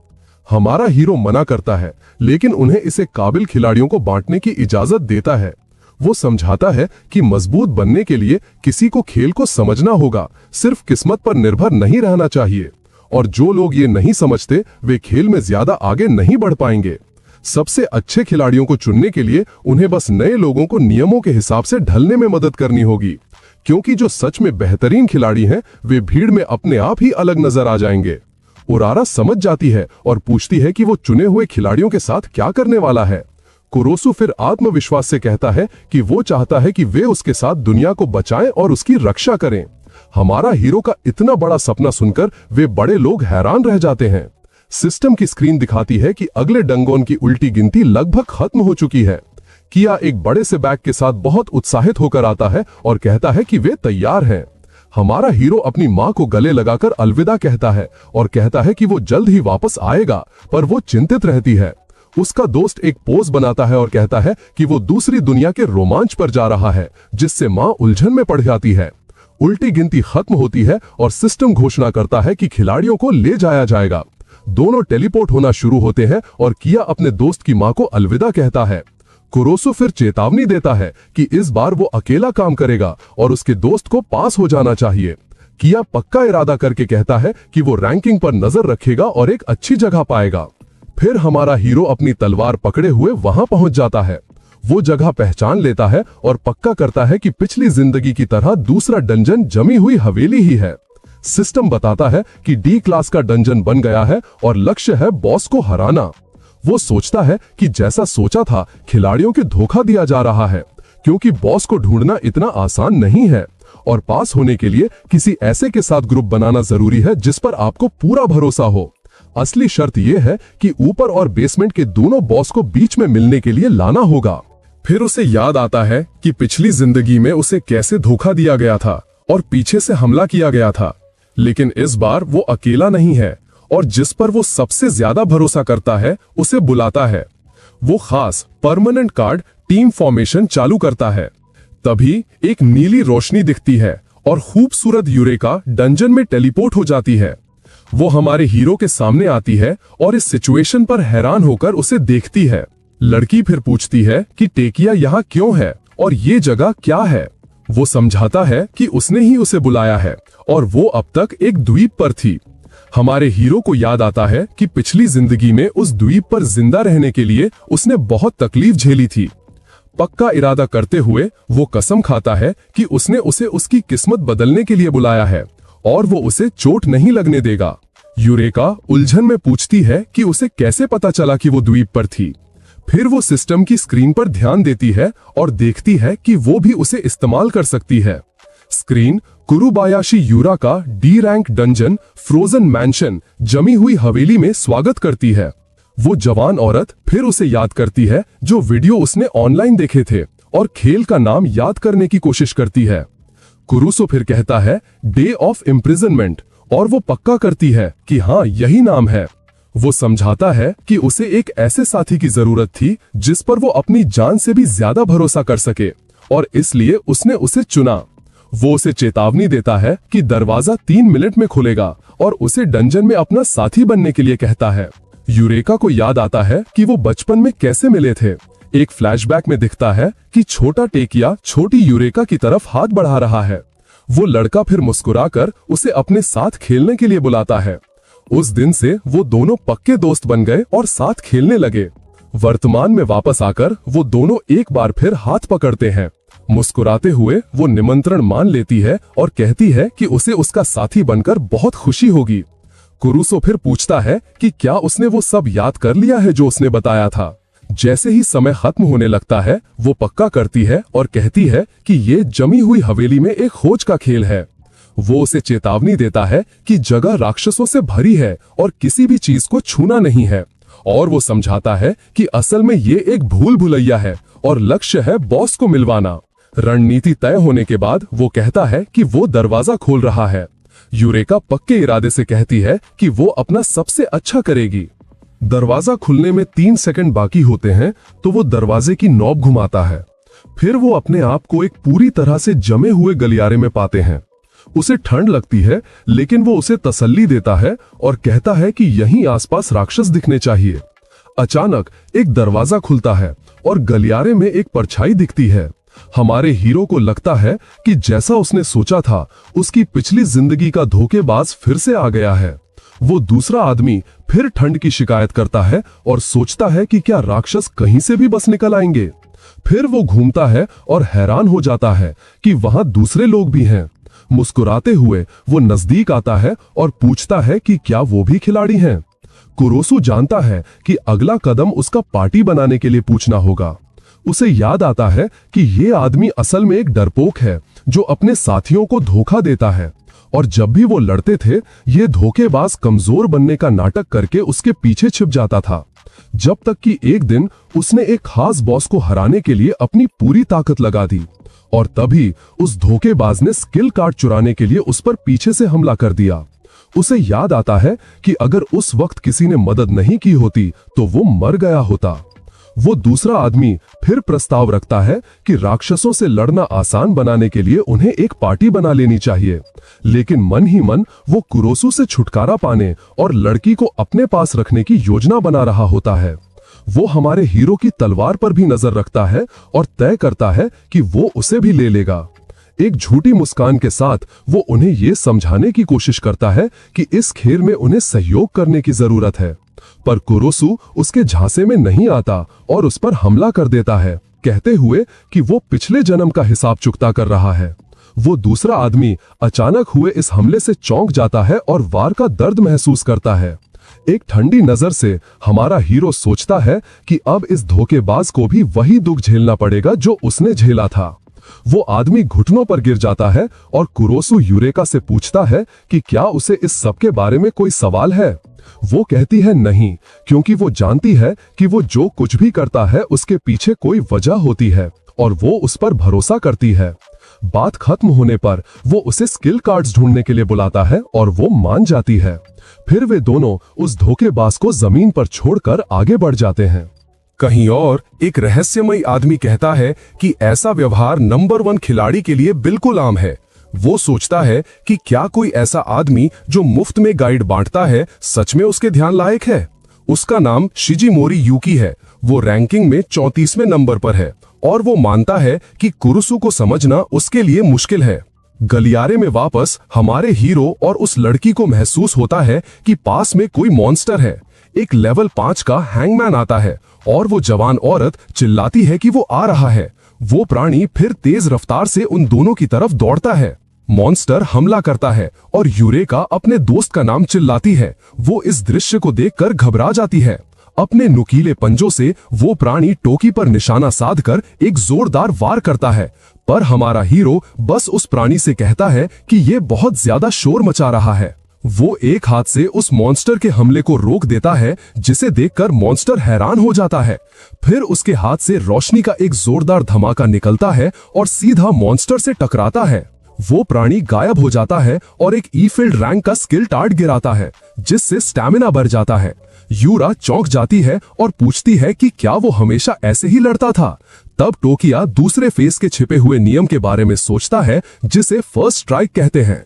हमारा हीरो मना करता है, लेकिन उन्हें इसे काबिल खिलाड़ियों को बांटने की इजाजत देता है। वो समझाता है कि मजबूत बनने के लिए किसी को खेल को समझना होगा, सिर्फ किस्मत पर निर्भर नहीं रहना चाहिए। और जो लोग ये नहीं समझते वे खेल में ज्यादा आगे नहीं बढ़ पाएंगे। सबसे अच्छे खिलाड़ियों को चुनने के लिए उन्हें बस नए लोगों को नियमों के हिसाब से ढलने में मदद करनी होगी, क्योंकि जो सच में बेहतरीन खिलाड़ी हैं वे भीड़ में अपने आप ही अलग नजर आ जाएंगे। उरारा समझ जाती है और पूछती है कि वो चुने हुए खिलाड़ियों के साथ क्या करने वाला है। कुरोसु फिर आत्मविश्वास से कहता है कि वो चाहता है कि वे उसके साथ दुनिया को बचाएं और उसकी रक्षा करें। हमारा हीरो का इतना बड़ा सपना सुनकर वे बड़े लोग हैरान रह जाते हैं। सिस्टम की स्क्रीन दिखाती है कि अगले डंगोन की उल्टी गिनती लगभग खत्म हो चुकी है। किया एक बड़े से बैग के साथ बहुत उत्साहित होकर आता है और कहता है कि वे तैयार हैं। हमारा हीरो अपनी माँ को गले लगाकर अलविदा कहता है और कहता है कि वो जल्द ही वापस आएगा, पर वो चिंतित रहती है। उसका दोस्त एक पोज बनाता है और कहता है कि वो दूसरी दुनिया के रोमांच पर जा रहा है, जिससे माँ उलझन में पड़ जाती है। उल्टी गिनती खत्म होती है और सिस्टम घोषणा करता है कि खिलाड़ियों को ले जाया जाएगा। दोनों टेलीपोर्ट होना शुरू होते हैं और किया अपने दोस्त की माँ को अलविदा कहता है। कुरोसो फिर चेतावनी देता है कि इस बार वो अकेला काम करेगा और उसके दोस्त को पास हो जाना चाहिए। किया पक्का इरादा करके कहता है कि वो रैंकिंग पर नजर रखेगा और एक अच्छी जगह पाएगा। फिर हमारा हीरो अपनी तलवार पकड़े हुए वहां पहुंच जाता है। वो जगह पहचान लेता है और पक्का करता है कि पिछली जिंदगी की तरह दूसरा डंजन जमी हुई हवेली ही है। सिस्टम बताता है कि डी क्लास का डंजन बन गया है और लक्ष्य है बॉस को हराना। वो सोचता है कि जैसा सोचा था खिलाड़ियों के धोखा दिया जा रहा है, क्योंकि बॉस को ढूंढना इतना आसान नहीं है और पास होने के लिए किसी ऐसे के साथ ग्रुप बनाना जरूरी है जिस पर आपको पूरा भरोसा हो। असली शर्त यह है कि ऊपर और बेसमेंट के दोनों बॉस को बीच में मिलने के लिए लाना होगा। फिर उसे याद आता है कि पिछली जिंदगी में उसे कैसे धोखा दिया गया था और पीछे से हमला किया गया था, लेकिन इस बार वो अकेला नहीं है और जिस पर वो सबसे ज्यादा भरोसा करता है उसे बुलाता है। वो खास परमानेंट कार्ड टीम फॉर्मेशन चालू करता है। तभी एक नीली रोशनी दिखती है और खूबसूरत यूरेका डंजन में टेलीपोर्ट हो जाती है। वो हमारे हीरो के सामने आती है और इस सिचुएशन पर हैरान होकर उसे देखती है। लड़की फिर पूछती है कि टेकिया यहाँ क्यों है और ये जगह क्या है। वो समझाता है कि उसने ही उसे बुलाया है और वो अब तक एक द्वीप पर थी। हमारे हीरो को याद आता है कि पिछली जिंदगी में उस द्वीप पर जिंदा रहने के लिए उसने बहुत तकलीफ झेली थी। पक्का इरादा करते हुए वो कसम खाता है कि उसने उसे उसकी किस्मत बदलने के लिए बुलाया है और वो उसे चोट नहीं लगने देगा। यूरेका उलझन में पूछती है कि उसे कैसे पता चला कि वो द्वीप पर थी। फिर वो सिस्टम की स्क्रीन पर ध्यान देती है और देखती है कि वो भी उसे इस्तेमाल कर सकती है। स्क्रीन कुरुबायाशी यूरा का D rank dungeon frozen mention जमी हुई हवेली में स्वागत करती है। वो जवान औरत फिर उसे याद करती है जो वीडियो उसने ऑनलाइन देखे थे और खेल का नाम याद करने की कोशिश करती है। कुरुसो फिर कहता है डे ऑफ इम्प्रिजनमेंट और वो पक्का करती है कि हाँ यही नाम है। वो समझाता है कि उसे एक ऐसे साथी की जरूरत थी जिस पर वो अपनी जान से भी ज्यादा भरोसा कर सके और इसलिए उसने उसे चुना। वो उसे चेतावनी देता है कि दरवाजा 3 मिनट में खुलेगा और उसे डंजन में अपना साथी बनने के लिए कहता है। यूरेका को याद आता है कि वो बचपन में कैसे मिले थे। एक फ्लैशबैक में दिखता है कि छोटा टेकिया छोटी यूरेका की तरफ हाथ बढ़ा रहा है। वो लड़का फिर मुस्कुराकर उसे अपने साथ खेलने के लिए बुलाता है। उस दिन से वो दोनों पक्के दोस्त बन गए और साथ खेलने लगे। वर्तमान में वापस आकर वो दोनों एक बार फिर हाथ पकड़ते हैं। मुस्कुराते हुए वो निमंत्रण मान लेती है और कहती है कि उसे उसका साथी बनकर बहुत खुशी होगी। कुरुसो फिर पूछता है कि क्या उसने वो सब याद कर लिया है जो उसने बताया था। जैसे ही समय खत्म होने लगता है वो पक्का करती है और कहती है कि ये जमी हुई हवेली में एक खोज का खेल है। वो उसे चेतावनी देता है कि जगह राक्षसों से भरी है और किसी भी चीज को छूना नहीं है और वो समझाता है कि असल में ये एक भूल भुलैया है और लक्ष्य है बॉस को मिलवाना। रणनीति तय होने के बाद वो कहता है कि वो दरवाजा खोल रहा है। यूरेका पक्के इरादे से कहती है कि वो अपना सबसे अच्छा करेगी। दरवाजा खुलने में 3 सेकंड बाकी होते हैं तो वो दरवाजे की नॉब घुमाता है। फिर वो अपने आप को एक पूरी तरह से जमे हुए गलियारे में पाते हैं। उसे ठंड लगती है लेकिन वो उसे तसल्ली देता है और कहता है कि यहीं आसपास राक्षस दिखने चाहिए। अचानक एक दरवाजा खुलता है और गलियारे में एक परछाई दिखती है। हमारे हीरो को लगता है कि जैसा उसने सोचा था उसकी पिछली जिंदगी का धोखेबाज फिर से आ गया है। वो दूसरा आदमी फिर ठंड की शिकायत करता है और सोचता है कि क्या राक्षस कहीं से भी बस निकल आएंगे। फिर वो घूमता है और हैरान हो जाता है कि वहां दूसरे लोग भी हैं। मुस्कुराते हुए वो नजदीक आता है और पूछता है कि क्या वो भी खिलाड़ी हैं। कुरोसो जानता है कि अगला कदम उसका पार्टी बनाने के लिए पूछना होगा। उसे याद आता है कि ये आदमी असल में एक डरपोक है जो अपने साथियों को धोखा देता है और जब भी वो लड़ते थे ये धोखेबाज कमजोर बनने का नाटक करके उसके पीछे छिप जाता था, जब तक कि एक दिन उसने एक खास बॉस को हराने के लिए अपनी पूरी ताकत लगा दी और तभी उस धोखेबाज ने स्किल कार्ड चुराने के लिए उस पर पीछे से हमला कर दिया। उसे याद आता है कि अगर उस वक्त किसी ने मदद नहीं की होती तो वो मर गया होता। वो दूसरा आदमी फिर प्रस्ताव रखता है कि राक्षसों से लड़ना आसान बनाने के लिए उन्हें एक पार्टी बना लेनी चाहिए, लेकिन मन ही मन वो कुरोसु से छुटकारा पाने और लड़की को अपने पास रखने की योजना बना रहा होता है। वो हमारे हीरो की तलवार पर भी नजर रखता है और तय करता है कि वो उसे भी ले लेगा। एक झूठी मुस्कान के साथ वो उन्हें ये समझाने की कोशिश करता है कि इस खेल में उन्हें सहयोग करने की जरूरत है, पर कुरोसु उसके झांसे में नहीं आता और उस पर हमला कर देता है, कहते हुए कि वो पिछले जन्म का हिसाब चुकता कर रहा है। वो दूसरा आदमी अचानक हुए इस हमले से चौंक जाता है और वार का दर्द महसूस करता है। एक ठंडी नजर से हमारा हीरो सोचता है कि अब इस धोखेबाज को भी वही दुख झेलना पड़ेगा जो उसने झेला था। वो आदमी घुटनों पर गिर जाता है और कुरोसु यूरेका से पूछता है कि क्या उसे इस सब के बारे में कोई सवाल है। वो कहती है नहीं, क्योंकि वो जानती है कि वो जो कुछ भी करता है उसके पीछे कोई वजह होती है और वो उस पर भरोसा करती है। बात खत्म होने पर वो उसे स्किल कार्ड्स ढूंढने के लिए बुलाता है और वो मान जाती है। फिर वे दोनों उस धोखेबाज को जमीन पर छोड़कर आगे बढ़ जाते हैं। कहीं और एक रहस्यमयी आदमी कहता है कि ऐसा व्यवहार नंबर 1 खिलाड़ी के लिए बिल्कुल आम है। वो सोचता है कि क्या कोई ऐसा आदमी जो मुफ्त में गाइड बांटता है सच में उसके ध्यान लायक है। उसका नाम शिजिमोरी यूकी है। वो रैंकिंग में 34वें नंबर पर है और वो मानता है कि कुरोसु को समझना उसके लिए मुश्किल है। गलियारे में वापस हमारे हीरो और उस लड़की को महसूस होता है कि पास में कोई मॉन्स्टर है। एक लेवल 5 का हैंगमैन आता है और वो जवान औरत चिल्लाती है कि वो आ रहा है। वो प्राणी फिर तेज रफ्तार से उन दोनों की तरफ दौड़ता है। मॉन्स्टर हमला करता है और यूरेका अपने दोस्त का नाम चिल्लाती है। वो इस दृश्य को देखकर घबरा जाती है। अपने नुकीले पंजों से वो प्राणी टोकी पर निशाना साधकर एक जोरदार वार करता है, पर हमारा हीरो बस उस प्राणी से कहता है कि ये बहुत ज्यादा शोर मचा रहा है। वो एक हाथ से उस मॉन्स्टर के हमले को रोक देता है, जिसे देखकर मॉन्स्टर हैरान हो जाता है। फिर उसके हाथ से रोशनी का एक जोरदार धमाका निकलता है और सीधा मॉन्स्टर से टकराता है। वो प्राणी गायब हो जाता है और एक ई-फील्ड रैंक का स्किल टार्ट गिराता है, जिससे स्टैमिना बढ़ जाता है। यूरा चौंक जाती है और पूछती है कि क्या वो हमेशा ऐसे ही लड़ता था। तब टोकिया दूसरे फेस के छिपे हुए नियम के बारे में सोचता है, जिसे फर्स्ट स्ट्राइक कहते हैं।